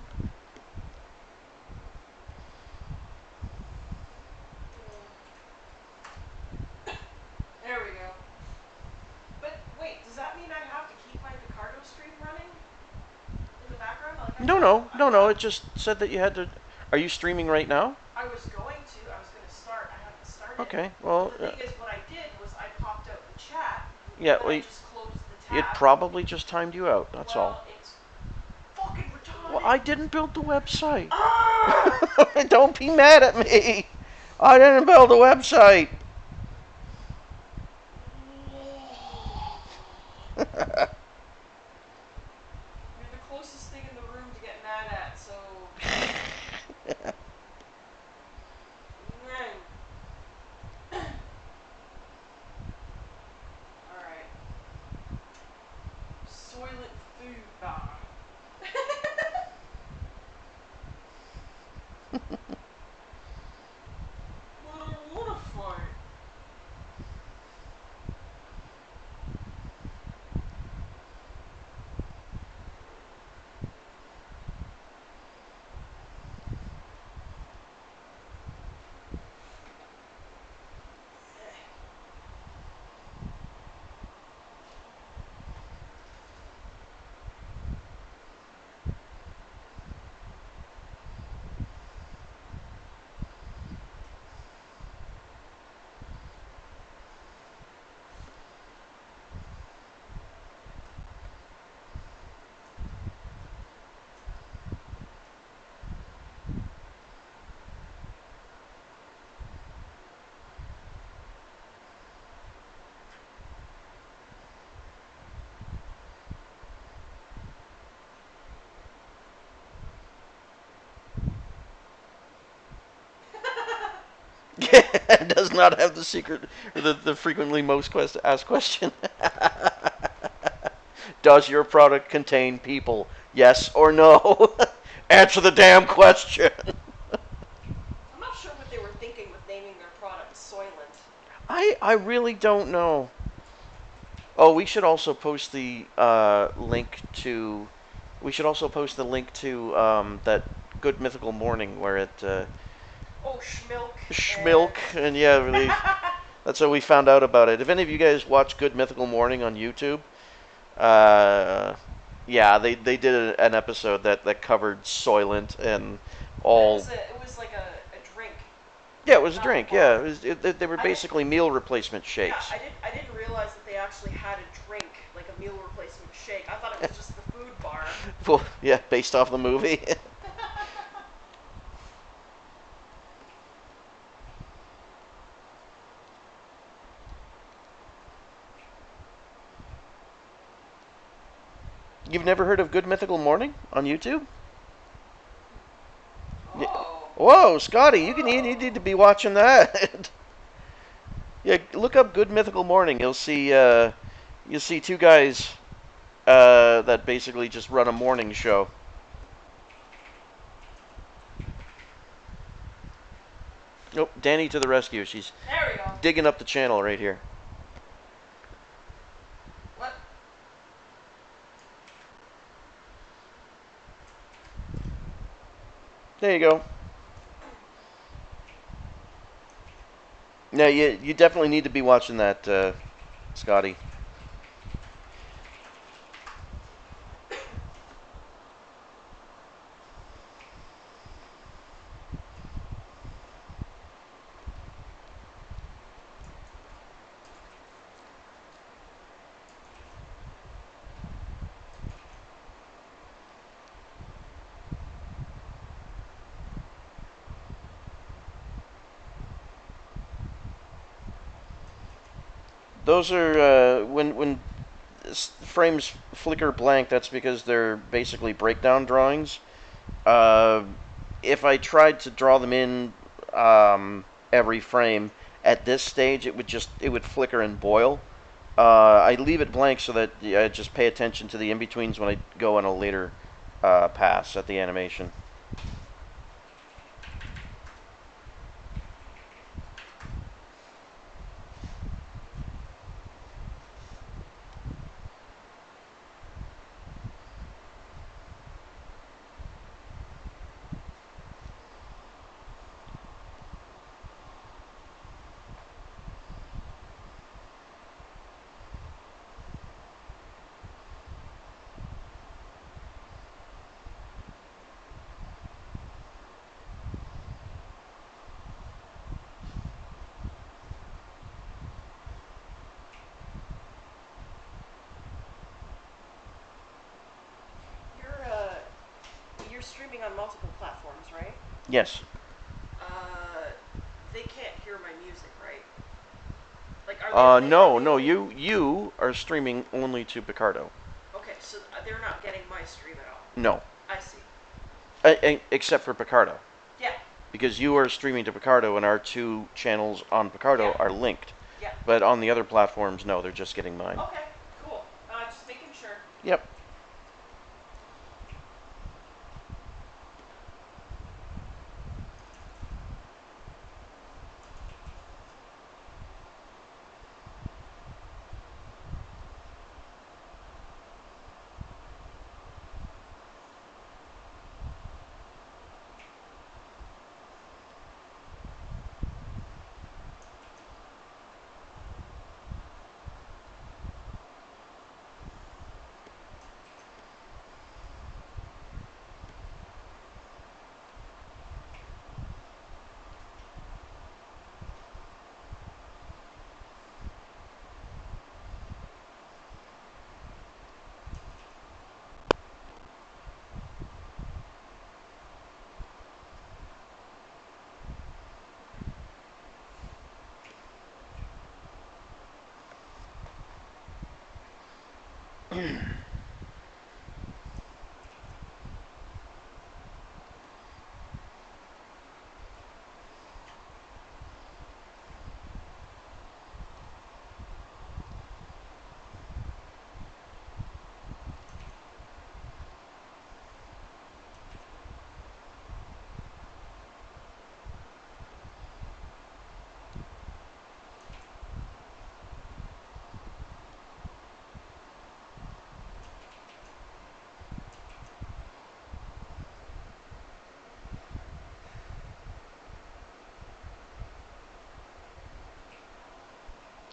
No, no, no, no. It just said that you had to. Are you streaming right now? I was going to. I was going to start. I haven't started. Okay. But Well, the thing is, what I did was I popped out the chat, yeah. and then I Well, just closed the it tab. probably just timed you out. That's all. Well, it's fucking Well, retarded. I didn't build the website. Ah! Don't be mad at me. I didn't build the website. You're the closest thing in the room to get mad at, so. Alright. Soylent food bar. But I wanna fight. It does not have the secret, or the frequently most asked question. Does your product contain people? Yes or no? Answer the damn question. I'm not sure what they were thinking with naming their product Soylent. I really don't know. Oh, we should also post the link to. We should also post the link to that Good Mythical Morning where it Oh, Schmilk Schmilk and yeah, really. That's how we found out about it. If any of you guys watch Good Mythical Morning on YouTube, uh, yeah, they did an episode that covered Soylent and But all. it was like a drink, Yeah, it was a not a drink. Yeah, bar. they were I didn't. basically meal replacement Yeah, shakes. I didn't realize that they actually had a drink, like a meal replacement shake. I thought it was just the food bar. Well, yeah, based off the movie. You've never heard of Good Mythical Morning on YouTube? Oh. Whoa, Scotty, you Oh. need to be watching that. Yeah, look up Good Mythical Morning. You'll see two guys that basically just run a morning show. Nope, Danny to the rescue. She's There we go. digging up the channel right here. What? There you go. Yeah, you definitely need to be watching that, Scotty. Those are when frames flicker blank. That's because they're basically breakdown drawings. Uh, if I tried to draw them in every frame at this stage, it would flicker and boil. I leave it blank so that I just pay attention to the in betweens when I go on a later pass at the animation. you're streaming on multiple platforms, right? Yes. Uh, they can't hear my music, right? Like, are they? Are No, they no. only? You are streaming only to Picardo. Okay, so they're not getting my stream at all. No, I see. except for Picardo, Yeah, because you are streaming to Picardo, and our two channels on yeah, Picardo are linked. yeah. But on the other platforms, no, they're just getting mine. Okay, cool. Just making sure. Yep.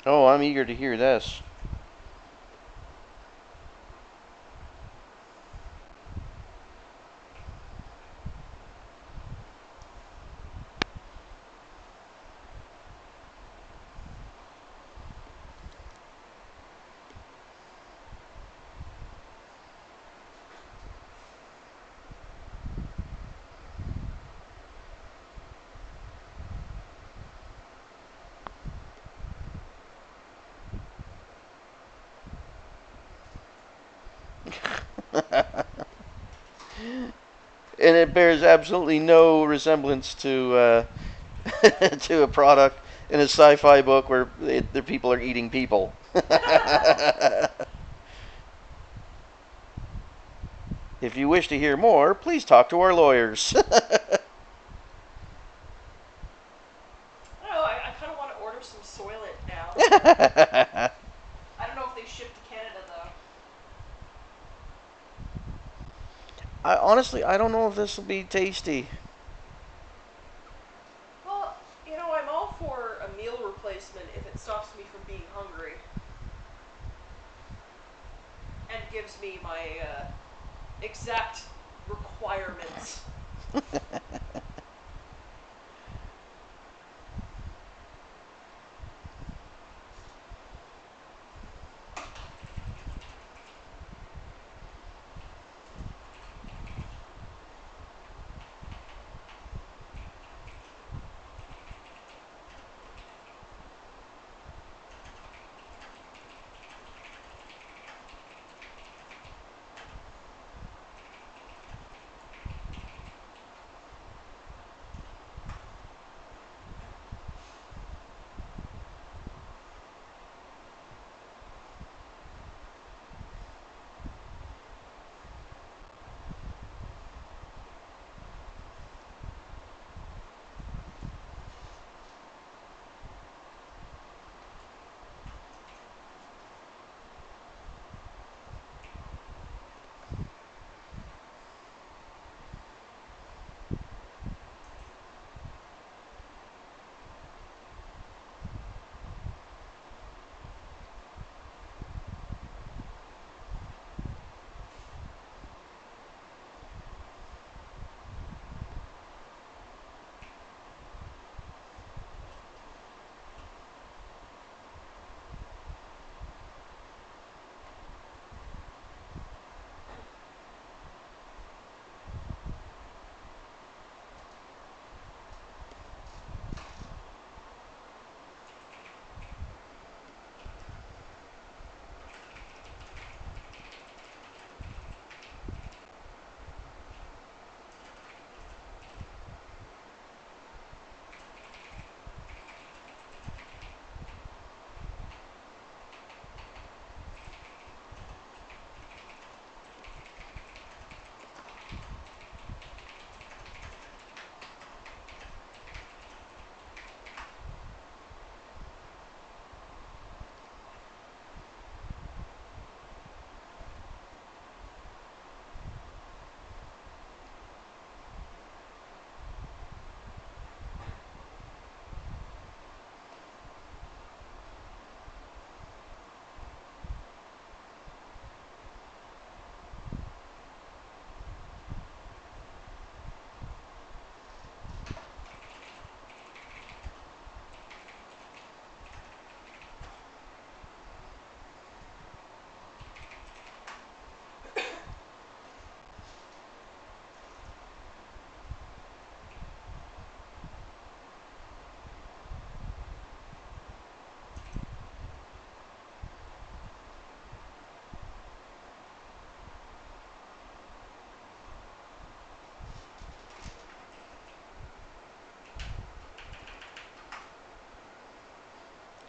Oh, I'm eager to hear this. And it bears absolutely no resemblance to to a product in a sci-fi book where the people are eating people. If you wish to hear more, please talk to our lawyers. I don't know. I kind of want to order some Soylent now. I don't know if they ship to Canada though. Honestly, I don't know if this will be tasty. Well, I'm all for a meal replacement if it stops me from being hungry and gives me my exact requirements.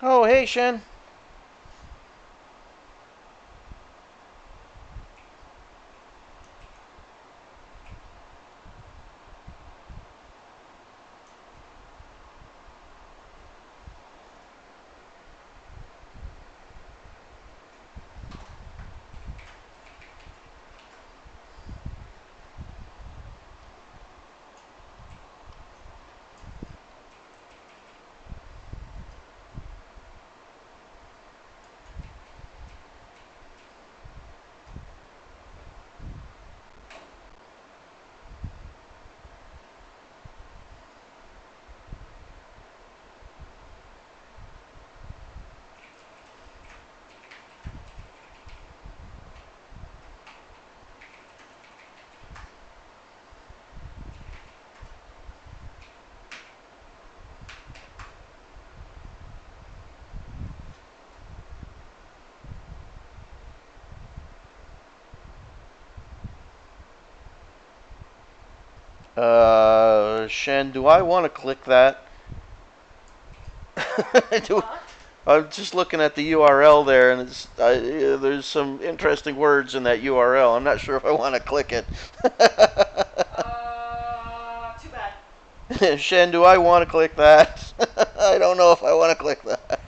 Oh, hey, Shen. Shen, do I want to click that? do, What? I'm just looking at the URL there, and there's some interesting words in that URL. I'm not sure if I want to click it. Too bad. Shen, do I want to click that? I don't know if I want to click that.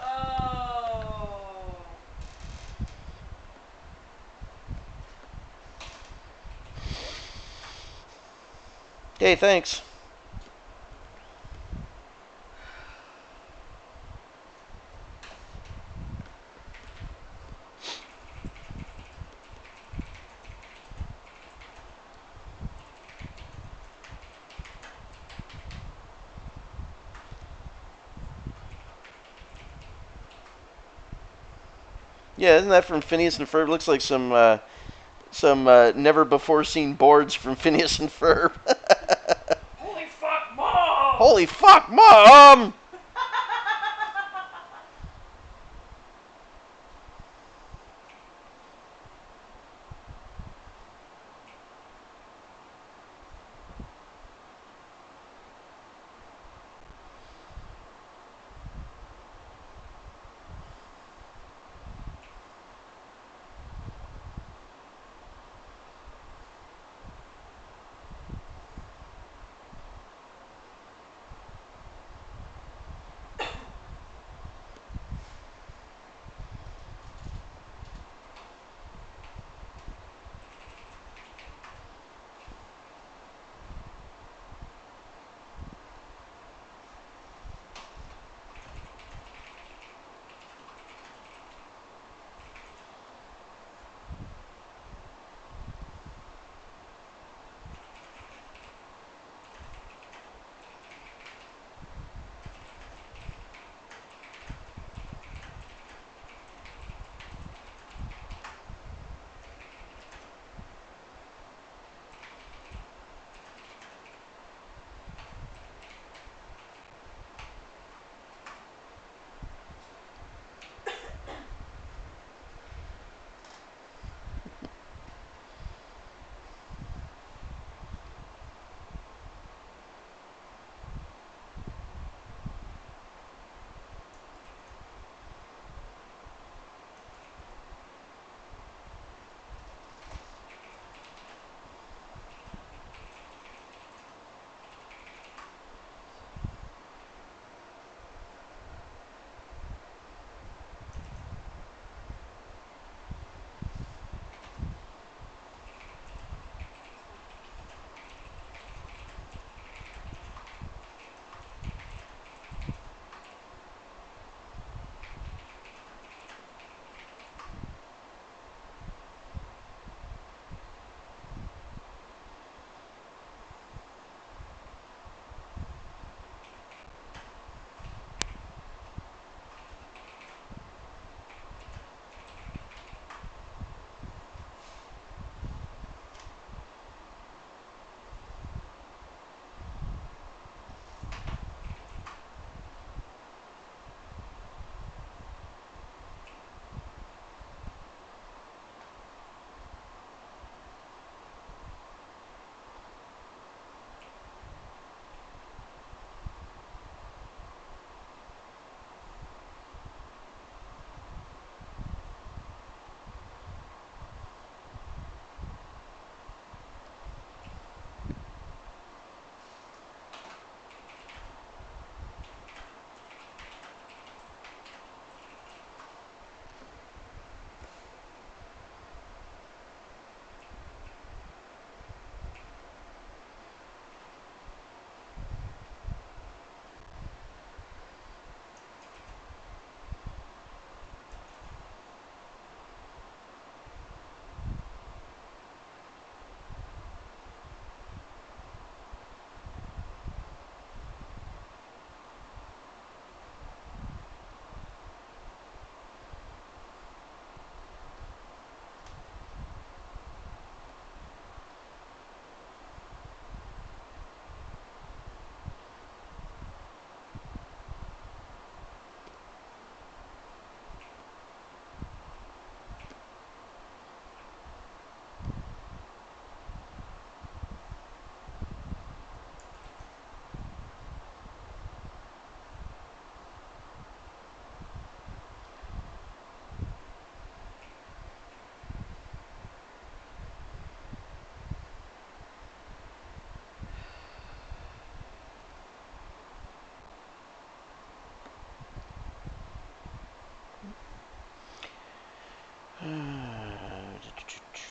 Oh. Okay, thanks. Yeah, isn't that from Phineas and Ferb? Looks like some never before seen boards from Phineas and Ferb. Holy fuck, mom! Holy fuck, mom!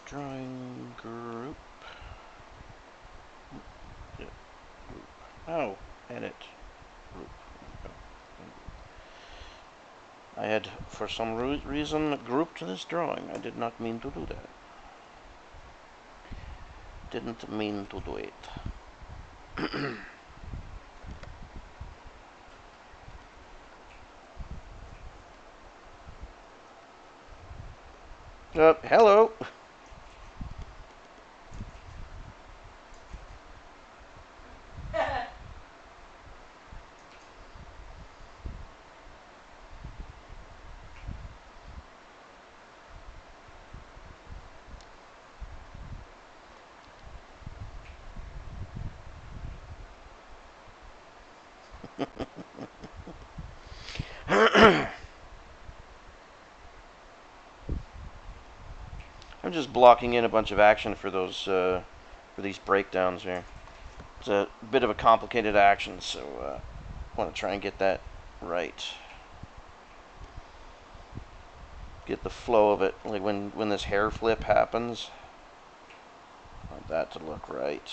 Drawing group. Group. Oh, edit group. I had, for some reason, grouped this drawing. I did not mean to do that. Didn't mean to do it. Hello. I'm just blocking in a bunch of action for those for these breakdowns here. It's a bit of a complicated action, so I want to try and get that right. Get the flow of it, like when this hair flip happens. I want that to look right.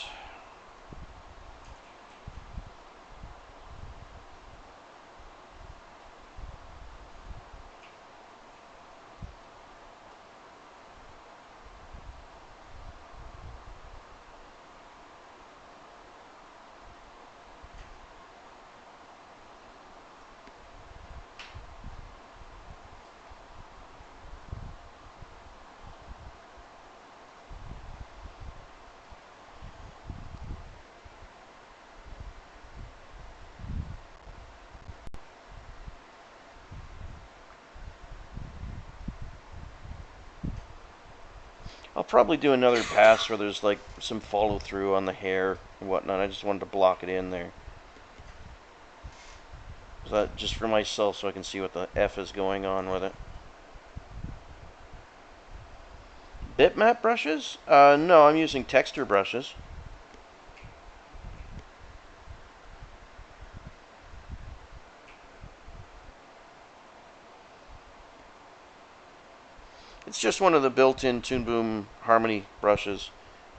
I'll probably do another pass where there's like some follow through on the hair and whatnot. I just wanted to block it in there. Is that just for myself so I can see what the F is going on with it? Bitmap brushes? No, I'm using texture brushes. It's just one of the built-in Toon Boom Harmony brushes.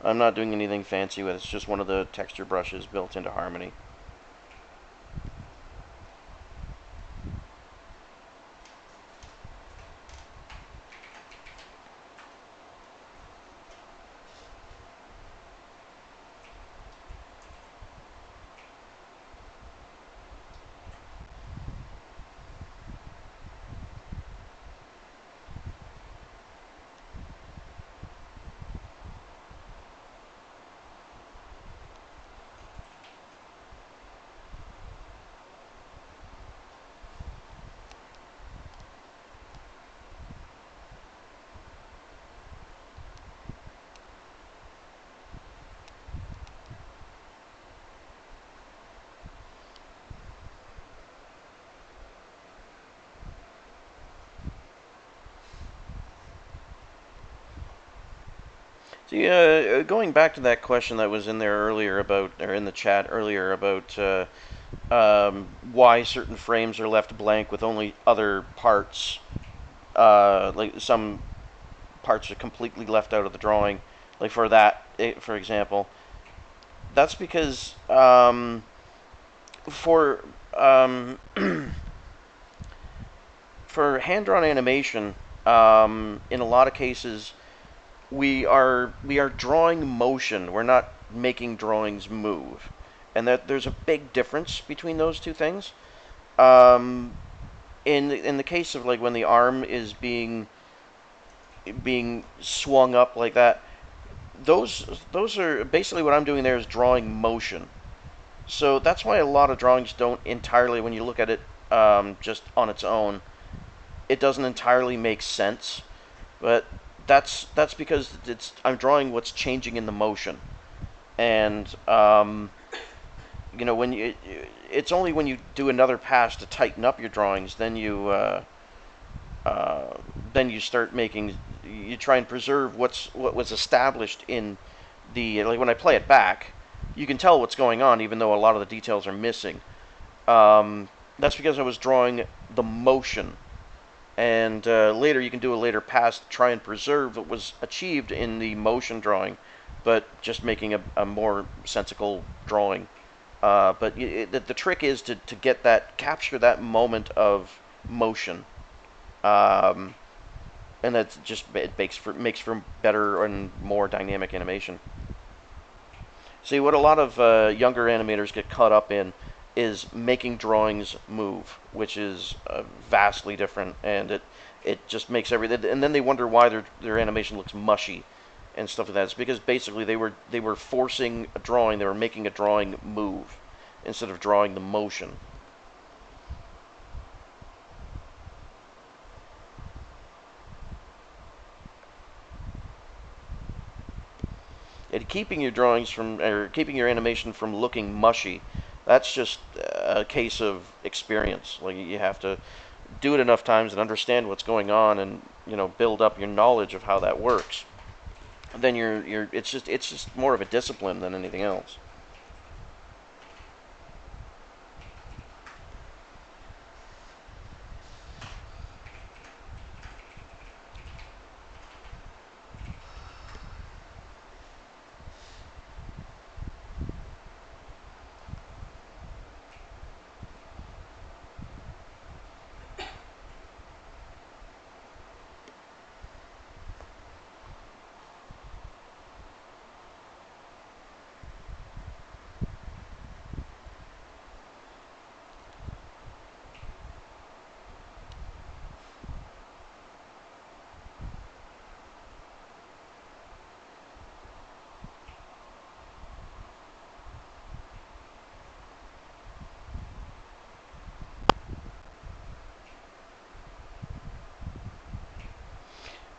I'm not doing anything fancy with it. It's just one of the texture brushes built into Harmony. See, going back to that question that was in there earlier about, or in the chat earlier about why certain frames are left blank with only other parts, like some parts are completely left out of the drawing. Like for that, for example, that's because for um, for hand-drawn animation, in a lot of cases, we are drawing motion. We're not making drawings move, and that there's a big difference between those two things. Um, in the case of like when the arm is being swung up like that, those are basically what I'm doing there is drawing motion. So that's why a lot of drawings don't entirely, when you look at it just on its own, it doesn't entirely make sense. But that's because I'm drawing what's changing in the motion, and when it's only when you do another pass to tighten up your drawings, uh, then you start making, you try and preserve what was established in the, like when I play it back, you can tell what's going on even though a lot of the details are missing. That's because I was drawing the motion and later you can do a later pass to try and preserve what was achieved in the motion drawing, but just making a more sensical drawing. But the trick is to get that capture that moment of motion, um, and that just it makes for better and more dynamic animation. See, what a lot of younger animators get caught up in is making drawings move, which is vastly different, and it just makes everything. And then they wonder why their animation looks mushy and stuff like that. It's because basically they were forcing a drawing, they were making a drawing move instead of drawing the motion. And keeping your drawings from or keeping your animation from looking mushy, that's just a case of experience. Like you have to do it enough times and understand what's going on, and build up your knowledge of how that works. Then you're it's just more of a discipline than anything else.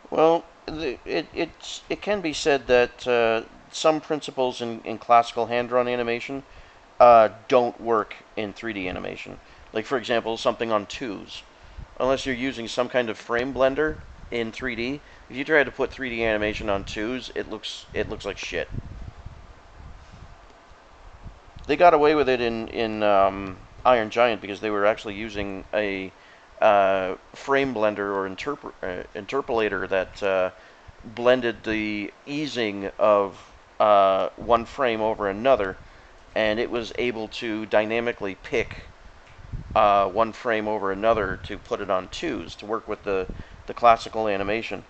Well, it can be said that some principles in classical hand drawn animation don't work in 3D animation. Like for example, something on twos. Unless you're using some kind of frame blender in 3D, if you try to put 3D animation on twos, it looks like shit. They got away with it in Iron Giant because they were actually using a frame blender or interpolator that blended the easing of one frame over another, and it was able to dynamically pick one frame over another to put it on twos to work with the classical animation.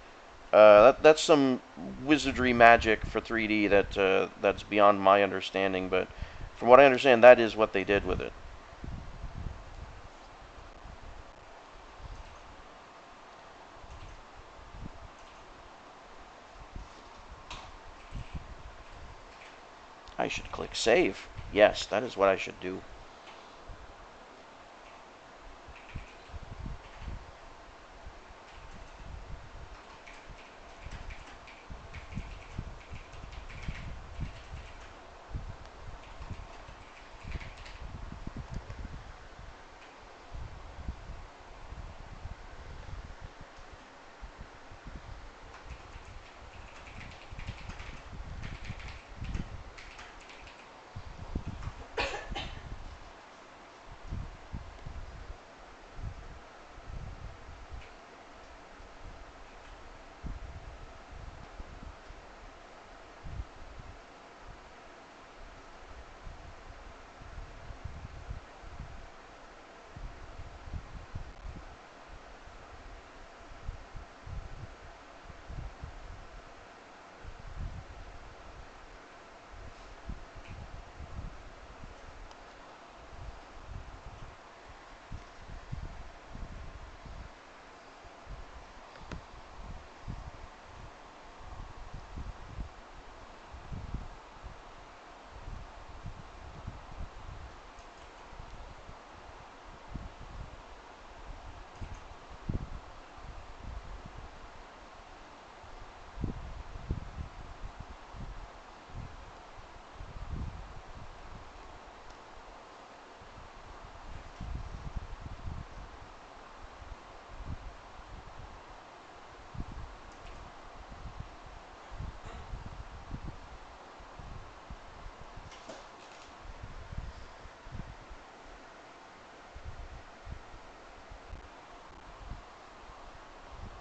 That's some wizardry magic for 3D that's beyond my understanding, but from what I understand, that is what they did with it. I should click save. Yes, that is what I should do.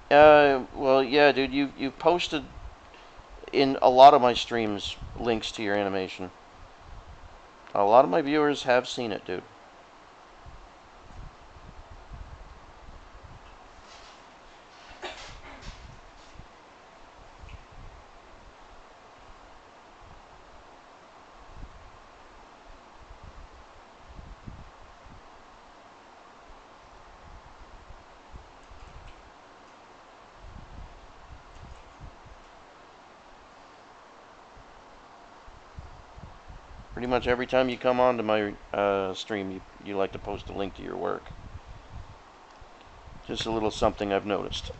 Well, yeah, dude, you posted in a lot of my streams links to your animation. A lot of my viewers have seen it, dude. Pretty much every time you come onto my stream, you like to post a link to your work. Just a little something I've noticed.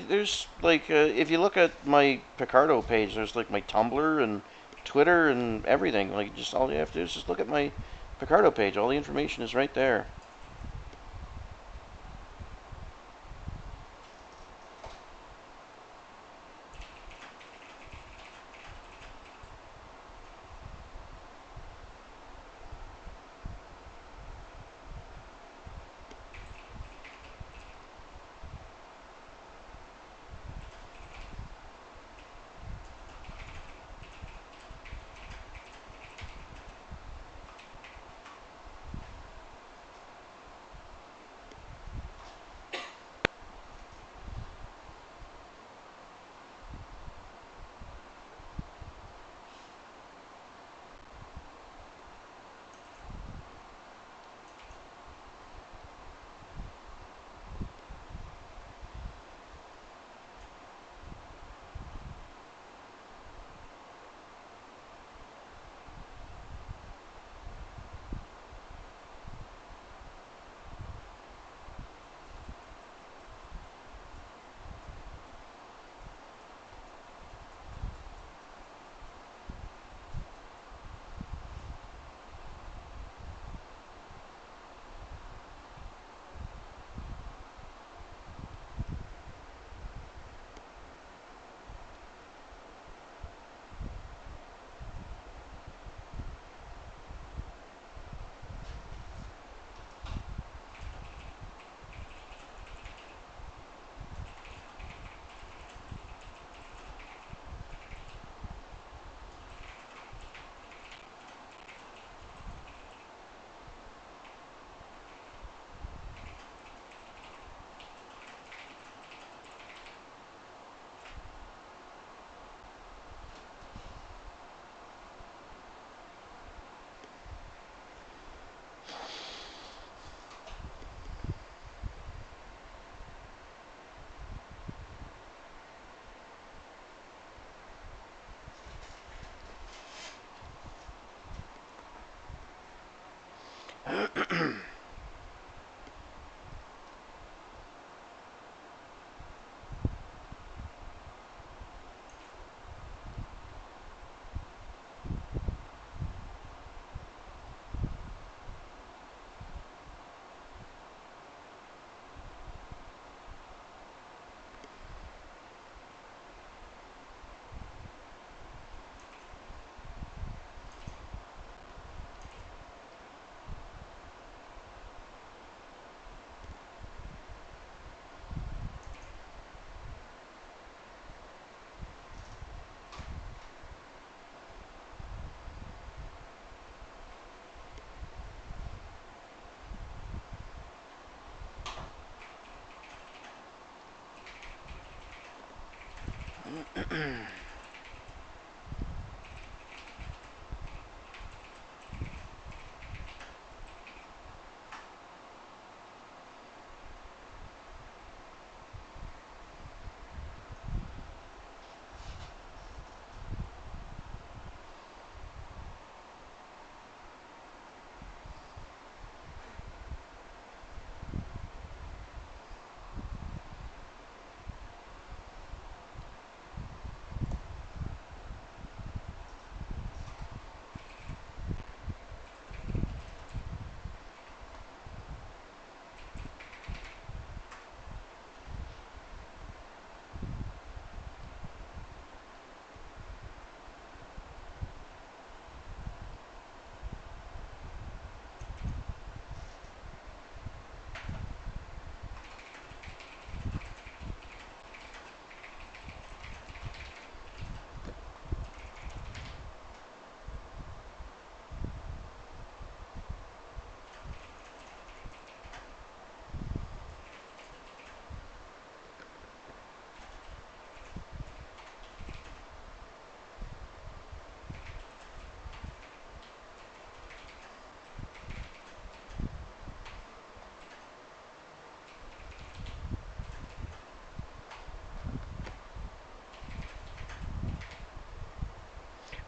There's like if you look at my Picardo page, there's like my Tumblr and Twitter and everything. Like just all you have to do is just look at my Picardo page. All the information is right there.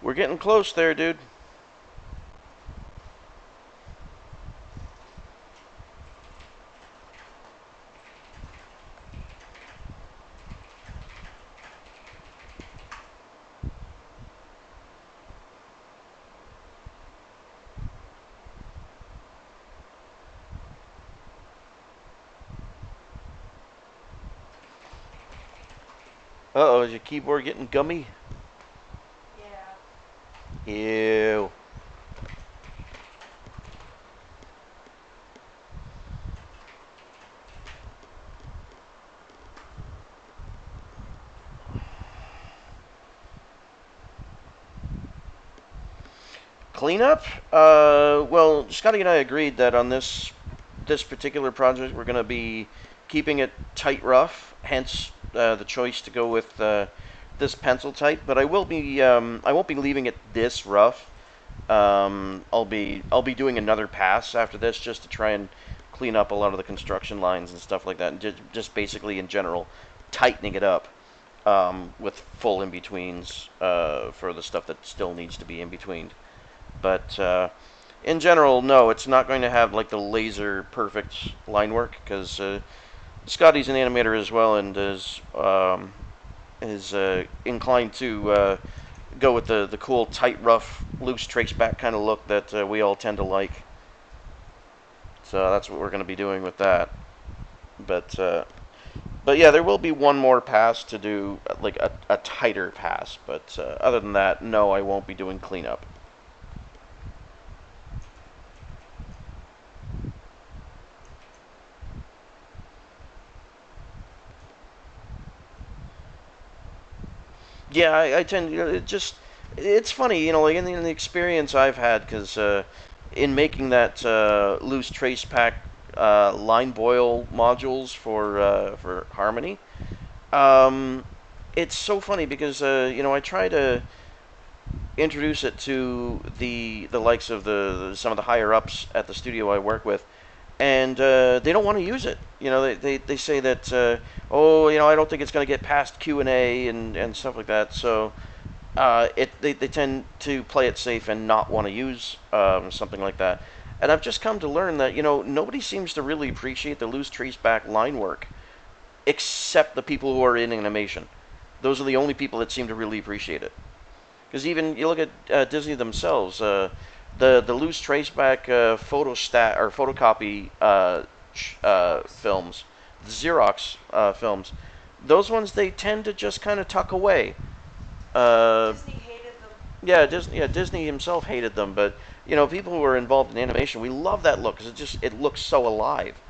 We're getting close there, dude. Uh oh, is your keyboard getting gummy? Yeah. Ew. Cleanup? Well, Scotty and I agreed that on this particular project, we're going to be keeping it tight rough. Hence, the choice to go with this pencil type. But I won't be leaving it this rough. I'll be doing another pass after this just to try and clean up a lot of the construction lines and stuff like that, and just basically in general tightening it up with full in betweens for the stuff that still needs to be in between. But in general, no, it's not going to have like the laser perfect line work because Scotty's an animator as well and is inclined to go with the cool, tight, rough, loose trace back kind of look that we all tend to like. So that's what we're going to be doing with that. But but yeah, there will be one more pass to do, like a tighter pass. But other than that, no, I won't be doing cleanup. Yeah, I tend, it just, it's funny, like in the experience I've had, because in making that loose trace pack line boil modules for Harmony, um, it's so funny because I try to introduce it to the likes of some of the higher ups at the studio I work with, and they don't want to use it. They say that oh, I don't think it's going to get past Q&A and stuff like that. So they tend to play it safe and not want to use something like that. And I've just come to learn that nobody seems to really appreciate the loose trace back line work except the people who are in animation. Those are the only people that seem to really appreciate it. Because even you look at Disney themselves, the loose traceback photostat or photocopy Xerox. films, the Xerox films, those ones they tend to just kind of tuck away. Uh, Disney hated them. Disney himself hated them, but people who are involved in animation, we love that look because it looks so alive.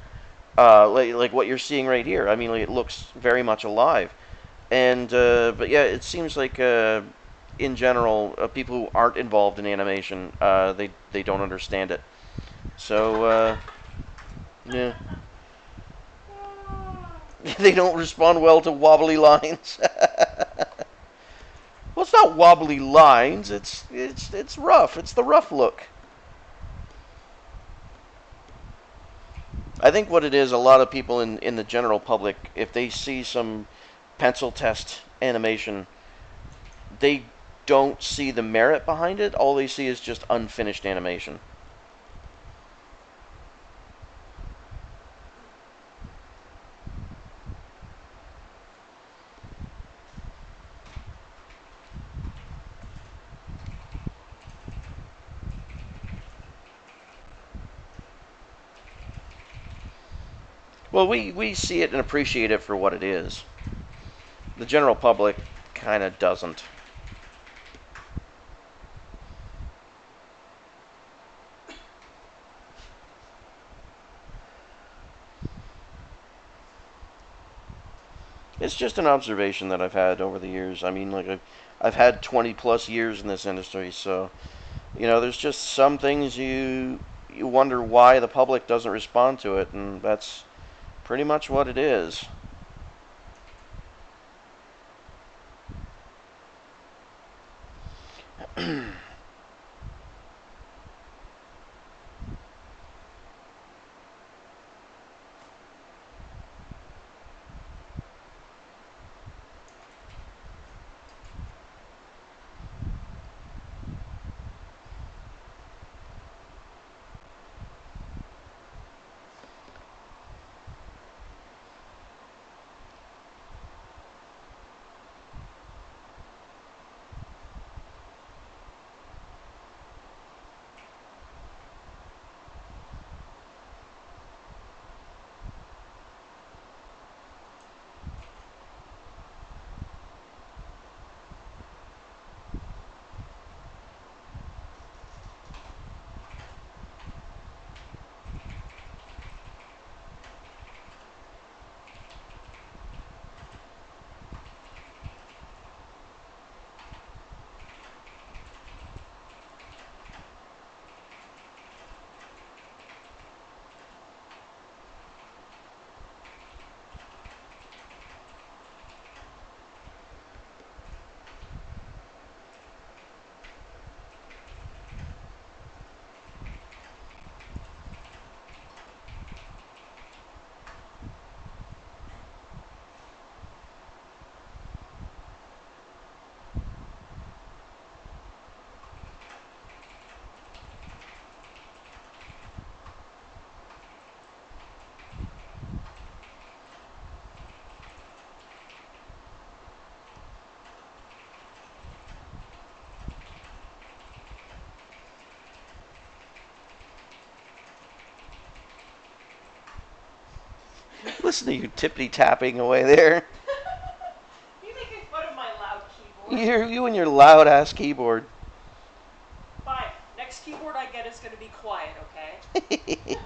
Like what you're seeing right here. I mean, like, it looks very much alive. And but yeah, it seems like in general, people who aren't involved in animation, they don't understand it. So yeah, they don't respond well to wobbly lines. it's not wobbly lines. It's rough. It's the rough look. I think what it is, a lot of people in the general public, if they see some pencil test animation, they don't see the merit behind it. All they see is just unfinished animation. Well, we see it and appreciate it for what it is. The general public kind of doesn't. It's just an observation that I've had over the years. I mean, like I've had 20 plus years in this industry, so there's just some things you wonder why the public doesn't respond to it, and that's pretty much what it is. Listen to you tippity tapping away there. You making fun of my loud keyboard? You and your loud ass keyboard. Fine. Next keyboard I get is going to be quiet, okay?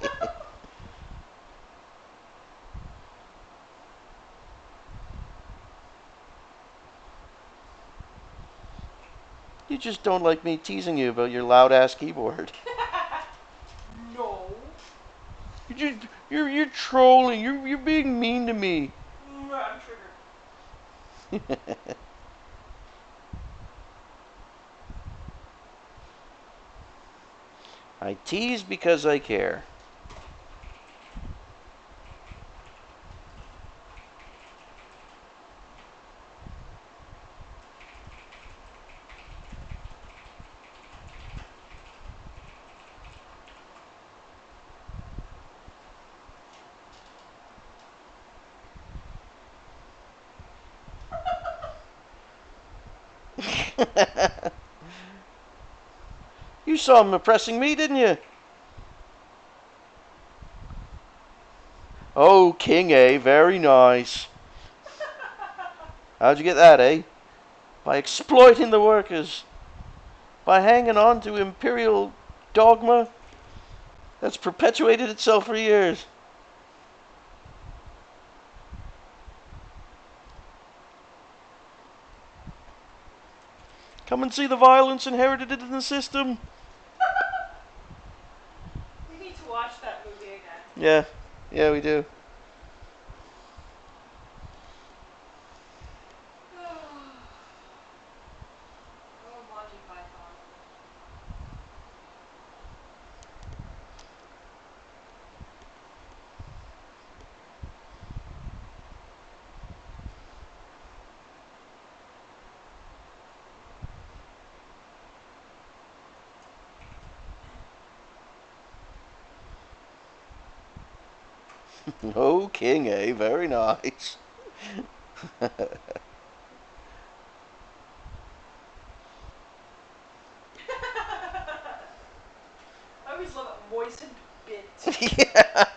You just don't like me teasing you about your loud ass keyboard. No. You're trolling. You're being mean to me. I'm triggered. I tease because I care. You saw him oppressing me, didn't you? Oh, King A, very nice. How'd you get that, eh? By exploiting the workers. By hanging on to imperial dogma that's perpetuated itself for years. Come and see the violence inherited in the system. We need to watch that movie again. Yeah, yeah, we do. Oh, King A, very nice. I always love a moistened bit. Yeah.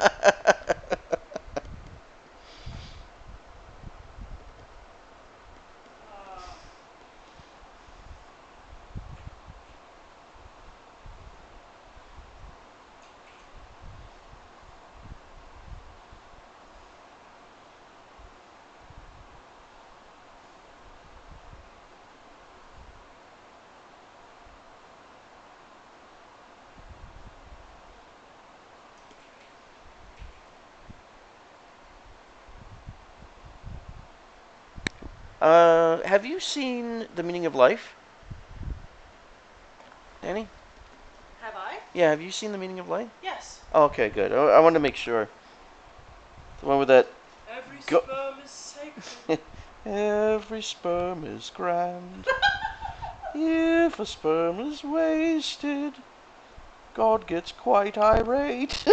Uh, Have you seen The Meaning of Life, Danny? have I? Yeah, have you seen The Meaning of Life? Yes. Okay, good. I wanted to make sure. The one with that. Every Go. sperm is sacred. Every sperm is grand. If a sperm is wasted, God gets quite irate.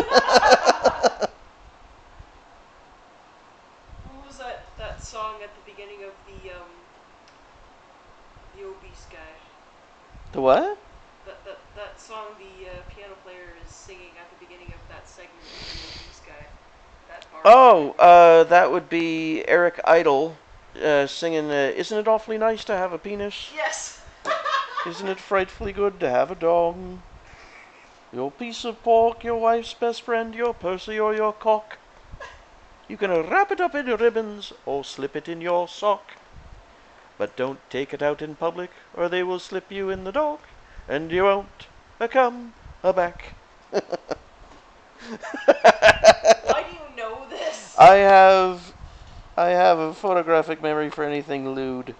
What was that song at the beginning of the obese guy? The what? That song the piano player is singing at the beginning of that segment with the obese guy. That part. Oh, that would be Eric Idle singing, Isn't it awfully nice to have a penis? Yes. Isn't it frightfully good to have a dog? Your piece of pork, your wife's best friend, your pussy or your cock. You can wrap it up in ribbons or slip it in your sock. But don't take it out in public, or they will slip you in the dog, and you won't come back. Why do you know this? I have I have a photographic memory for anything lewd.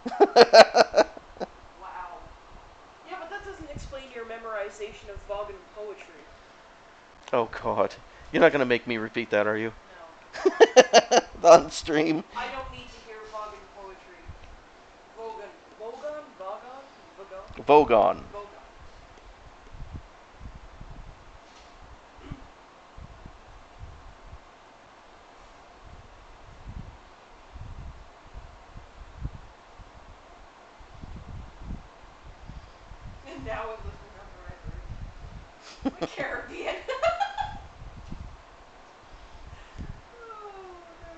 Wow. Yeah, but that doesn't explain your memorization of Vaughan poetry. Oh God, you're not gonna make me repeat that, are you? No. On stream. I don't need to hear Vaughan poetry. Vaughan. Vaughan? Vaughan? Vaughan? Vogon. Vaughan. And now it was Remember I Birthed. The Caribbean. Oh no.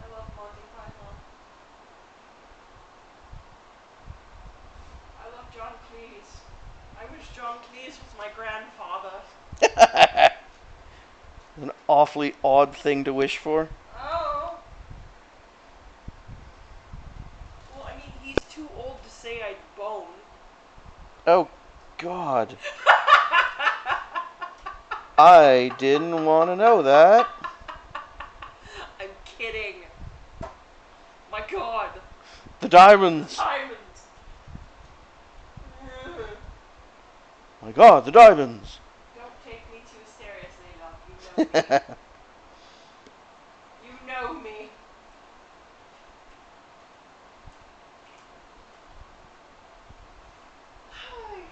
I love Monty Python. I love John Cleese. I wish John Cleese was my grandfather. An awfully odd thing to wish for. Oh. Well, I mean, he's too old to say I'd bone. Oh God, I didn't want to know that. I'm kidding. My God. The diamonds. Diamonds. My God, the diamonds. Don't take me too seriously, love. You know me. You know me.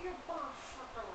You motherfucker.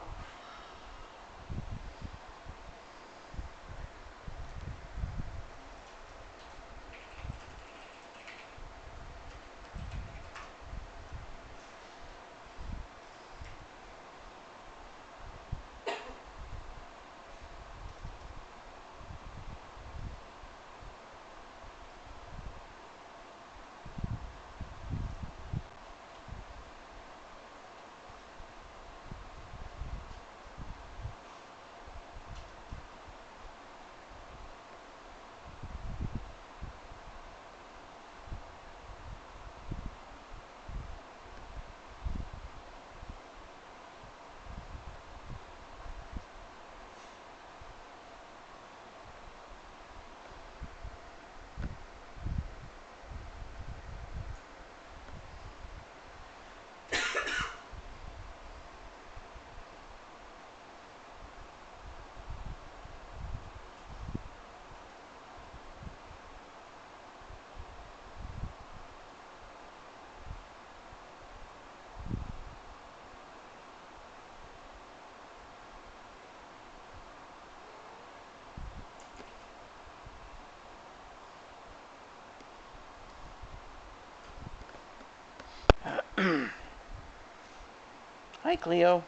Hi, Cleo.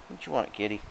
What you want, kitty?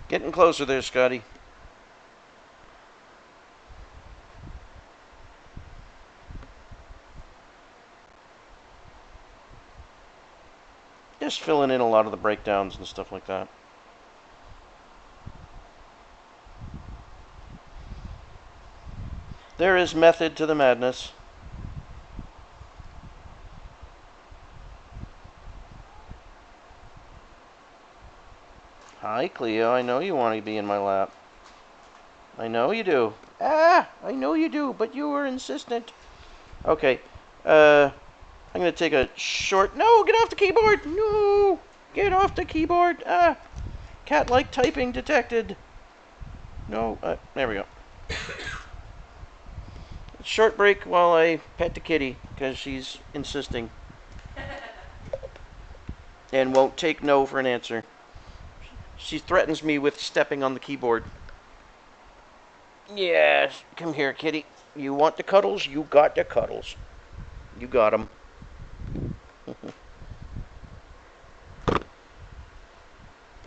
Getting closer there, Scotty. Just filling in a lot of the breakdowns and stuff like that. There is method to the madness. Hi, Cleo. I know you want to be in my lap. I know you do. Ah, I know you do, but you were insistent. Okay. I'm gonna take a short. No, get off the keyboard. No, get off the keyboard. Ah, cat-like typing detected. No. There we go. Short break while I pet the kitty because she's insisting and won't take no for an answer. She threatens me with stepping on the keyboard. Yes, come here, kitty. You want the cuddles? You got the cuddles. You got them.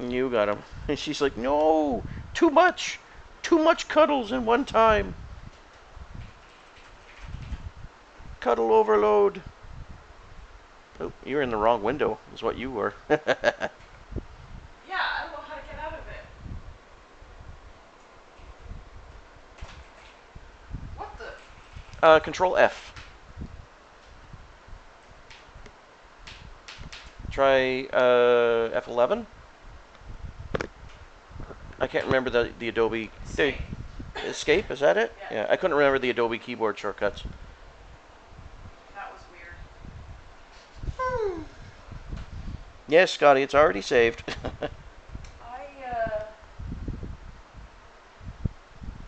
You got them. And she's like, no, too much. Too much cuddles in one time. Cuddle overload. Oh, you're in the wrong window, is what you were. Yeah, I don't know how to get out of it. What the? Control F. Try F11. I can't remember the Adobe. Escape. Escape, is that it? Yeah. Yeah, I couldn't remember the Adobe keyboard shortcuts. That was weird. Yes, Scotty, it's already saved. I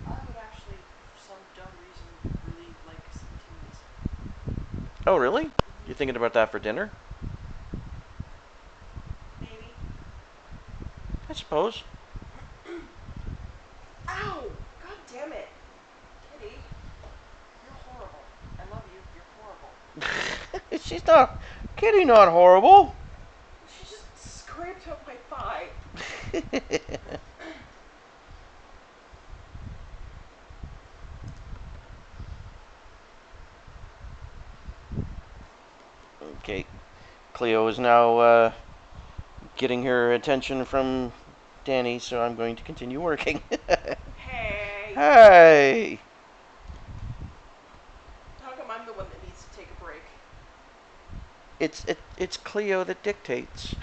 would actually, for some dumb reason, really like some tunes. Oh, really? You thinking about that for dinner? Maybe. I suppose. Ow! God damn it. Kitty, you're horrible. I love you. You're horrible. She's not. Kitty, not horrible. She just scraped up my thigh. Okay, Cleo is now getting her attention from Danny, so I'm going to continue working. Hey. Hey! How come I'm the one that needs to take a break? It's Cleo that dictates.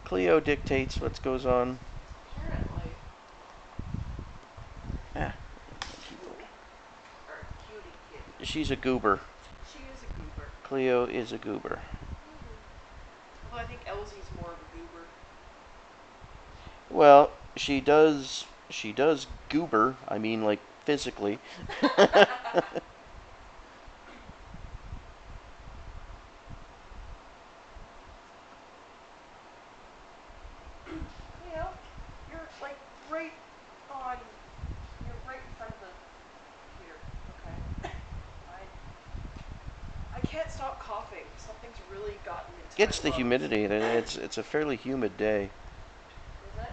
Cleo dictates what goes on. Apparently. Ah, Or cutie kitty. she's a goober. She is a goober. Cleo is a goober. I think Elsie's more of a goober. Well, she does goober. I mean, like physically. Cleo, you're like right on. You're right in front of the computer. Okay. I can't stop coughing. Something's really gotten into my It's the lungs. humidity. It's a fairly humid day. Is it?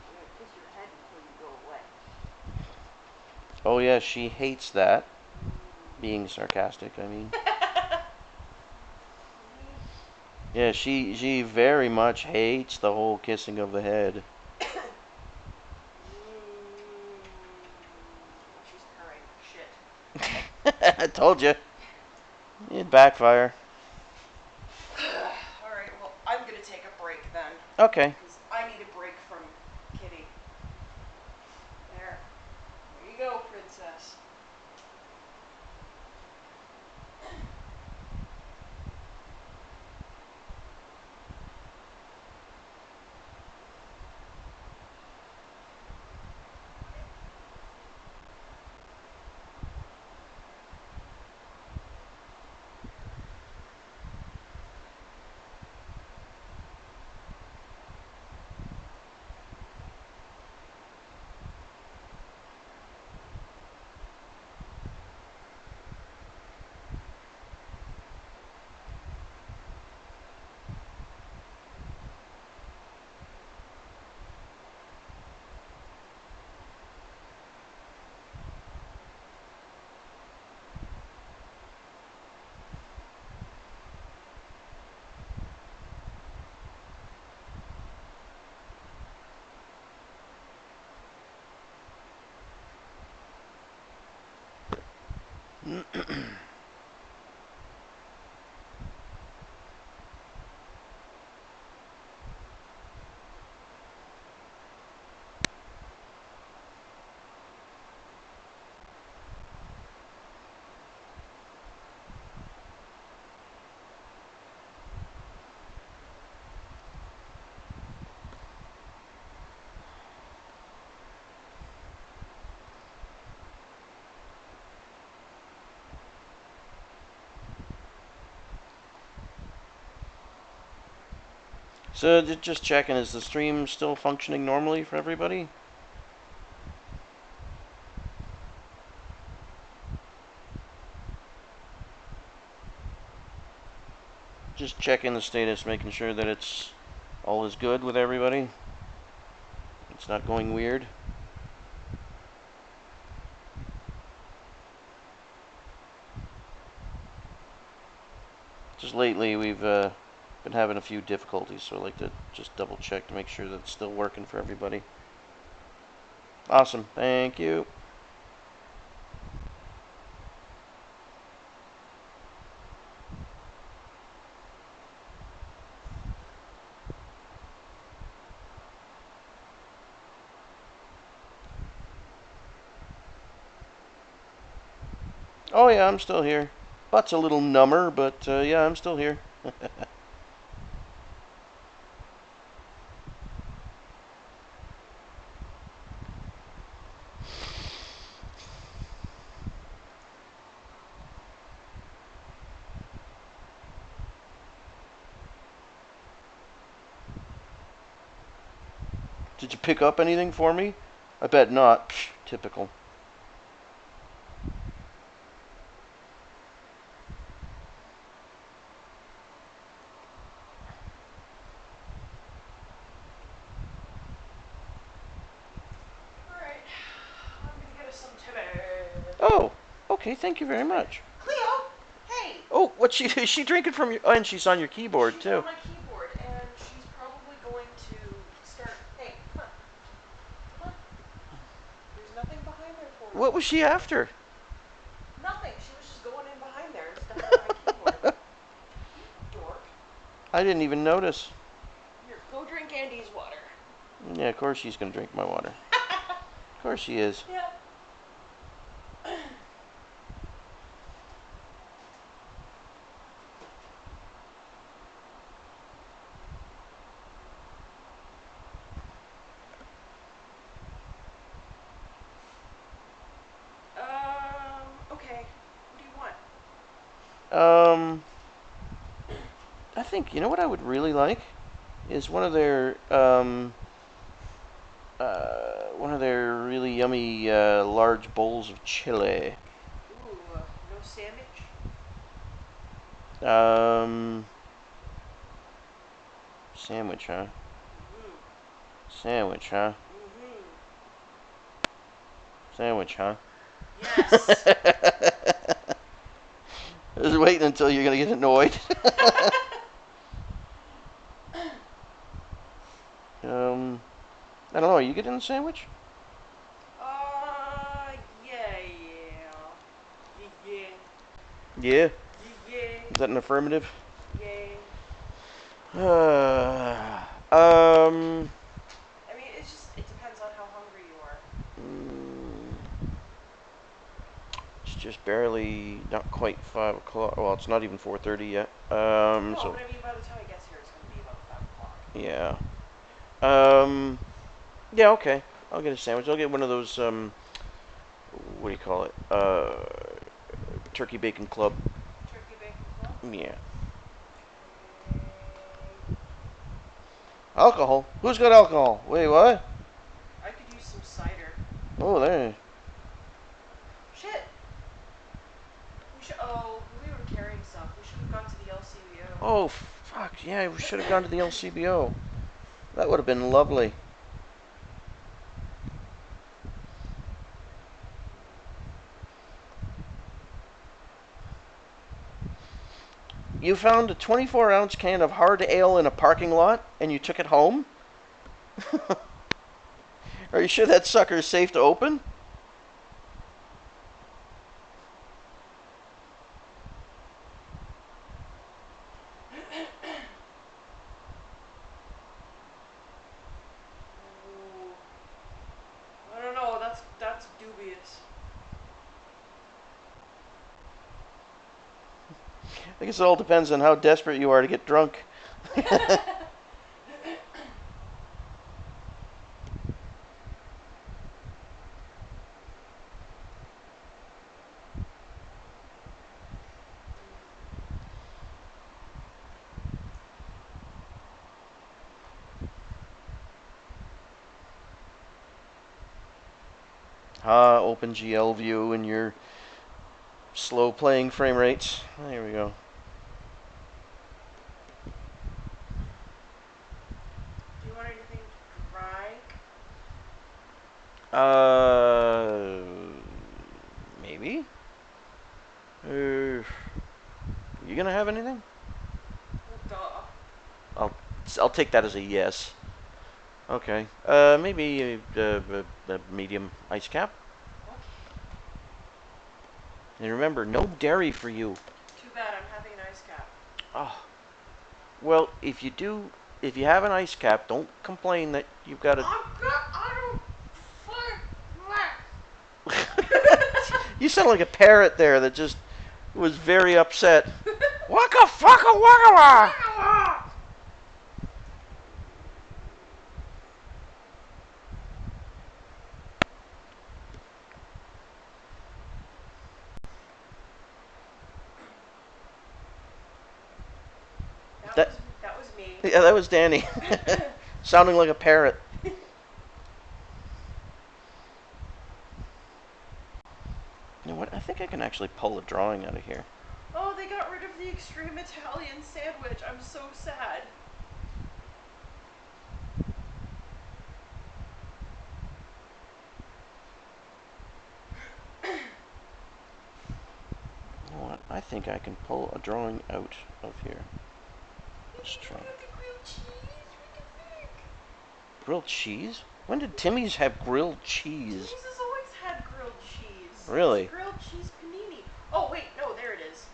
I'm gonna kiss your head until you go away. Oh yeah, she hates that. Being sarcastic, I mean. Yeah, she very much hates the whole kissing of the head. She's purring. Shit. I told you. It'd backfire. Alright, well, I'm gonna take a break then. Okay. Because I need a break from Kitty. There. There you go, princess. So just checking, is the stream still functioning normally for everybody? Just checking the status, making sure that it's all is good with everybody. It's not going weird. Just lately we've been having a few difficulties, so I'd like to just double check to make sure that it's still working for everybody. Awesome, thank you. Oh yeah, I'm still here. Butt's a little number, but yeah, I'm still here. Did you pick up anything for me? I bet not. Psh, typical. Alright. I'm gonna get us some Timmy. Oh, okay, thank you very Timmy. much. Cleo! What is she drinking from your? Oh, and she's on your keyboard She's too. on my keyboard, and she's probably going to start. Hey, come on, come on. There's nothing behind there for you. What was she after? Nothing. She was just going in behind there and stepping on my keyboard. You dork. I didn't even notice. Here, go drink Andy's water. Yeah, of course she's gonna drink my water. Of course she is. Yeah. Okay. What do you want? Um, I think you know what I would really like is one of their really yummy large bowls of chili. Ooh, no sandwich? Um, Sandwich, huh? Mm-hmm. Sandwich, huh? Mm-hmm. Sandwich, huh? Yes. I was waiting until you're gonna get annoyed. um, I don't know. Are you getting the sandwich? Yeah, yeah. Yeah, yeah. Yeah. Yeah, yeah. Is that an affirmative? Yeah. um, I mean, it depends on how hungry you are. mm, it's just barely, not quite 5 o'clock. Well, it's not even 4:30 yet. No, So but I mean, by the time it gets here, it's going to be about 5 o'clock. yeah. Um, yeah. Okay. I'll get a sandwich. I'll get one of those. What do you call it? Turkey bacon club. Turkey bacon club? Yeah. Okay. Alcohol. Who's got alcohol? Wait, what? I could use some cider. Oh, there. Shit! We were carrying stuff. We should have gone to the LCBO. Oh, fuck. Yeah, we should have gone to the LCBO. That would have been lovely. You found a 24-ounce can of hard ale in a parking lot and you took it home? Are you sure that sucker is safe to open? Ooh. I don't know. That's dubious. I guess it all depends on how desperate you are to get drunk. OpenGL view and your slow playing frame rates. There we go. Do you want anything to drink? Uh, Maybe. You gonna have anything? Well, duh. I'll I'll take that as a yes. Okay. Maybe a medium ice cap. Okay. And remember, no dairy for you. Too bad I'm having an ice cap. Oh, well, if you have an ice cap, don't complain that you've got a. I don't. You sound like a parrot there that just was very upset. Waka fucka waka. That That was that was me. Yeah, that was Danny, sounding like a parrot. You know what? I think I can actually pull a drawing out of here. Oh, they got rid of the extreme Italian sandwich. I'm so sad. You know what? I think think I can pull a drawing out of here. You Let's think try. we got the grilled cheese? What do you think? Grilled cheese? When did Timmy's have grilled cheese? Timmy's has always had grilled cheese. It's Really? grilled cheese panini. Oh wait, no, there it is.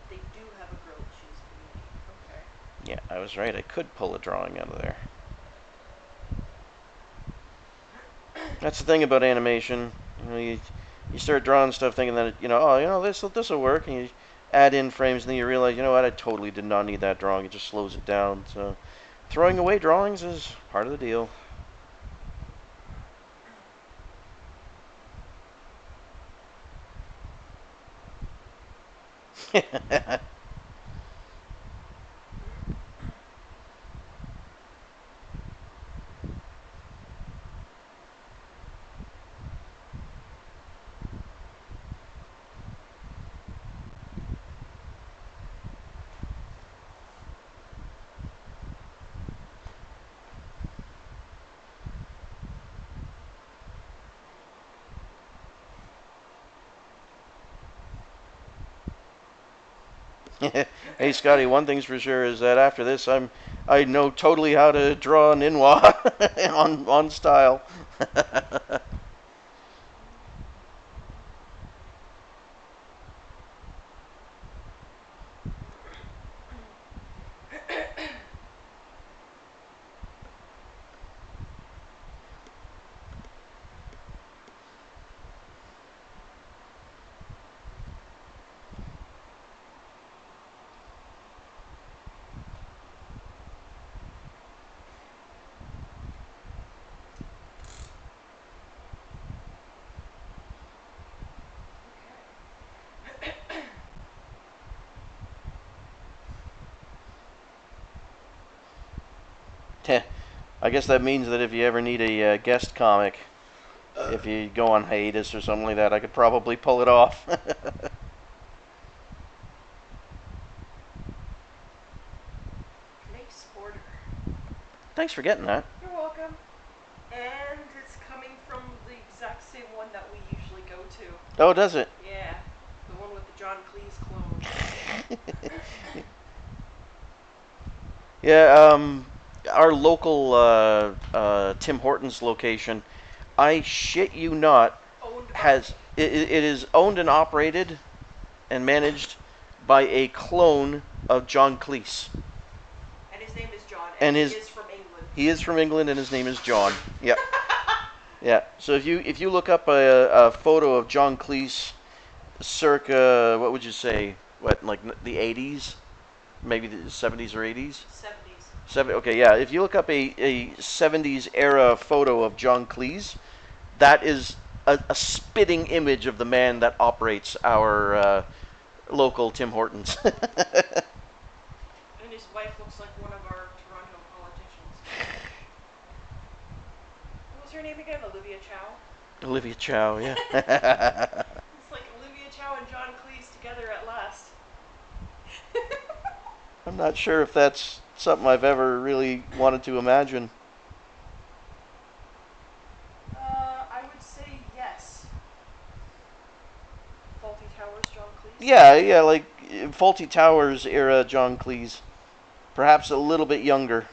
They do have a grilled cheese panini. Okay. Yeah, I was right. I could pull a drawing out of there. That's the thing about animation. You start drawing stuff thinking that this will work, and you add in frames, and then you realize, you know what, I totally did not need that drawing. It just slows it down. So throwing away drawings is part of the deal. Hey Scotty, one thing's for sure is that after this, I know totally how to draw an Inwa on style. I guess that means that if you ever need a guest comic, if you go on hiatus or something like that, I could probably pull it off. Nice order. Thanks for getting that. You're welcome. And it's coming from the exact same one that we usually go to. Oh, does it? Yeah, the one with the John Cleese clone. Yeah, our local Tim Hortons location, I shit you not, Owned by. it is owned and operated and managed by a clone of John Cleese. And his name is John, And and his he is from England. he is from England and his name is John. Yep. Yeah. So if you look up a photo of John Cleese circa, what would you say? What, like the 80s? Maybe the 70s or 80s? 70s. Okay, yeah. If you look up a 70s era photo of John Cleese, that is a spitting image of the man that operates our local Tim Hortons. And his wife looks like one of our Toronto politicians. What was her name again? Olivia Chow? Olivia Chow, yeah. It's like Olivia Chow and John Cleese together at last. I'm not sure if that's something I've ever really wanted to imagine. I would say yes. Faulty Towers, John Cleese? Yeah, yeah, like Faulty Towers era John Cleese. Perhaps a little bit younger.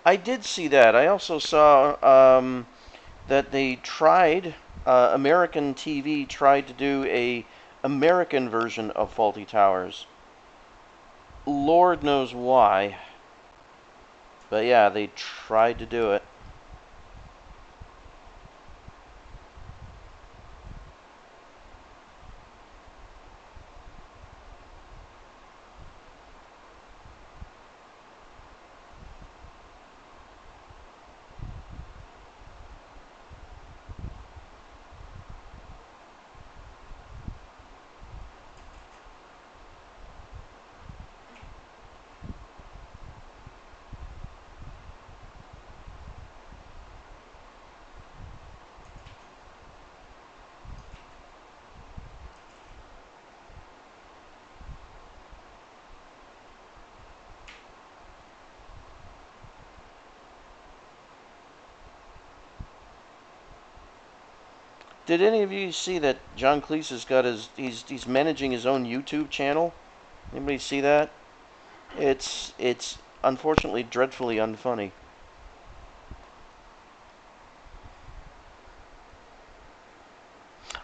I did see that. I also saw that they tried, American TV tried to do a American version of Faulty Towers Lord knows why. But yeah, they tried to do it. Did any of you see that John Cleese has got he's managing his own YouTube channel? Anybody see that? It's unfortunately dreadfully unfunny.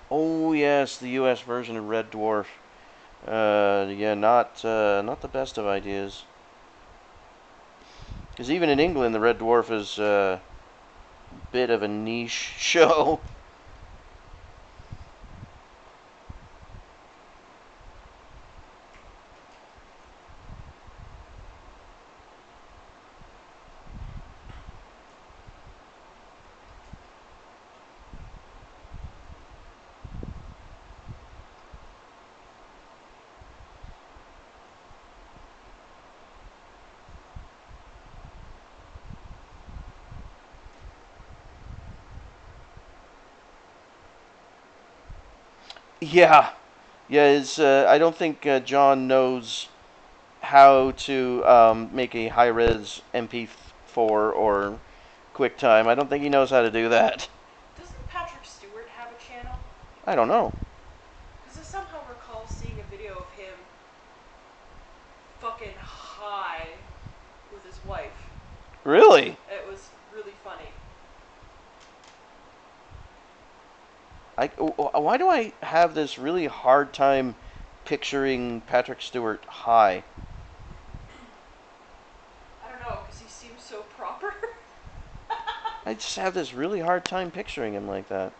Oh yes, the U.S. version of Red Dwarf. Yeah, not the best of ideas. Because even in England, the Red Dwarf is a bit of a niche show. Yeah, yeah. I don't think John knows how to make a high res MP4 or QuickTime. I don't think he knows how to do that. Doesn't Patrick Stewart have a channel? I don't know. Because I somehow recall seeing a video of him fucking high with his wife. Really? It was really funny. Why do I have this really hard time picturing Patrick Stewart high? I don't know, because he seems so proper. I just have this really hard time picturing him like that.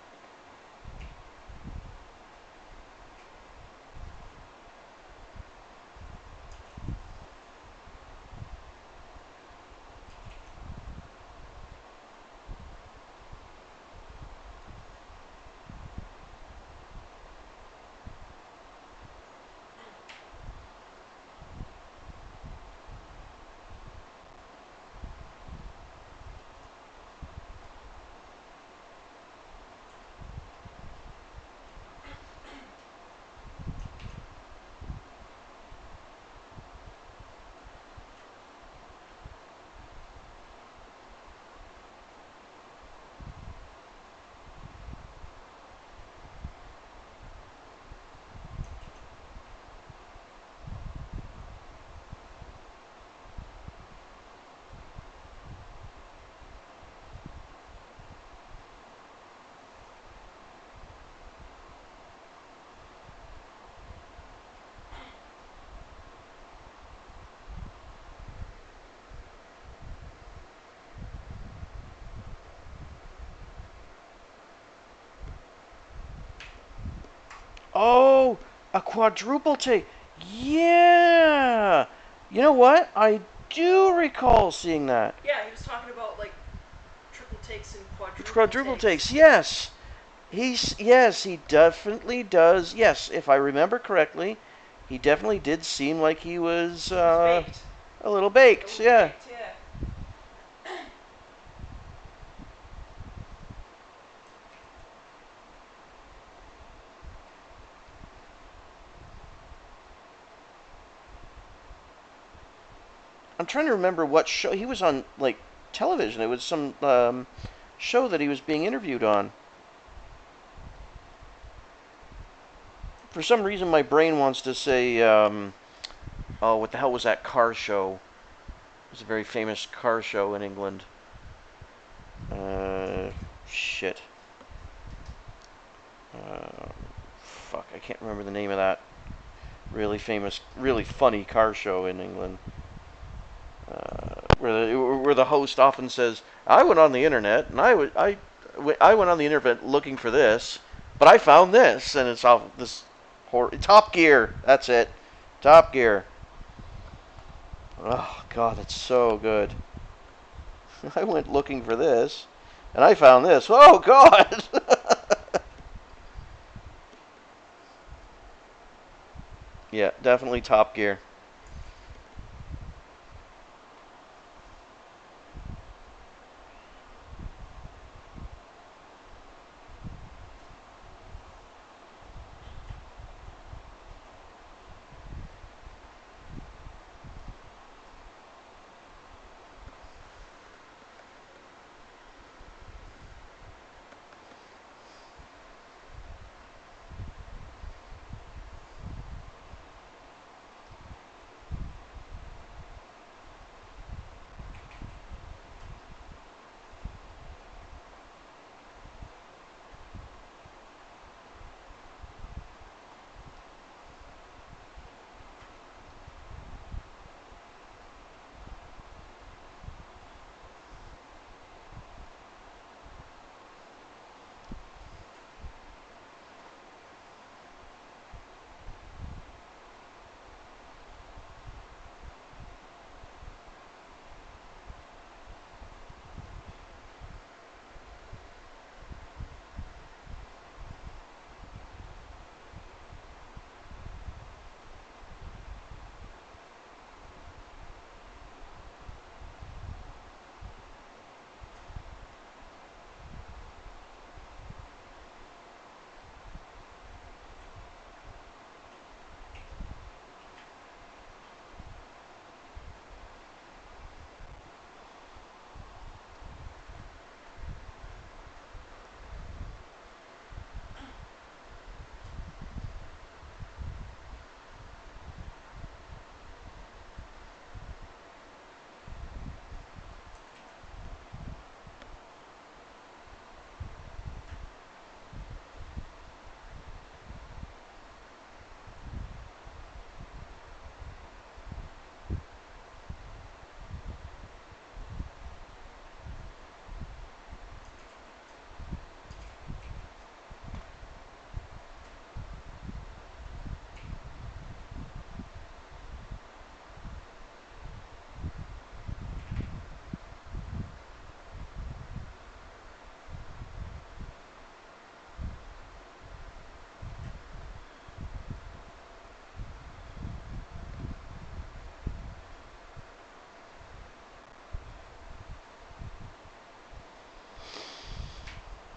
Oh, a quadruple take. Yeah. You know what? I do recall seeing that. Yeah, he was talking about like triple takes and quadruple Quadruple takes. takes. Yes. He definitely does. Yes, if I remember correctly, he definitely did seem like he was He was baked. a little A baked. little Yeah. baked, yeah. I'm trying to remember what show he was on, like television. It was some show that he was being interviewed on. For some reason, my brain wants to say, oh, what the hell was that car show? It was a very famous car show in England. Uh, shit. Fuck, I can't remember the name of that. really famous, really funny car show in England, where the host often says, "I went on the internet and I went on the internet looking for this, but I found this," and it's all this Top Gear. That's it, Top Gear. Oh God, it's so good. I went looking for this, and I found this. Oh God. Yeah, definitely Top Gear.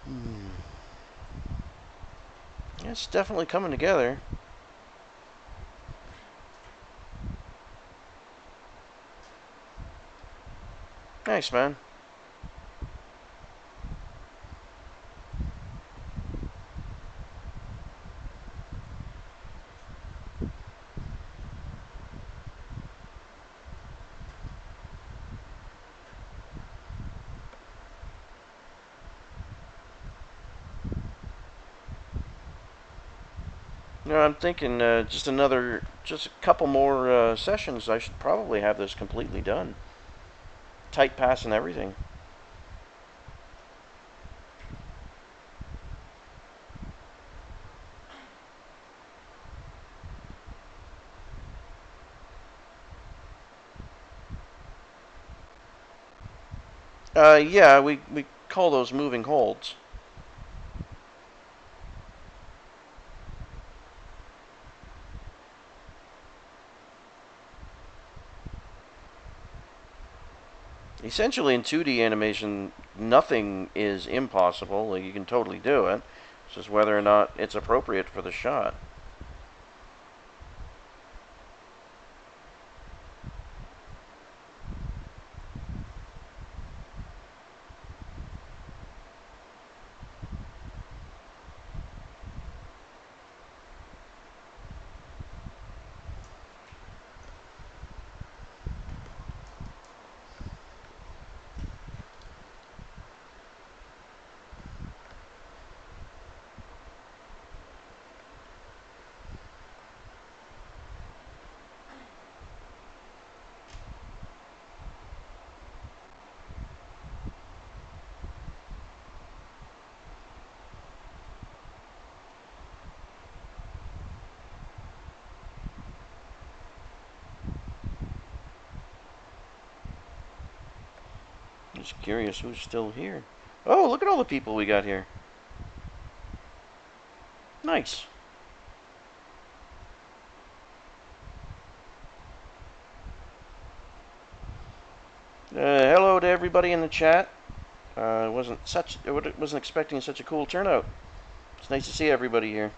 Hmm. It's definitely coming together. Thanks, man. I'm thinking just a couple more sessions. I should probably have this completely done. Tight pass and everything. Yeah, we call those moving holds. Essentially, in 2D animation, nothing is impossible. Like, you can totally do it. It's just whether or not it's appropriate for the shot. Just curious who's still here. Oh, look at all the people we got here. Nice. Hello to everybody in the chat. Wasn't expecting such a cool turnout. It's nice to see everybody here.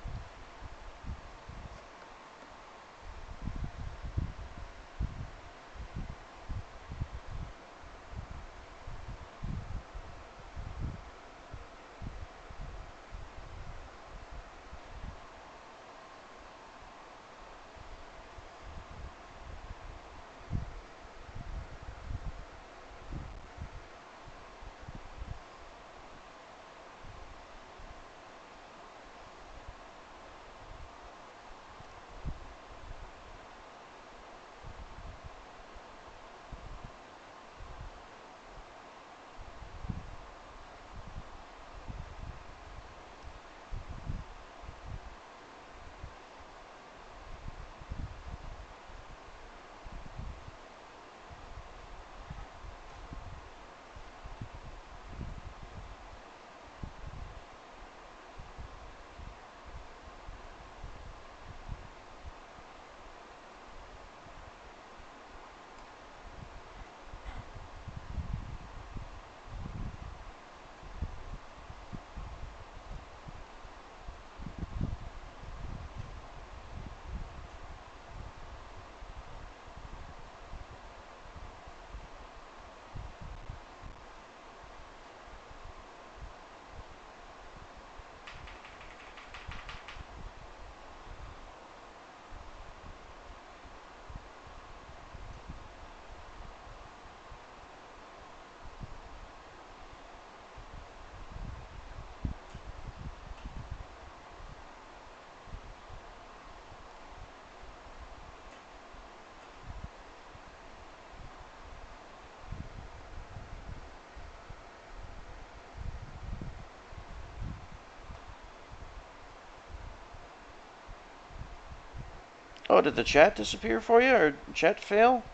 Oh, did the chat disappear for you, or chat fail?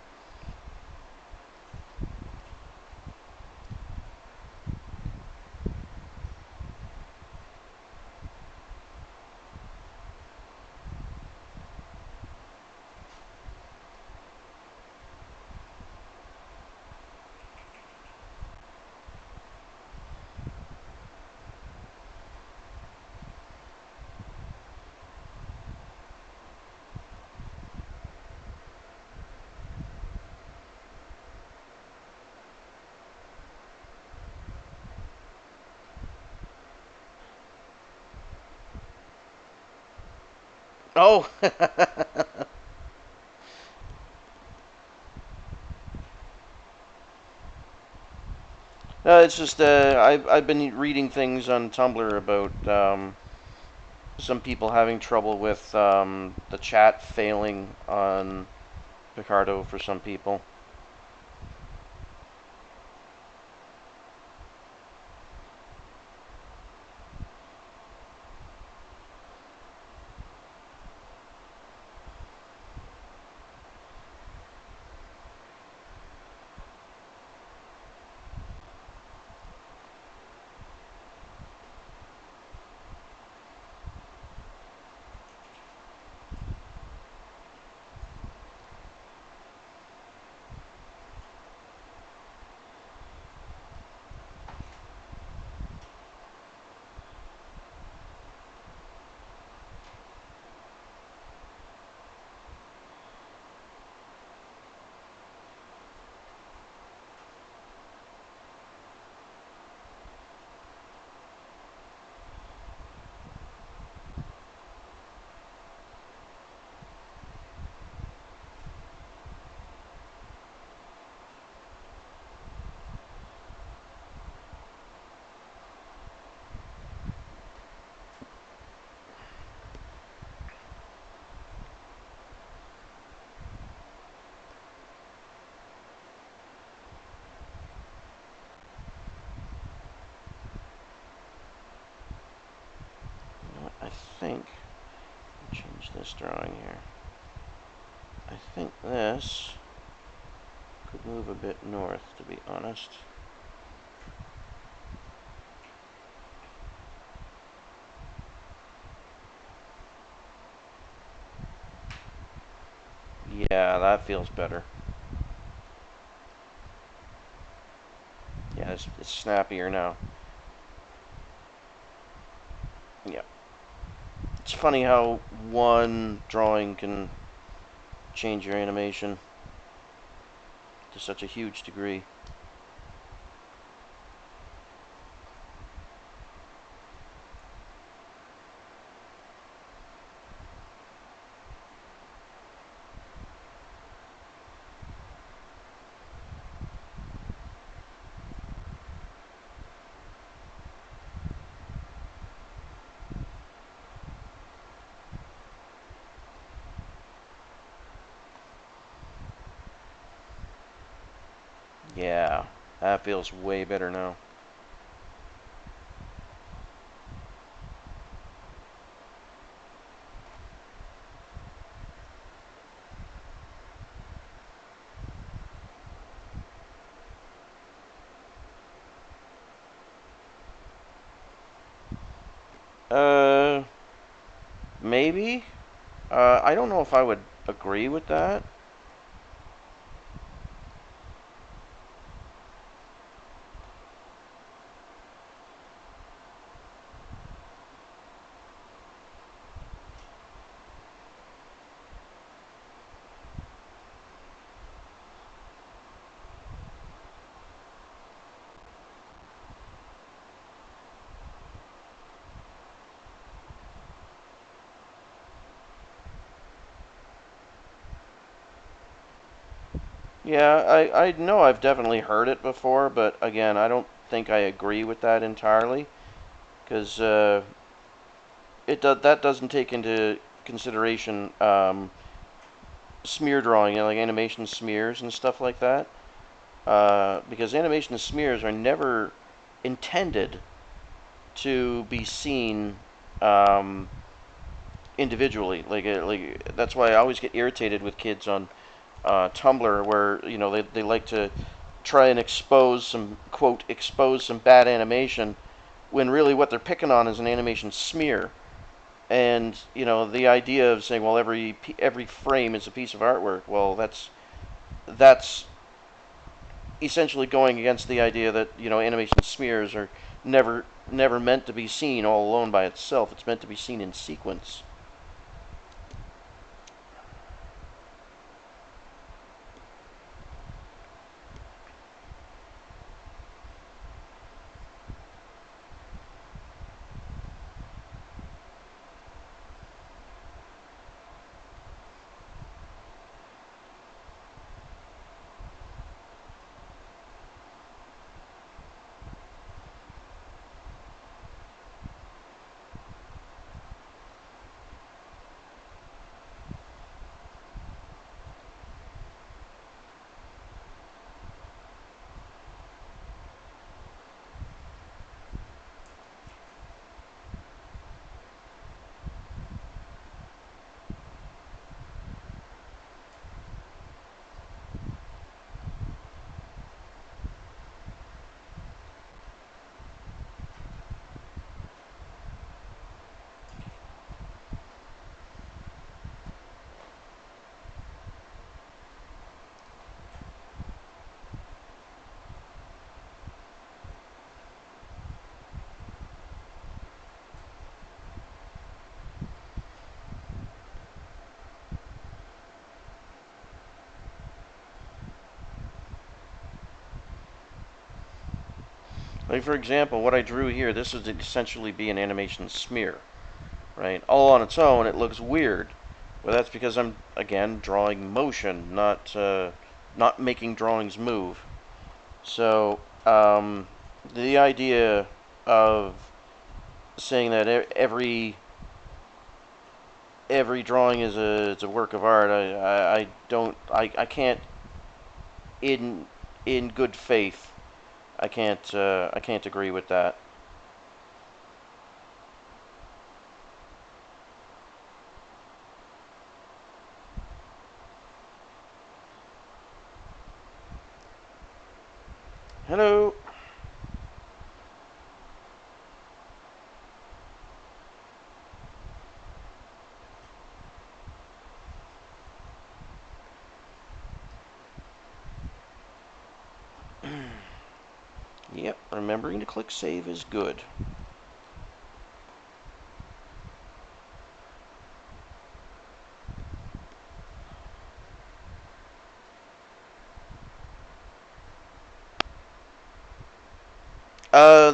Oh, it's just I've been reading things on Tumblr about some people having trouble with the chat failing on Picardo for some people. I think change this drawing here. I think this could move a bit north, to be honest. that feels better. Yeah, it's snappier now. Yeah. It's funny how one drawing can change your animation to such a huge degree. Yeah, that feels way better now. Uh, maybe. I don't know if I would agree with that. Yeah, I know I've definitely heard it before, but again, I don't think I agree with that entirely because that doesn't take into consideration smear drawing, like animation smears and stuff like that. Because animation smears are never intended to be seen um, individually. Like that's why I always get irritated with kids on Tumblr, where they like to try and expose some bad animation, when really what they're picking on is an animation smear. And the idea of saying, well, every frame is a piece of artwork. Well, that's essentially going against the idea that animation smears are never meant to be seen all alone by itself. It's meant to be seen in sequence. Like, for example, what I drew here, this would essentially be an animation smear, right? All on its own, it looks weird, but that's because I'm again drawing motion, not making drawings move. So the idea of saying that every drawing is a work of art, I don't I can't in in good faith I can't agree with that. Hello. Yep, remembering to click save is good.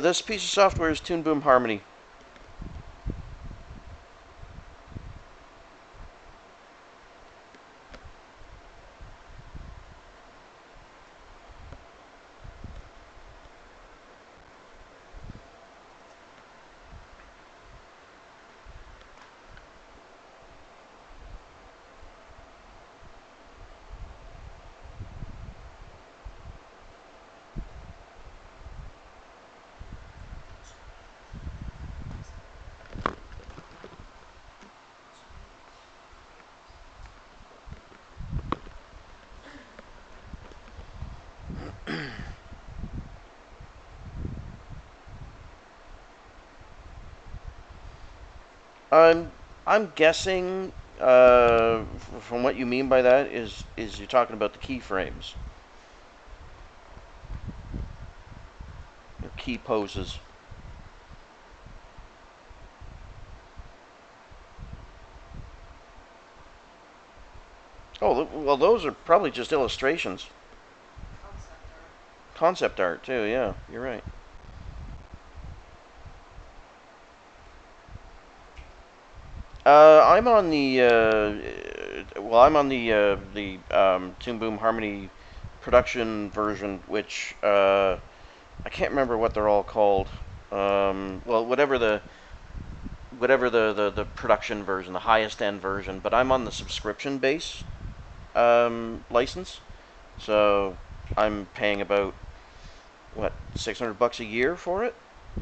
This piece of software is Toon Boom Harmony. I'm I'm guessing from what you mean by that is you're talking about the keyframes, your key poses. Oh, well, those are probably just illustrations, Concept art. concept art too. Yeah, you're right. I'm on the I'm on the Toon Boom Harmony production version, which I can't remember what they're all called. Well, whatever the production version, the highest end version. But I'm on the subscription base license, so I'm paying about what $600 a year for it,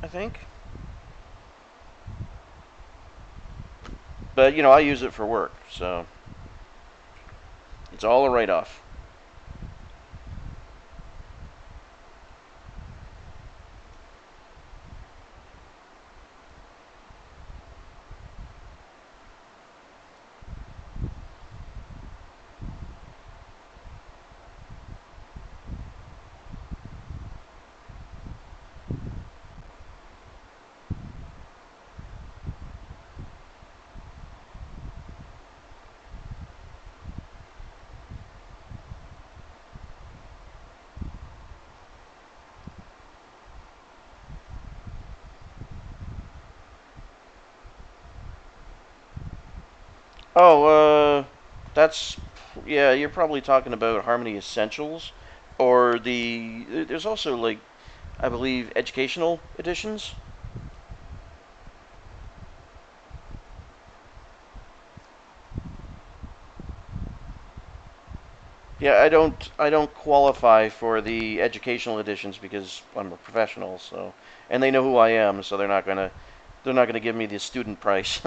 I think. But I use it for work, so it's all a write off. Oh, that's yeah. You're probably talking about Harmony Essentials, or there's also like I believe educational editions. Yeah, I don't qualify for the educational editions because I'm a professional. So, and they know who I am, so they're not gonna give me the student price.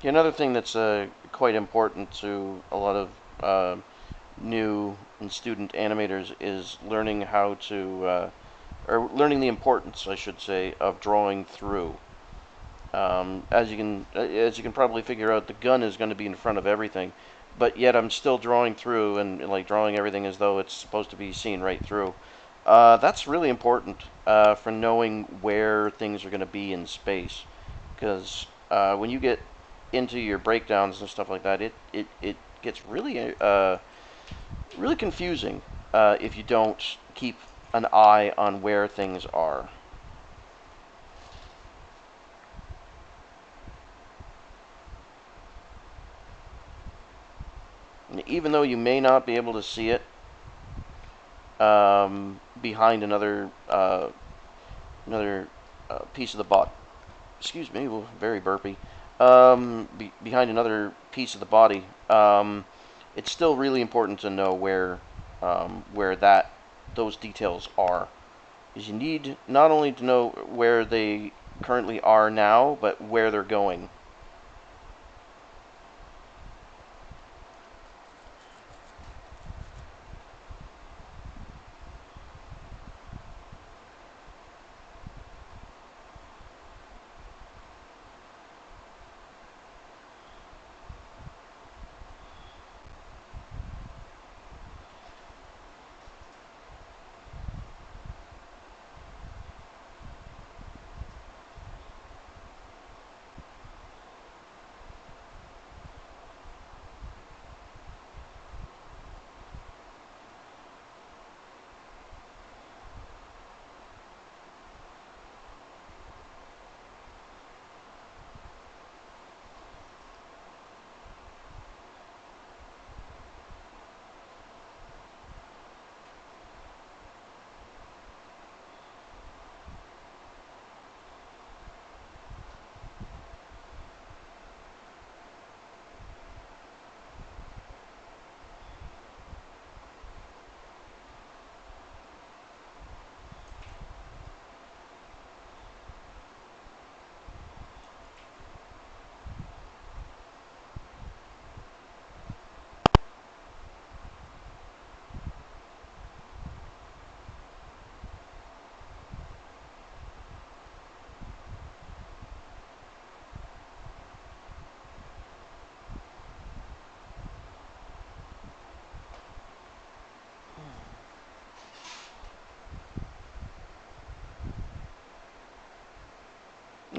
Another thing that's quite important to a lot of new and student animators is learning how to, or learning the importance, I should say, of drawing through. As you can probably figure out, the gun is going to be in front of everything, but yet I'm still drawing through and like drawing everything as though it's supposed to be seen right through. That's really important for knowing where things are going to be in space, because when you get into your breakdowns and stuff like that, it gets really confusing if you don't keep an eye on where things are. And even though you may not be able to see it behind another piece of the body. Excuse me, well, very burpy. Behind another piece of the body, it's still really important to know where that those details are. Because you need not only to know where they currently are now, but where they're going.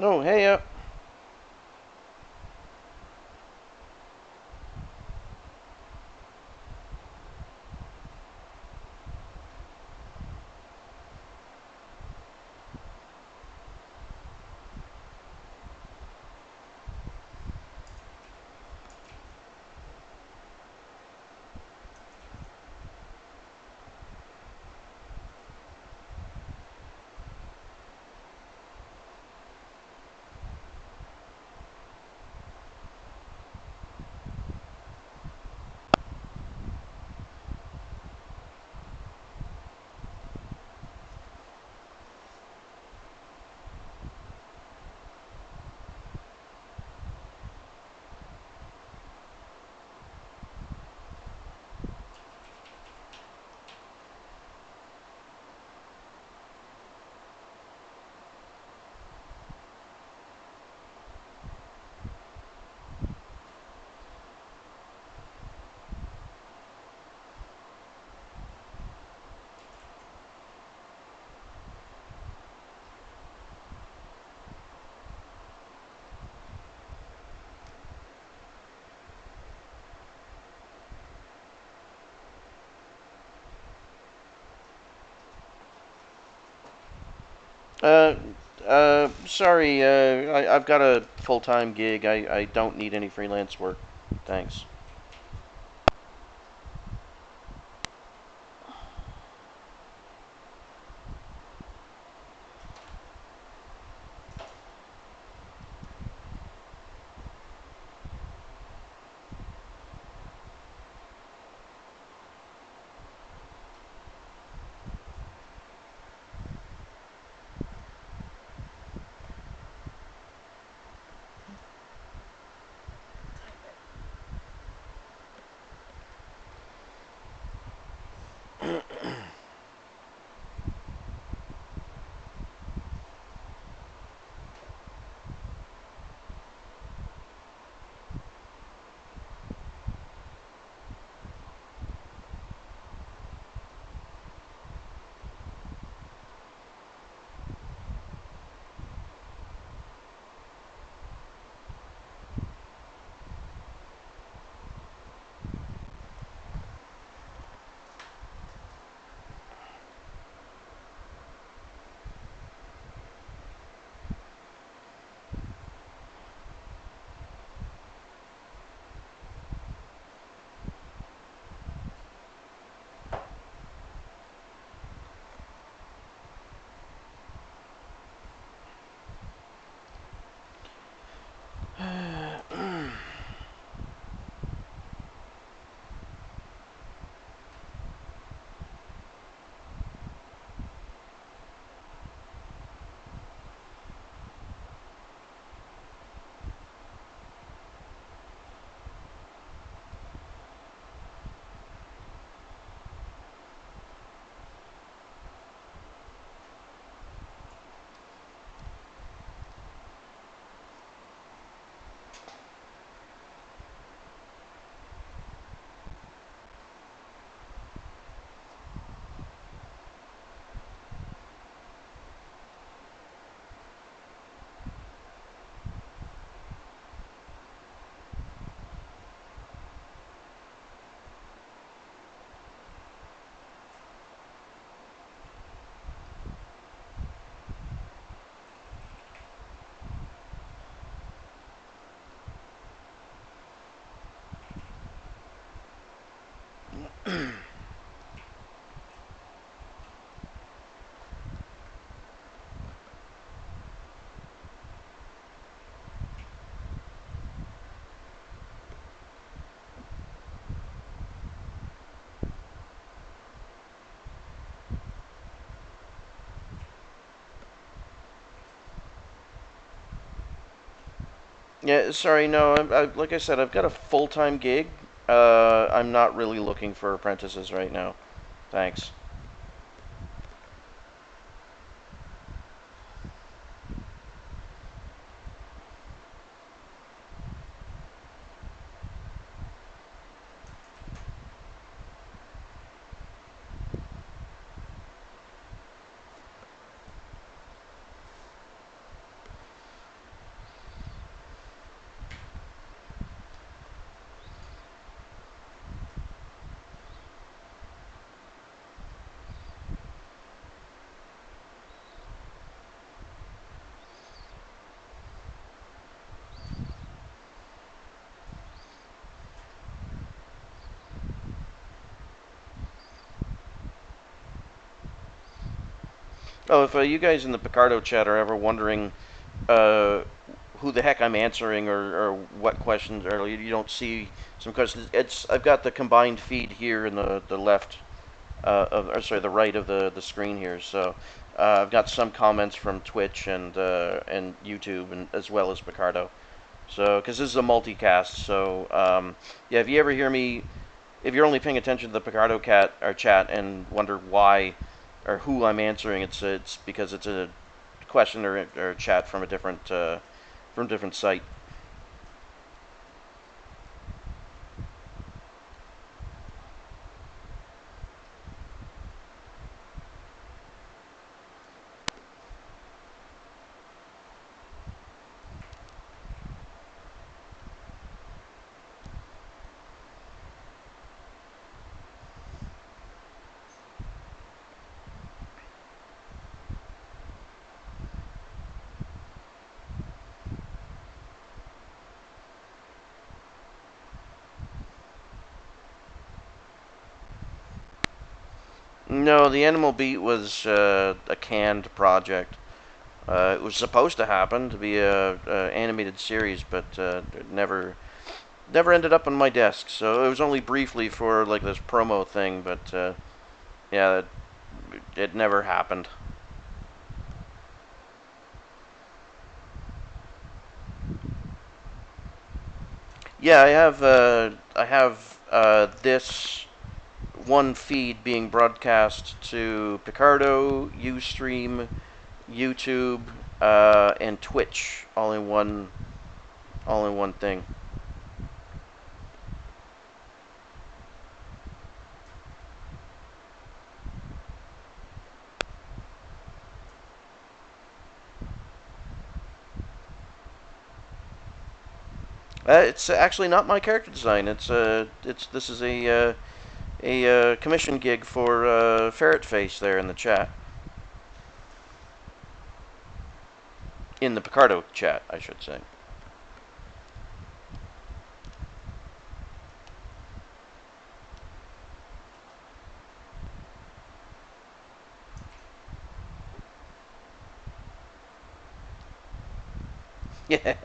Oh, hey, Uh, sorry, I've got a full-time gig. I don't need any freelance work. Thanks. Yeah, sorry, no, like I said, I've got a full-time gig. I'm not really looking for apprentices right now. Thanks. Oh, if you guys in the Picardo chat are ever wondering uh, who the heck I'm answering or what questions, or you don't see some questions, I've got the combined feed here in the left or sorry, the right of the screen here. So I've got some comments from Twitch and YouTube, and as well as Picardo. So because this is a multicast, so yeah, if you ever hear me, if you're only paying attention to the Picardo cat or chat and wonder why or who I'm answering, it's because it's a question or a chat from a different site. No, the Animal Beat was a canned project. It was supposed to happen to be a animated series, but it never ended up on my desk. So it was only briefly for like this promo thing, but yeah, it never happened. Yeah, I have this one feed being broadcast to Picardo, Ustream, YouTube, and Twitch, all in one thing. It's actually not my character design. It's this is a commission gig for Ferret Face there in the chat, in the Picardo chat, I should say. Yeah.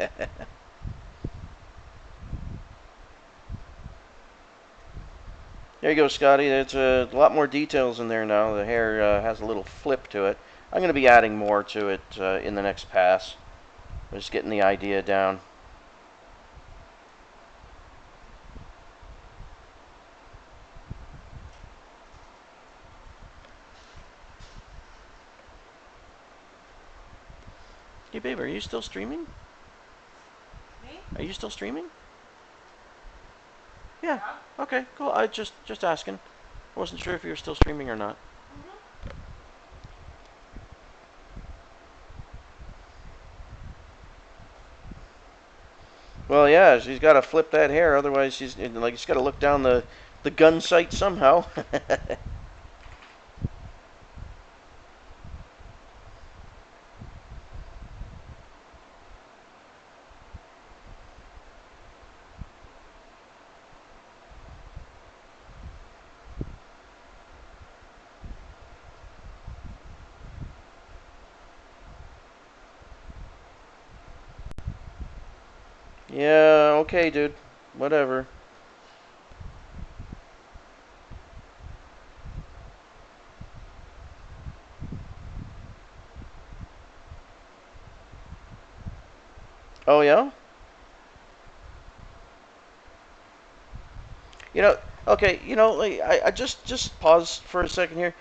There you go, Scotty. There's a lot more details in there now. The hair has a little flip to it. I'm going to be adding more to it in the next pass. Just getting the idea down. Hey, babe, are you still streaming? Me? Are you still streaming? Yeah. Yeah. Okay, cool. I just asking. I wasn't sure if you were still streaming or not. Mhm. Well, yeah, she's got to flip that hair, otherwise she's got to look down the gun sight somehow. Yeah, okay, dude. Whatever. Oh yeah. You know, okay. Like, I just pause for a second here.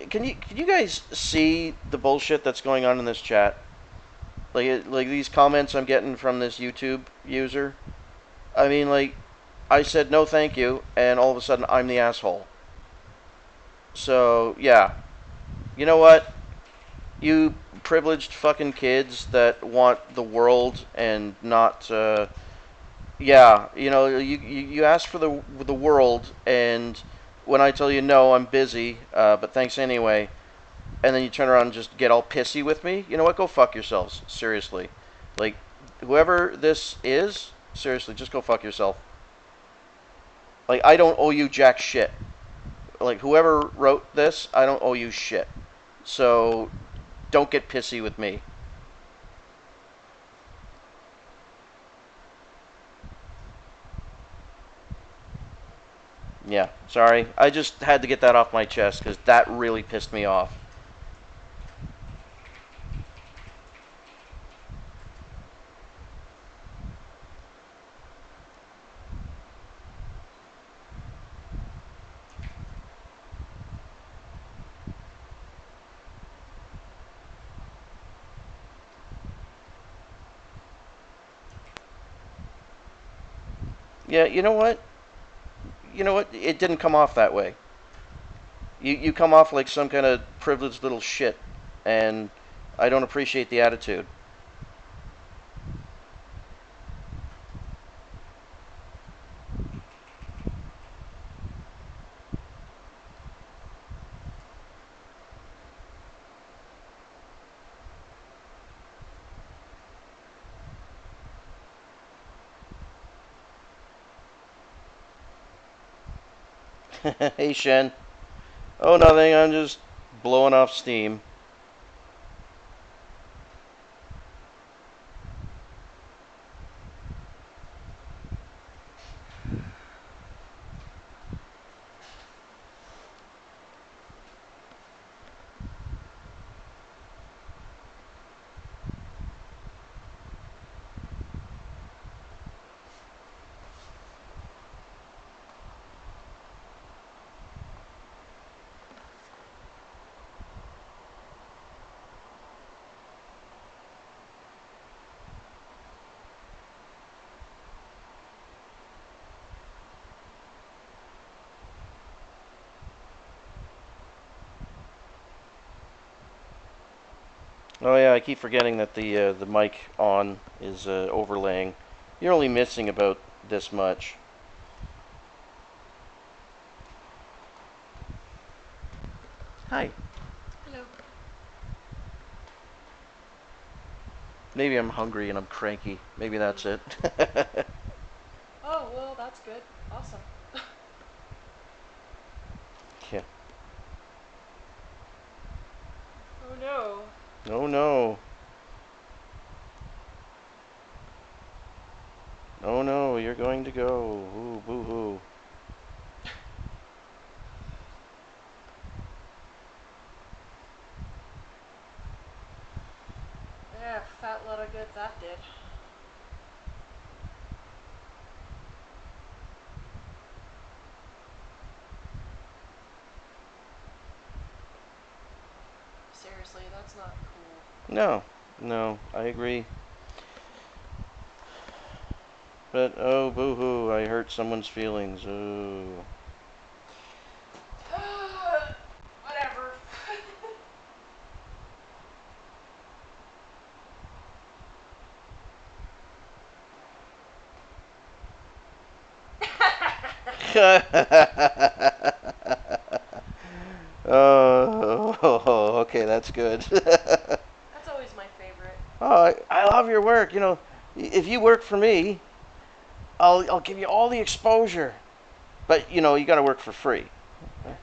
Can you guys see the bullshit that's going on in this chat? Like these comments I'm getting from this YouTube user. I mean, like, I said no, thank you, and all of a sudden I'm the asshole. So yeah, you know what? You privileged fucking kids that want the world and not. Yeah, you ask for the world, and when I tell you no, I'm busy, but thanks anyway, and then you turn around and just get all pissy with me. You know what? Go fuck yourselves. Seriously, like, whoever this is, seriously, just go fuck yourself. Like, I don't owe you jack shit. Like, whoever wrote this, I don't owe you shit. So don't get pissy with me. Yeah, sorry. I just had to get that off my chest because that really pissed me off. Yeah, you know what? You know what? It didn't come off that way. You come off like some kind of privileged little shit, and I don't appreciate the attitude. Hey, Shen. Oh, nothing. I'm just blowing off steam. Oh yeah, I keep forgetting that the mic on is overlaying. You're only missing about this much. Hi. Hello. Maybe I'm hungry and I'm cranky. Maybe that's it. Oh, well, that's good. Awesome. Yeah. Oh no. Oh no. Oh no, you're going to go. Ooh, boo hoo. Yeah, fat lot of good that did. Seriously, that's not cool. No, no, I agree. But oh, boo hoo, I hurt someone's feelings. Ooh. Whatever. Oh, okay, that's good. That's always my favorite. Oh, I love your work. You know, if you work for me, I'll give you all the exposure. But you know, you got to work for free.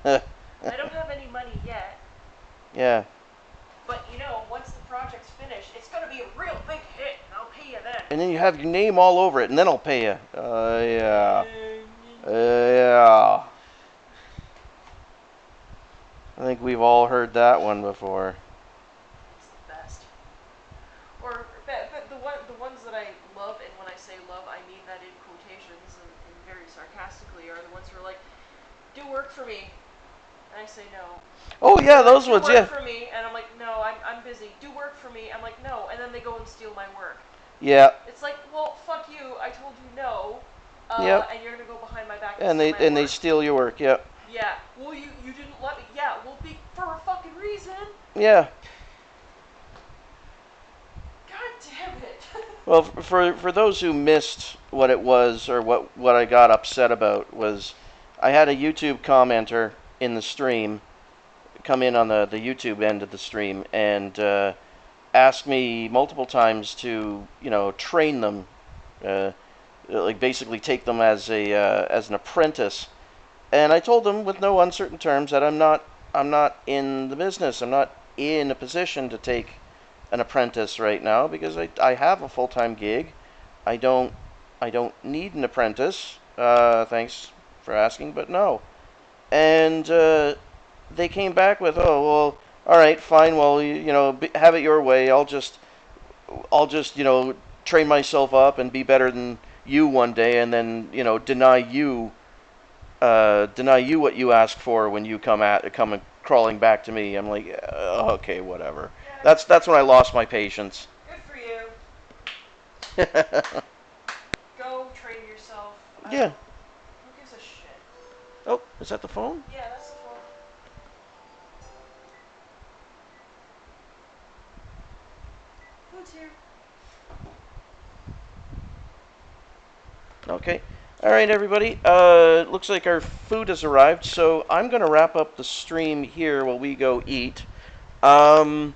I don't have any money yet, Yeah. but once the project's finished, it's gonna be a real big hit, and I'll pay you then. And then you have your name all over it, and then I'll pay you. Yeah. Yeah. I think we've all heard that one before. It's the best. But the ones that I love, and when I say love, I mean that in quotations and very sarcastically, are the ones who are like, "Do work for me," and I say no. Oh They're yeah, like, those "Do ones. work Yeah. for me," and I'm like, "No, I'm busy. Do work for me." I'm like, "No," and then they go and steal my work. Yeah. It's like, well, fuck you. I told you no, Yep. and you're gonna go behind my back and And steal they my and they work. steal your work. Yep. Yeah. Well, you didn't let me. Yeah. Well, for a fucking reason. Yeah. God damn it. Well, for those who missed what it was or what I got upset about was I had a YouTube commenter in the stream come in on the YouTube end of the stream and ask me multiple times to train them, uh, like basically take them as an apprentice. And I told them with no uncertain terms that I'm not in the business. I'm not in a position to take an apprentice right now because I have a full time gig. I don't I don't need an apprentice. Thanks for asking, but no. And they came back with, oh well, all right, fine. Well, have it your way. I'll just train myself up and be better than you one day, and then deny you what you asked for when you come crawling back to me. I'm like, okay, whatever. Yeah. That's when I lost my patience. Good for you. Go train yourself. I Yeah. don't. Who gives a shit? Oh, is that the phone? Yeah, that's the phone. Food's here. Okay. All right, everybody. Looks like our food has arrived, so I'm gonna wrap up the stream here while we go eat. Um,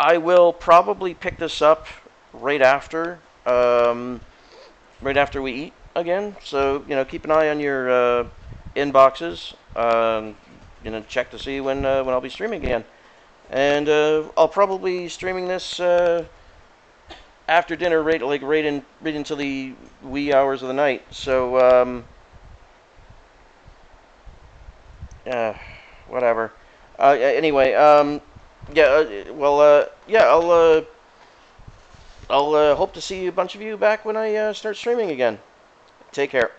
I will probably pick this up right after, right after we eat again. So keep an eye on your inboxes. check to see when I'll be streaming again. And I'll probably be streaming this after dinner, right until the wee hours of the night. So uh, whatever. Anyway, yeah. Yeah. I'll hope to see a bunch of you back when I start streaming again. Take care.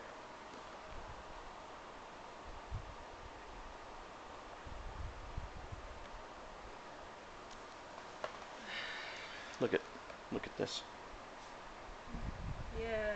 Look at look at this. Yeah.